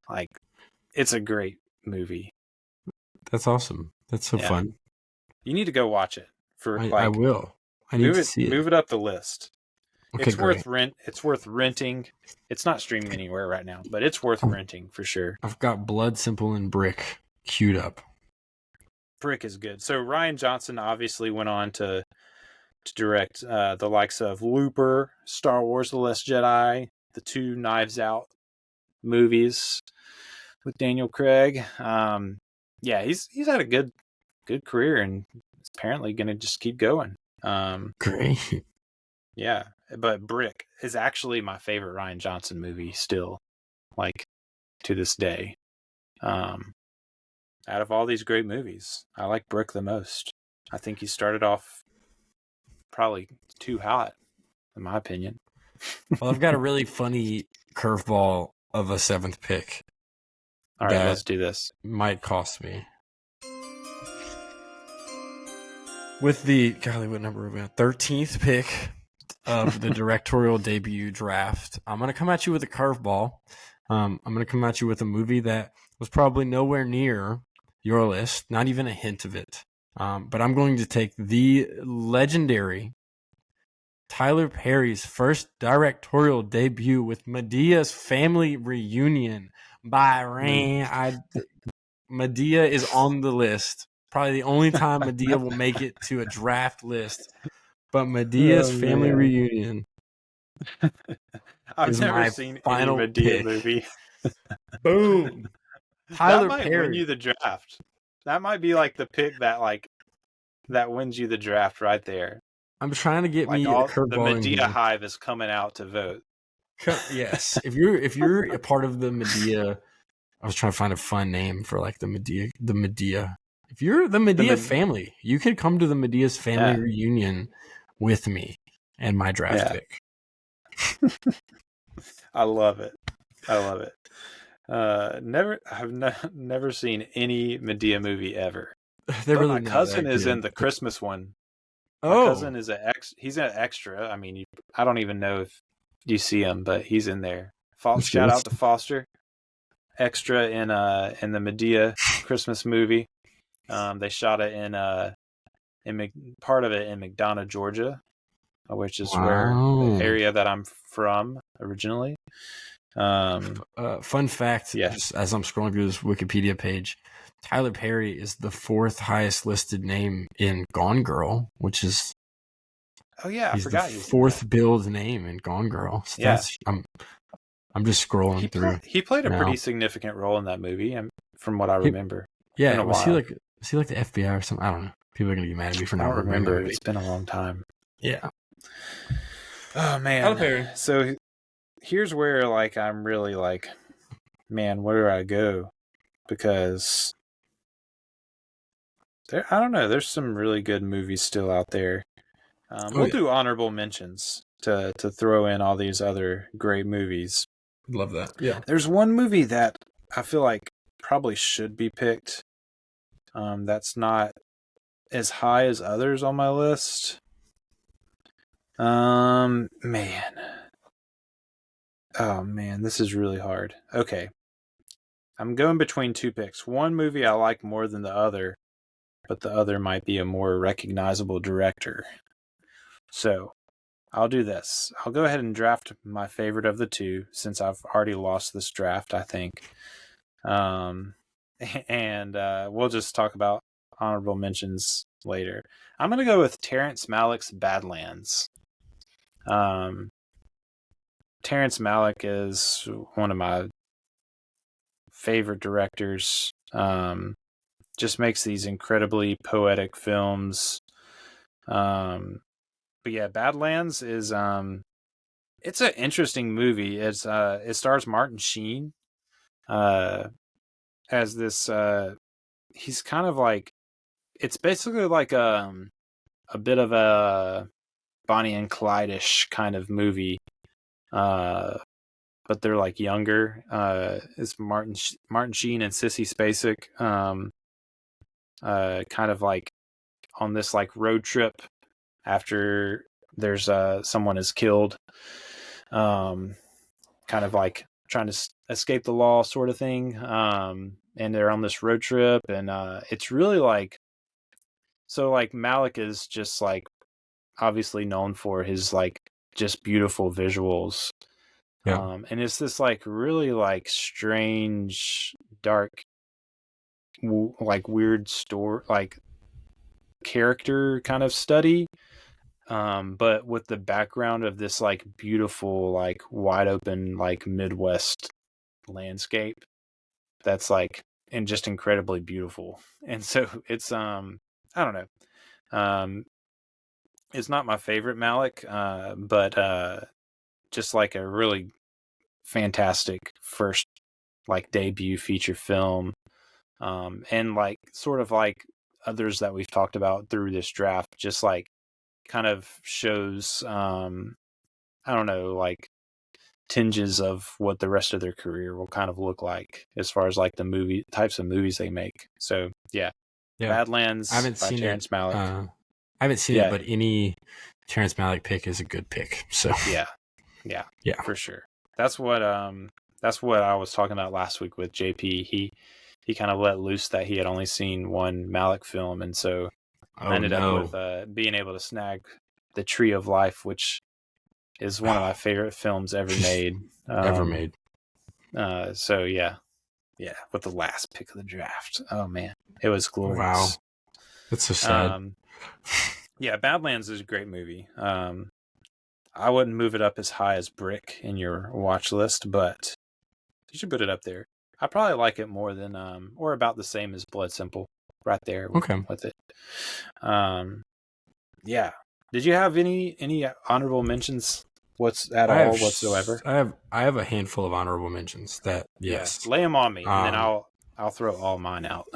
Like it's a great movie. That's awesome. That's so fun. You need to go watch it. I will. I need to see it. Move it up the list. Okay, It's worth renting. It's not streaming anywhere right now, but it's worth renting for sure. I've got Blood Simple and Brick queued up. Brick is good. So Rian Johnson obviously went on to direct the likes of Looper, Star Wars: The Last Jedi, the 2 Knives Out movies with Daniel Craig. He's had a good career and is apparently going to just keep going. Great. Yeah, but Brick is actually my favorite Rian Johnson movie still, like to this day. Out of all these great movies, I like Brick the most. I think he started off probably too hot, in my opinion. Well, I've got a really funny curveball of a 7th pick. All right, let's do this. Might cost me. With the, what number are we on? 13th pick of the directorial debut draft, I'm going to come at you with a curveball. I'm going to come at you with a movie that was probably nowhere near your list, not even a hint of it. But I'm going to take the legendary Tyler Perry's first directorial debut with Medea's Family Reunion by Rain. Medea is on the list. Probably the only time Medea will make it to a draft list. But Medea's Family Reunion. I've never seen any Medea movie. Boom. Tyler Perry. That might win you the draft. That might be like the pick that wins you the draft right there. I'm trying to get me a curveball. The Medea hive is coming out to vote. Yes. If you're a part of the Medea, I was trying to find a fun name for like the Medea. If you're the Medea family, you can come to the Medea's Family Reunion with me and my draft pick. I love it. I've never seen any Medea movie ever. My cousin is in the Christmas one. My cousin is he's an extra. I mean, I don't even know if you see him, but he's in there. Shout out to Foster, extra in the Medea Christmas movie. They shot it in part of it in McDonough, Georgia, which is where the area that I'm from originally. Fun fact, just as I'm scrolling through this Wikipedia page, Tyler Perry is the 4th highest listed name in Gone Girl, which is I forgot the 4th billed name in Gone Girl. So I'm just scrolling through. He played a pretty significant role in that movie, from what I remember. Was he like the FBI or something? I don't know. People are gonna get mad at me for not remembering. It's been a long time. Yeah. Oh man. Tyler Perry. So here's where I'm really man, where do I go? Because I don't know. There's some really good movies still out there. We'll do honorable mentions to throw in all these other great movies. Love that. Yeah. There's one movie that I feel like probably should be picked. That's not as high as others on my list. Man. Oh man, this is really hard. Okay. I'm going between 2 picks. One movie I like more than the other, but the other might be a more recognizable director. So, I'll do this. I'll go ahead and draft my favorite of the 2, since I've already lost this draft, I think. And we'll just talk about honorable mentions later. I'm going to go with Terrence Malick's Badlands. Terrence Malick is one of my favorite directors. Just makes these incredibly poetic films. But yeah, Badlands is it's an interesting movie. It stars Martin Sheen as this he's kind of like, it's basically like a bit of a Bonnie and Clyde-ish kind of movie. But they're like younger. It's Martin Sheen and Sissy Spacek kind of like on this like road trip after there's someone is killed, kind of like trying to escape the law sort of thing, and they're on this road trip, and it's really like So like Malick is just like obviously known for his like just beautiful visuals. Yeah. And it's this like really like strange, dark, like weird story, like character kind of study. But with the background of this like beautiful, like wide open, like Midwest landscape that's like, and just incredibly beautiful. And so it's, I don't know. It's not my favorite Malick, but just like a really fantastic first like debut feature film. And like sort of like others that we've talked about through this draft, just like kind of shows, I don't know, like tinges of what the rest of their career will kind of look like as far as like the movie types of movies they make. So yeah. Badlands by Terrence Malick. I haven't seen it, but any Terrence Malick pick is a good pick. So yeah, for sure. That's what I was talking about last week with JP. He kind of let loose that he had only seen one Malick film, and so I ended up with being able to snag The Tree of Life, which is one of my favorite films ever made. So yeah, with the last pick of the draft. Oh man, it was glorious. Wow, that's so sad. Yeah, Badlands is a great movie. I wouldn't move it up as high as Brick in your watch list, but you should put it up there. I probably like it more than or about the same as Blood Simple, right there. With it. Yeah. Did you have any honorable mentions? Whatsoever? I have a handful of honorable mentions. Yes. Lay them on me, and then I'll throw all mine out.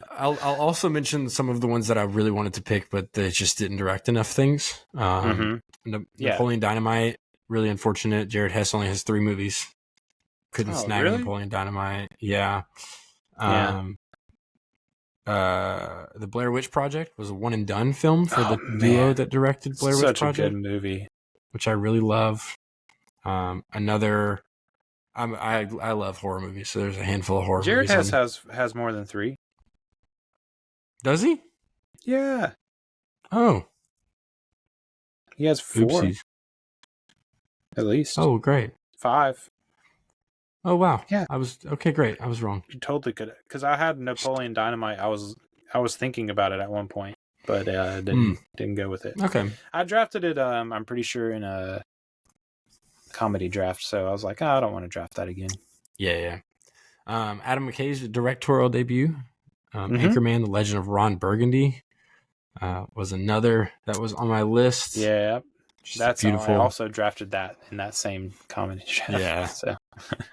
I'll also mention some of the ones that I really wanted to pick, but they just didn't direct enough things. Napoleon Dynamite, really unfortunate. Jared Hess only has 3 movies. Couldn't snag Napoleon Dynamite. Yeah. The Blair Witch Project was a one and done film for the duo that directed Blair Witch Project. Such a good movie, which I really love. I love horror movies, so there's a handful of horror movies. Jared Hess has more than 3. Does he? Yeah. Oh. He has 4. Oopsies. At least. Oh, great. 5. Oh, wow. Yeah. Great. I was wrong. You totally could, because I had Napoleon Dynamite. I was thinking about it at one point, but didn't go with it. Okay. I drafted it, I'm pretty sure, in a comedy draft, so I was like, I don't want to draft that again. Yeah. Adam McKay's directorial debut, Anchorman, The Legend of Ron Burgundy, was another that was on my list. Yeah. That's beautiful. I also drafted that in that same comedy draft. Yeah.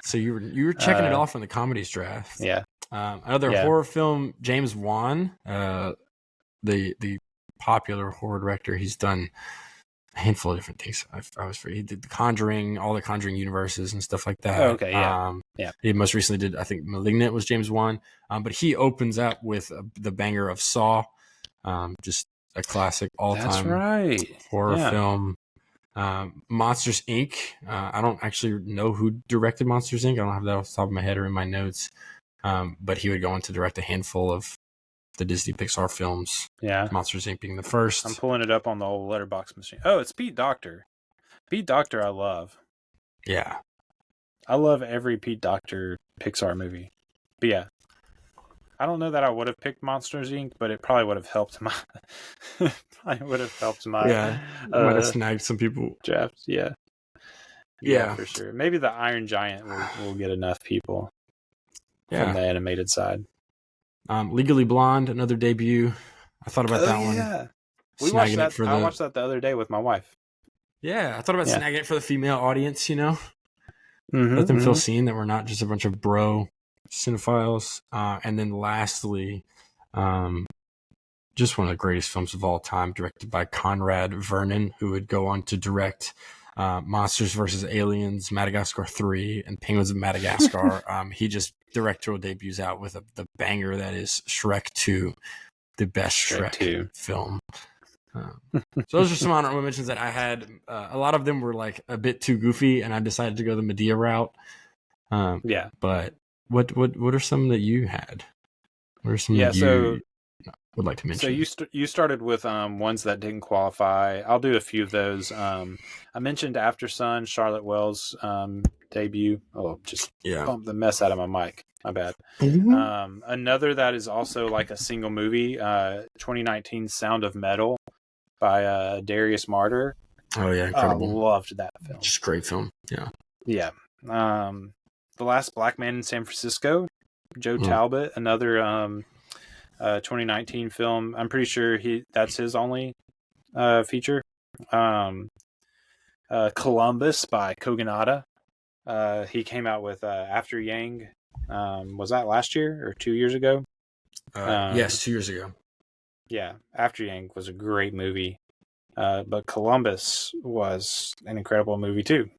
So you were checking it off in the comedies draft. Yeah. Another horror film, James Wan, the popular horror director. He's done a handful of different things. He did The Conjuring, all the Conjuring universes and stuff like that. Oh, okay. Yeah. He most recently did, I think, Malignant was James Wan. But he opens up with the banger of Saw, just a classic all-time horror film. Monsters Inc. I don't actually know who directed Monsters Inc. I don't have that off the top of my head or in my notes. But he would go on to direct a handful of the Disney Pixar films. Yeah. Monsters Inc. being the first. I'm pulling it up on the old letterbox machine. Oh, it's Pete Docter. Pete Docter I love. Yeah. I love every Pete Docter Pixar movie. But yeah. I don't know that I would have picked Monsters Inc., but it probably would have helped my yeah, might have snagged some people drafts. Yeah, for sure. Maybe the Iron Giant will get enough people from the animated side. Legally Blonde, another debut. I thought about that one. Yeah, we watched that. I watched that the other day with my wife. Yeah, I thought about snagging it for the female audience. Let them feel seen, that we're not just a bunch of bro cinephiles. And then lastly, just one of the greatest films of all time, directed by Conrad Vernon, who would go on to direct Monsters vs. Aliens, Madagascar 3, and Penguins of Madagascar. He just directorial debuts out with the banger that is Shrek 2, the best Shrek film. So those are some honorable mentions that I had. A lot of them were like a bit too goofy, and I decided to go the Medea route. But what are some that you had? What are some that you would like to mention. So you started with ones that didn't qualify. I'll do a few of those. I mentioned After Sun, Charlotte Wells' debut. Oh, just bumped the mess out of my mic. My bad. Mm-hmm. Another that is also like a single movie, 2019 Sound of Metal by Darius Martyr. Oh yeah, incredible! I loved that film. Just a great film. Yeah. The Last Black Man in San Francisco, Joe Talbot, another 2019 film. I'm pretty sure that's his only feature. Columbus by Kogonada. He came out with After Yang. Was that last year or 2 years ago? Yes, 2 years ago. Yeah, After Yang was a great movie. But Columbus was an incredible movie too.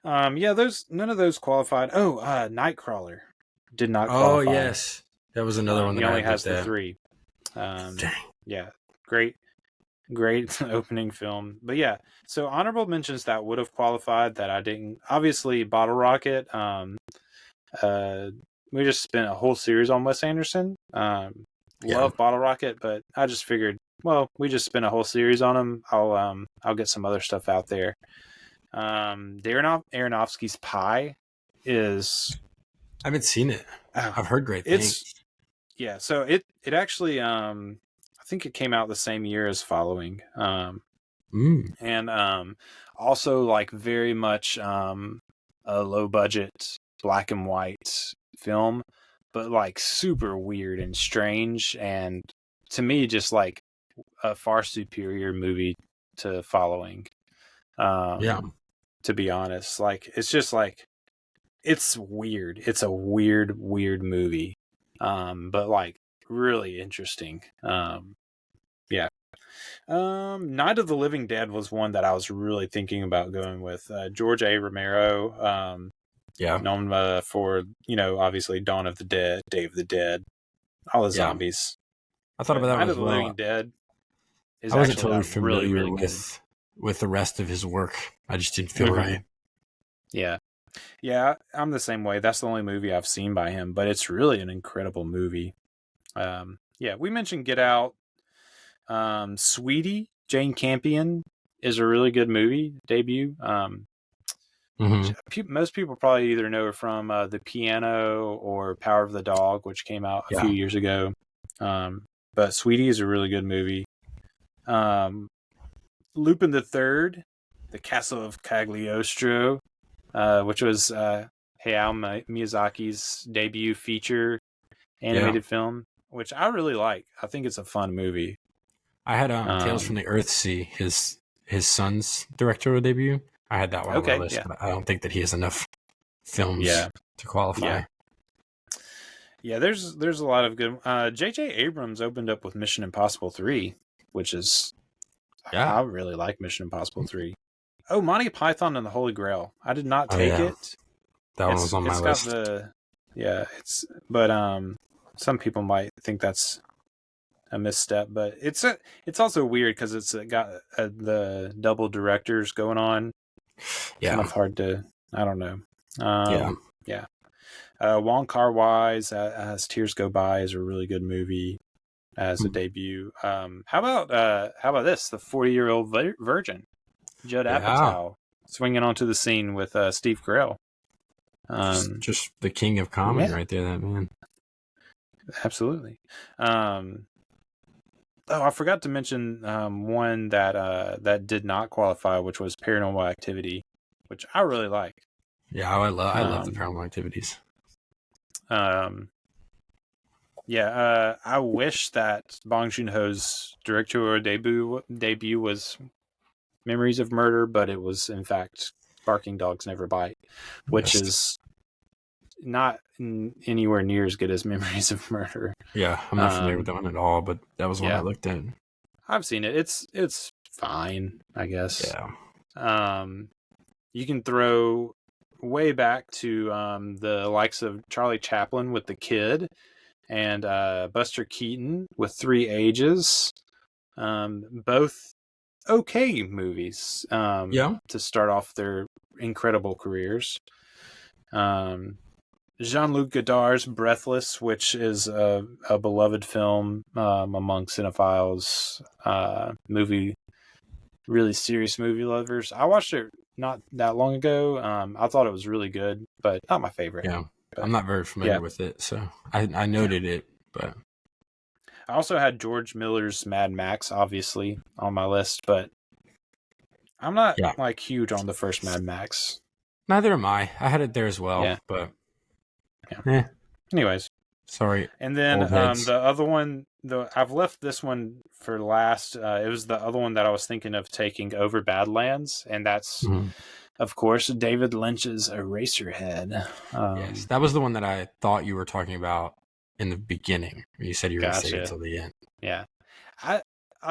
None of those qualified. Oh, Nightcrawler did not qualify. Oh yes, that was another one. He only has the 3. Dang. Yeah, great opening film. But yeah, so honorable mentions that would have qualified that I didn't. Obviously, Bottle Rocket. We just spent a whole series on Wes Anderson. Love Bottle Rocket, but I just figured, well, we just spent a whole series on him. I'll get some other stuff out there. Darren Aronofsky's Pi is. I haven't seen it. I've heard great things. So it actually I think it came out the same year as Following. And also like very much a low budget black and white film, but like super weird and strange, and to me just like a far superior movie to Following. To be honest, like it's just like it's weird. It's a weird movie, but like really interesting. Night of the Living Dead was one that I was really thinking about going with. George A. Romero, known for obviously Dawn of the Dead, Day of the Dead, all the zombies. I thought about that. Night of the Living Dead. I wasn't totally familiar with the rest of his work. I just didn't feel right. Yeah, I'm the same way. That's the only movie I've seen by him, but it's really an incredible movie. We mentioned Get Out. Sweetie, Jane Campion is a really good movie debut. Most people probably either know her from The Piano or Power of the Dog, which came out a few years ago. But Sweetie is a really good movie. Lupin the Third, The Castle of Cagliostro, which was Hayao Miyazaki's debut feature animated film, which I really like. I think it's a fun movie. I had Tales from the Earthsea, his son's directorial debut. I had that one on my list, but I don't think that he has enough films to qualify. Yeah, there's a lot of good. J.J. Abrams opened up with Mission Impossible 3, which is I really like Mission Impossible 3. Oh, Monty Python and the Holy Grail. I did not take it. That one was on my list. Some people might think that's a misstep, but it's also weird because it's got the double directors going on. Kind of hard to. I don't know. Wong Kar-wai's As Tears Go By is a really good movie as a debut. How about this? The 40-Year-Old Virgin, Judd Apatow swinging onto the scene with Steve Carell. Just the king of comedy right there, that man. Absolutely. I forgot to mention one that did not qualify, which was Paranormal Activity, which I really like. Yeah, I love the Paranormal Activities. I wish that Bong Joon-ho's directorial debut was Memories of Murder, but it was in fact Barking Dogs Never Bite, which is not anywhere near as good as Memories of Murder. Yeah, I'm not familiar with that one at all, but that was one I looked at. I've seen it. It's fine, I guess. Yeah. You can throw way back to the likes of Charlie Chaplin with The Kid and Buster Keaton with 3 Ages. Both okay movies to start off their incredible careers. Jean-Luc Godard's Breathless, which is a beloved film among cinephiles, really serious movie lovers. I watched it not that long ago. I thought it was really good, but not my favorite. Yeah, but, I'm not very familiar with it, so I noted it, but I also had George Miller's Mad Max, obviously, on my list, but I'm not like huge on the first Mad Max. Neither am I. I had it there as well, but anyways, sorry. And then the other one, I've left this one for last. It was the other one that I was thinking of taking over Badlands, and that's, of course, David Lynch's Eraserhead. Yes, that was the one that I thought you were talking about in the beginning. You said you were going to save it till the end. Yeah, I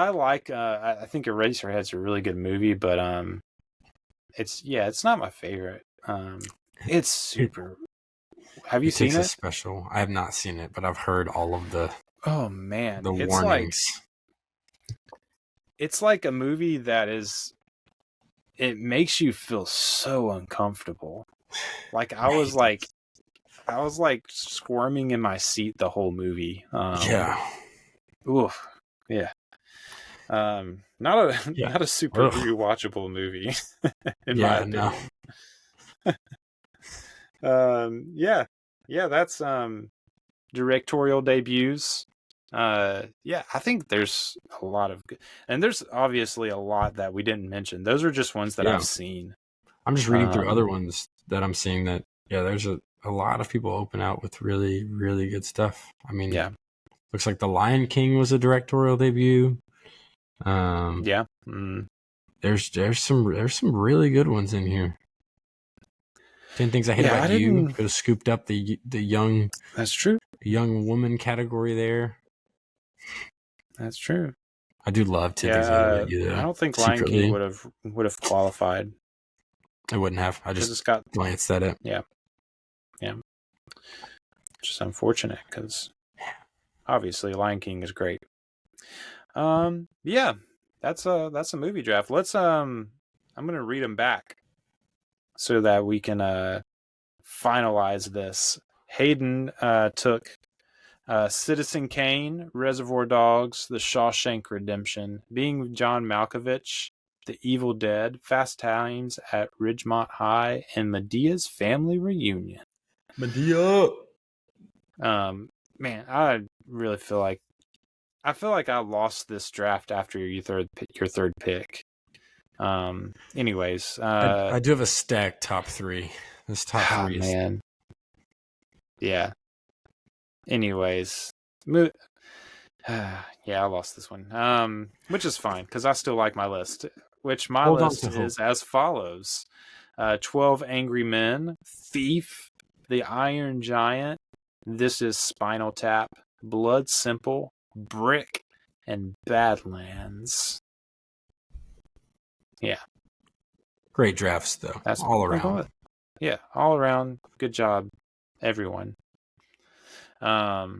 like. I think Eraserhead's a really good movie, but it's not my favorite. It's super. Have you seen it? Special. I have not seen it, but I've heard all of the. Oh man, the warnings. It's like a movie that is. It makes you feel so uncomfortable. Like I was like squirming in my seat the whole movie. Oof. Yeah. Not a super rewatchable movie. in my opinion. No. That's directorial debuts. I think there's a lot of good, and there's obviously a lot that we didn't mention. Those are just ones that I've seen. I'm just reading through other ones that I'm seeing that there's a lot of people open out with really, really good stuff. I mean, looks like The Lion King was a directorial debut. There's some really good ones in here. 10 Things I Hate About You could have scooped up the young. That's true. Young woman category there. That's true. I do love 10 Things I Hate About You. Though. I don't think Lion King would have qualified. I wouldn't have. I just glanced at it. Yeah. Just unfortunate because obviously Lion King is great. That's a movie draft. Let's I'm gonna read them back so that we can finalize this. Haydn took Citizen Kane, Reservoir Dogs, The Shawshank Redemption, Being John Malkovich, The Evil Dead, Fast Times at Ridgemont High, and Medea's Family Reunion. Medea! Man, I really feel like I lost this draft after your third pick. Anyways, I do have a stacked top three. This top three is... man. Yeah. Anyways, I lost this one. Which is fine because I still like my list. Which my list is as follows: 12 Angry Men, Thief, The Iron Giant, This Is Spinal Tap, Blood Simple, Brick, and Badlands. Yeah. Great drafts though. That's all around. Yeah, all around. Good job, everyone. But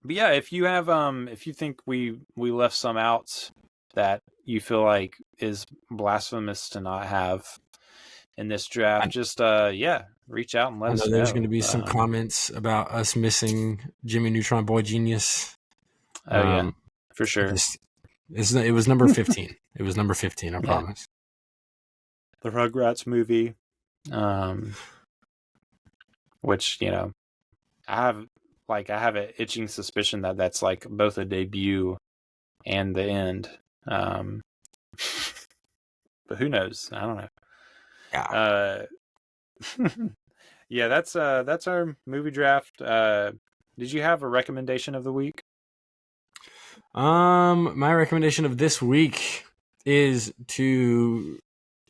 yeah, if you have if you think we left some out that you feel like is blasphemous to not have in this draft, just reach out and let us know. There's going to be some comments about us missing Jimmy Neutron Boy Genius. Oh yeah, for sure. It was number 15. It was number 15, I promise. The Rugrats movie, which, I have an itching suspicion that that's like both a debut and the end. But who knows? I don't know. Yeah. That's our movie draft. Did you have a recommendation of the week? My recommendation of this week is to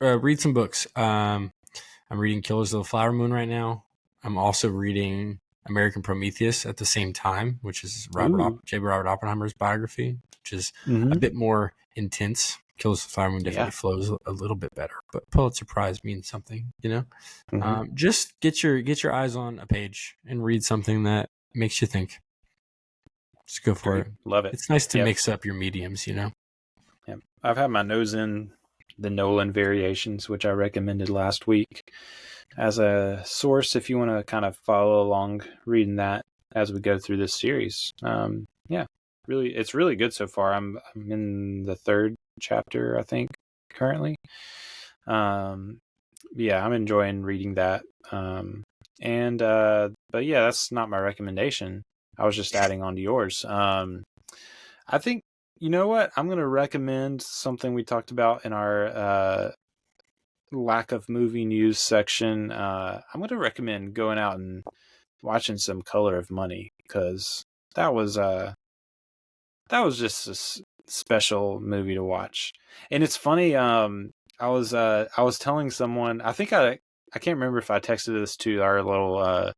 read some books. I'm reading Killers of the Flower Moon right now. I'm also reading American Prometheus at the same time, which is J. Robert Oppenheimer's biography, which is a bit more intense. Killers of the Flower Moon definitely flows a little bit better, but Pulitzer Prize means something, Just get your eyes on a page and read something that makes you think. Just go for it. Love it. It's nice to mix up your mediums, Yeah, I've had my nose in the Nolan variations, which I recommended last week as a source if you want to kind of follow along reading that as we go through this series. Really, it's really good so far. I'm in the 3rd chapter, I think, currently. I'm enjoying reading that. But yeah, that's not my recommendation. I was just adding on to yours. I think, you know what? I'm going to recommend something we talked about in our lack of movie news section. I'm going to recommend going out and watching some Color of Money, because that was just a special movie to watch. And it's funny. I was telling someone, I can't remember if I texted this to our little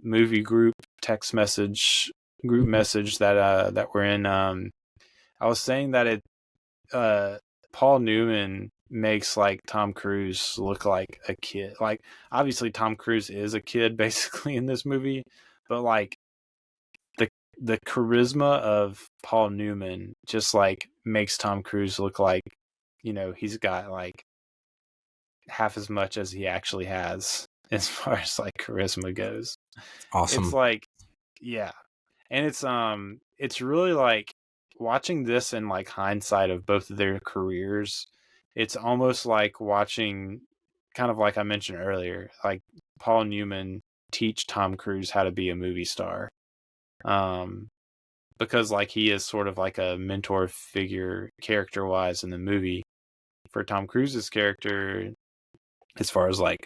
movie group text message that we're in. I was saying that Paul Newman makes like Tom Cruise look like a kid. Like, obviously Tom Cruise is a kid basically in this movie, but like the charisma of Paul Newman just like makes Tom Cruise look like, he's got like half as much as he actually has as far as like charisma goes. Awesome. It's like, yeah. And it's really like watching this in like hindsight of both of their careers. It's almost like watching, kind of like I mentioned earlier, like Paul Newman teach Tom Cruise how to be a movie star. Because like he is sort of like a mentor figure character wise in the movie for Tom Cruise's character, as far as like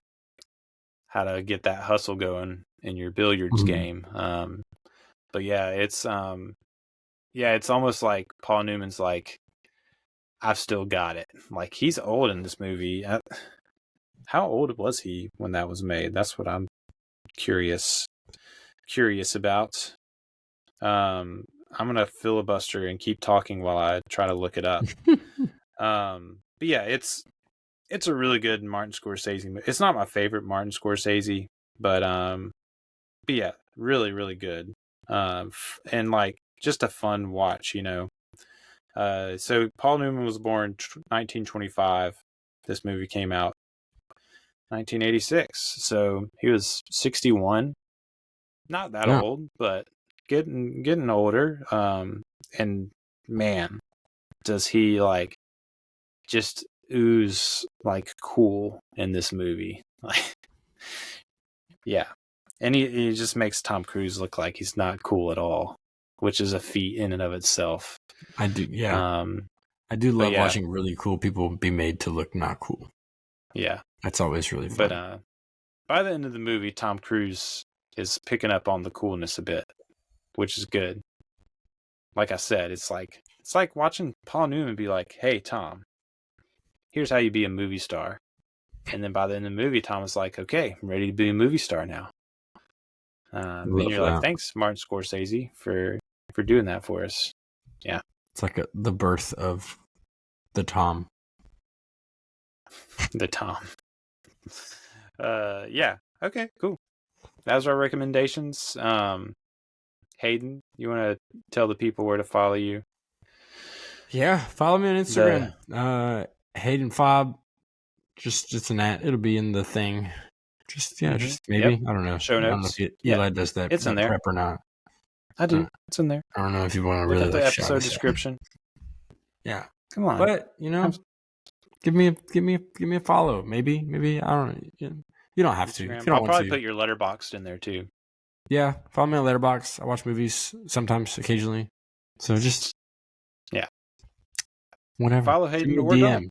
how to get that hustle going in your billiards game. But yeah, it's almost like Paul Newman's like, I've still got it. Like, he's old in this movie. How old was he when that was made? That's what I'm curious about. I'm gonna filibuster and keep talking while I try to look it up. But yeah, it's a really good Martin Scorsese movie. It's not my favorite Martin Scorsese, but yeah, really, really good. And like just a fun watch, So Paul Newman was born 1925. This movie came out 1986. So he was 61. Not that old, but getting older. And man, does he like just ooze like cool in this movie. Yeah. And he just makes Tom Cruise look like he's not cool at all, which is a feat in and of itself. I do, yeah. I do love watching really cool people be made to look not cool. Yeah. That's always really fun. But by the end of the movie, Tom Cruise is picking up on the coolness a bit, which is good. Like I said, it's like watching Paul Newman be like, "Hey, Tom, here's how you be a movie star." And then by the end of the movie, Tom is like, "Okay, I'm ready to be a movie star now." And you're like, "Thanks, Martin Scorsese, for doing that for us." Yeah. It's like the birth of the Tom. The Tom. Yeah. Okay, cool. That was our recommendations. Haydn, you want to tell the people where to follow you? Yeah, follow me on Instagram. Haydn Fabre. Just an at. It'll be in the thing. Just maybe. Yep. I don't know. Show notes. I don't know if Eli does that. It's in there. Prep or not. I do. It's in there. I don't know if you want to Look really at the episode description. Yeah. Come on. But give me a follow. Maybe I don't know. You don't have to. If you don't I'll want probably to. put your Letterboxd in there too. Yeah, follow me on Letterboxd. I watch movies sometimes, occasionally. So just whatever. Follow Haydn or DM.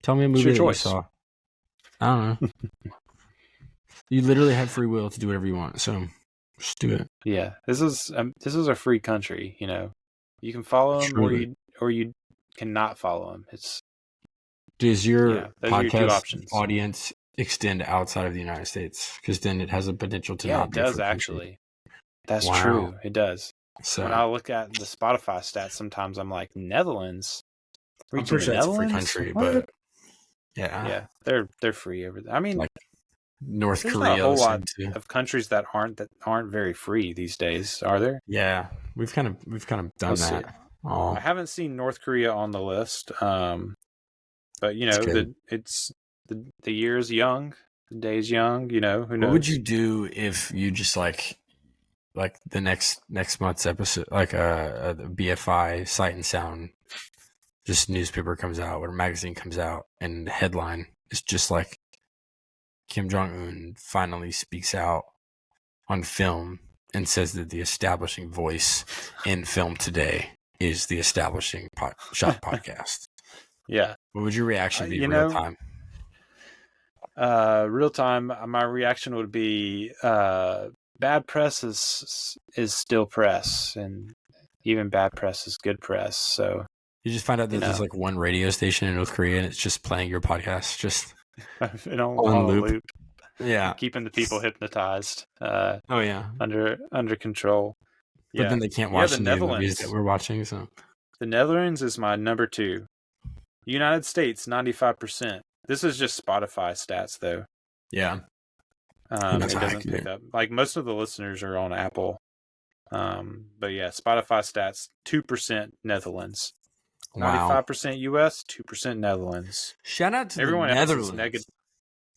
Tell me a movie that you saw. I don't know. You literally have free will to do whatever you want, so just do it. Yeah, this is a free country. You can follow him or you cannot follow him. Does your podcast audience extend outside of the United States? Because then it has a potential to not. It does actually. That's true. It does. So when I look at the Spotify stats, sometimes I'm like, Netherlands. I'm pretty sure it's a free country, but yeah, they're free over there. I mean, like North Korea. Not a whole lot of countries that aren't very free these days, are there? Yeah, we've kind of done that. I haven't seen North Korea on the list. But the year is young, the day is young. Who knows? What would you do if you just like the next month's episode, like a BFI Sight and Sound, just newspaper comes out or magazine comes out, and the headline is just like Kim Jong-un finally speaks out on film and says that the establishing voice in film today is the Establishing Shot podcast. Yeah. What would your reaction be real time? Real time, my reaction would be bad press is still press, and even bad press is good press. So you just find out that there's like one radio station in North Korea and it's just playing your podcast just on loop. Yeah, keeping the people hypnotized. Under control. But then they can't watch the new movies that we're watching. So the Netherlands is my number 2. United States 95%. This is just Spotify stats though. Yeah. It doesn't pick up. Like most of the listeners are on Apple. But yeah, Spotify stats 2% Netherlands. 95% US, 2% Netherlands. Shout out to everyone the Netherlands.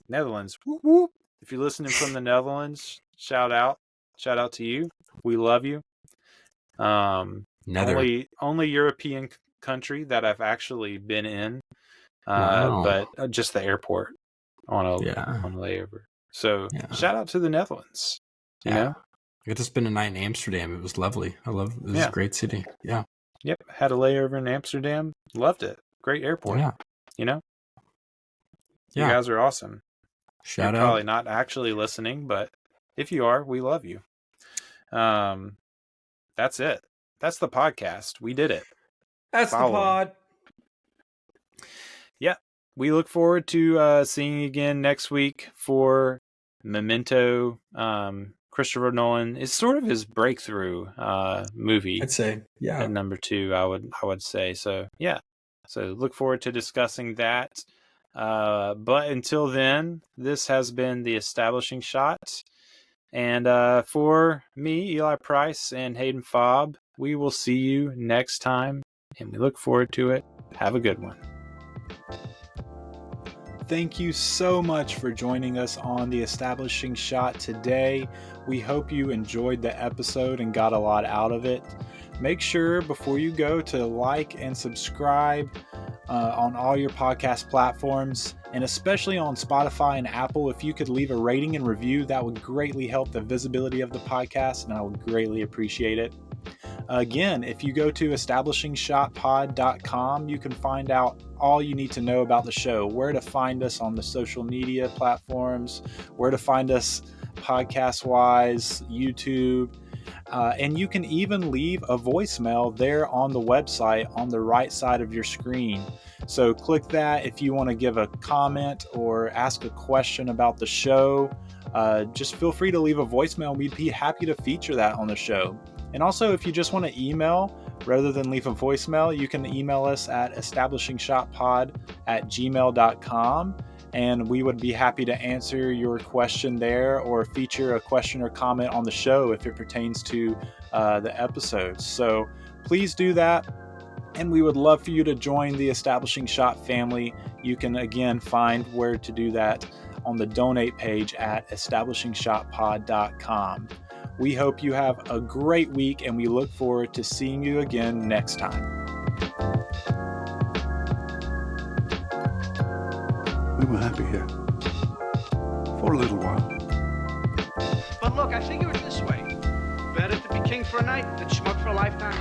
Netherlands. Whoop, whoop. If you're listening from the Netherlands, shout out to you. We love you. Only European country that I've actually been in. But just the airport on a layover. So shout out to the Netherlands. You know, I got to spend a night in Amsterdam. It was lovely. It was a great city. Yeah. Yep. Had a layover in Amsterdam. Loved it. Great airport. Yeah. You guys are awesome. You're probably not actually listening, but if you are, we love you. That's it. That's the podcast. We did it. That's the pod. Yeah. We look forward to seeing you again next week for Memento. Christopher Nolan is sort of his breakthrough movie. I'd say, at number 2, I would say. So yeah. So look forward to discussing that. But until then, this has been the Establishing Shot. And for me, Eli Price, and Haydn Fabre, we will see you next time, and we look forward to it. Have a good one. Thank you so much for joining us on the Establishing Shot today. We hope you enjoyed the episode and got a lot out of it. Make sure before you go to like and subscribe on all your podcast platforms, and especially on Spotify and Apple. If you could leave a rating and review, that would greatly help the visibility of the podcast, and I would greatly appreciate it. Again, if you go to establishingshotpod.com, you can find out all you need to know about the show, where to find us on the social media platforms, where to find us podcast-wise, YouTube, and you can even leave a voicemail there on the website on the right side of your screen. So click that if you want to give a comment or ask a question about the show. Just feel free to leave a voicemail. We'd be happy to feature that on the show. And also, if you just want to email rather than leave a voicemail, you can email us at establishingshotpod@gmail.com, and we would be happy to answer your question there or feature a question or comment on the show if it pertains to the episodes. So please do that, and we would love for you to join the Establishing Shot family. You can, again, find where to do that on the donate page at establishingshotpod.com. We hope you have a great week, and we look forward to seeing you again next time. We were happy here. For a little while. But look, I figure it this way. Better to be king for a night than schmuck for a lifetime.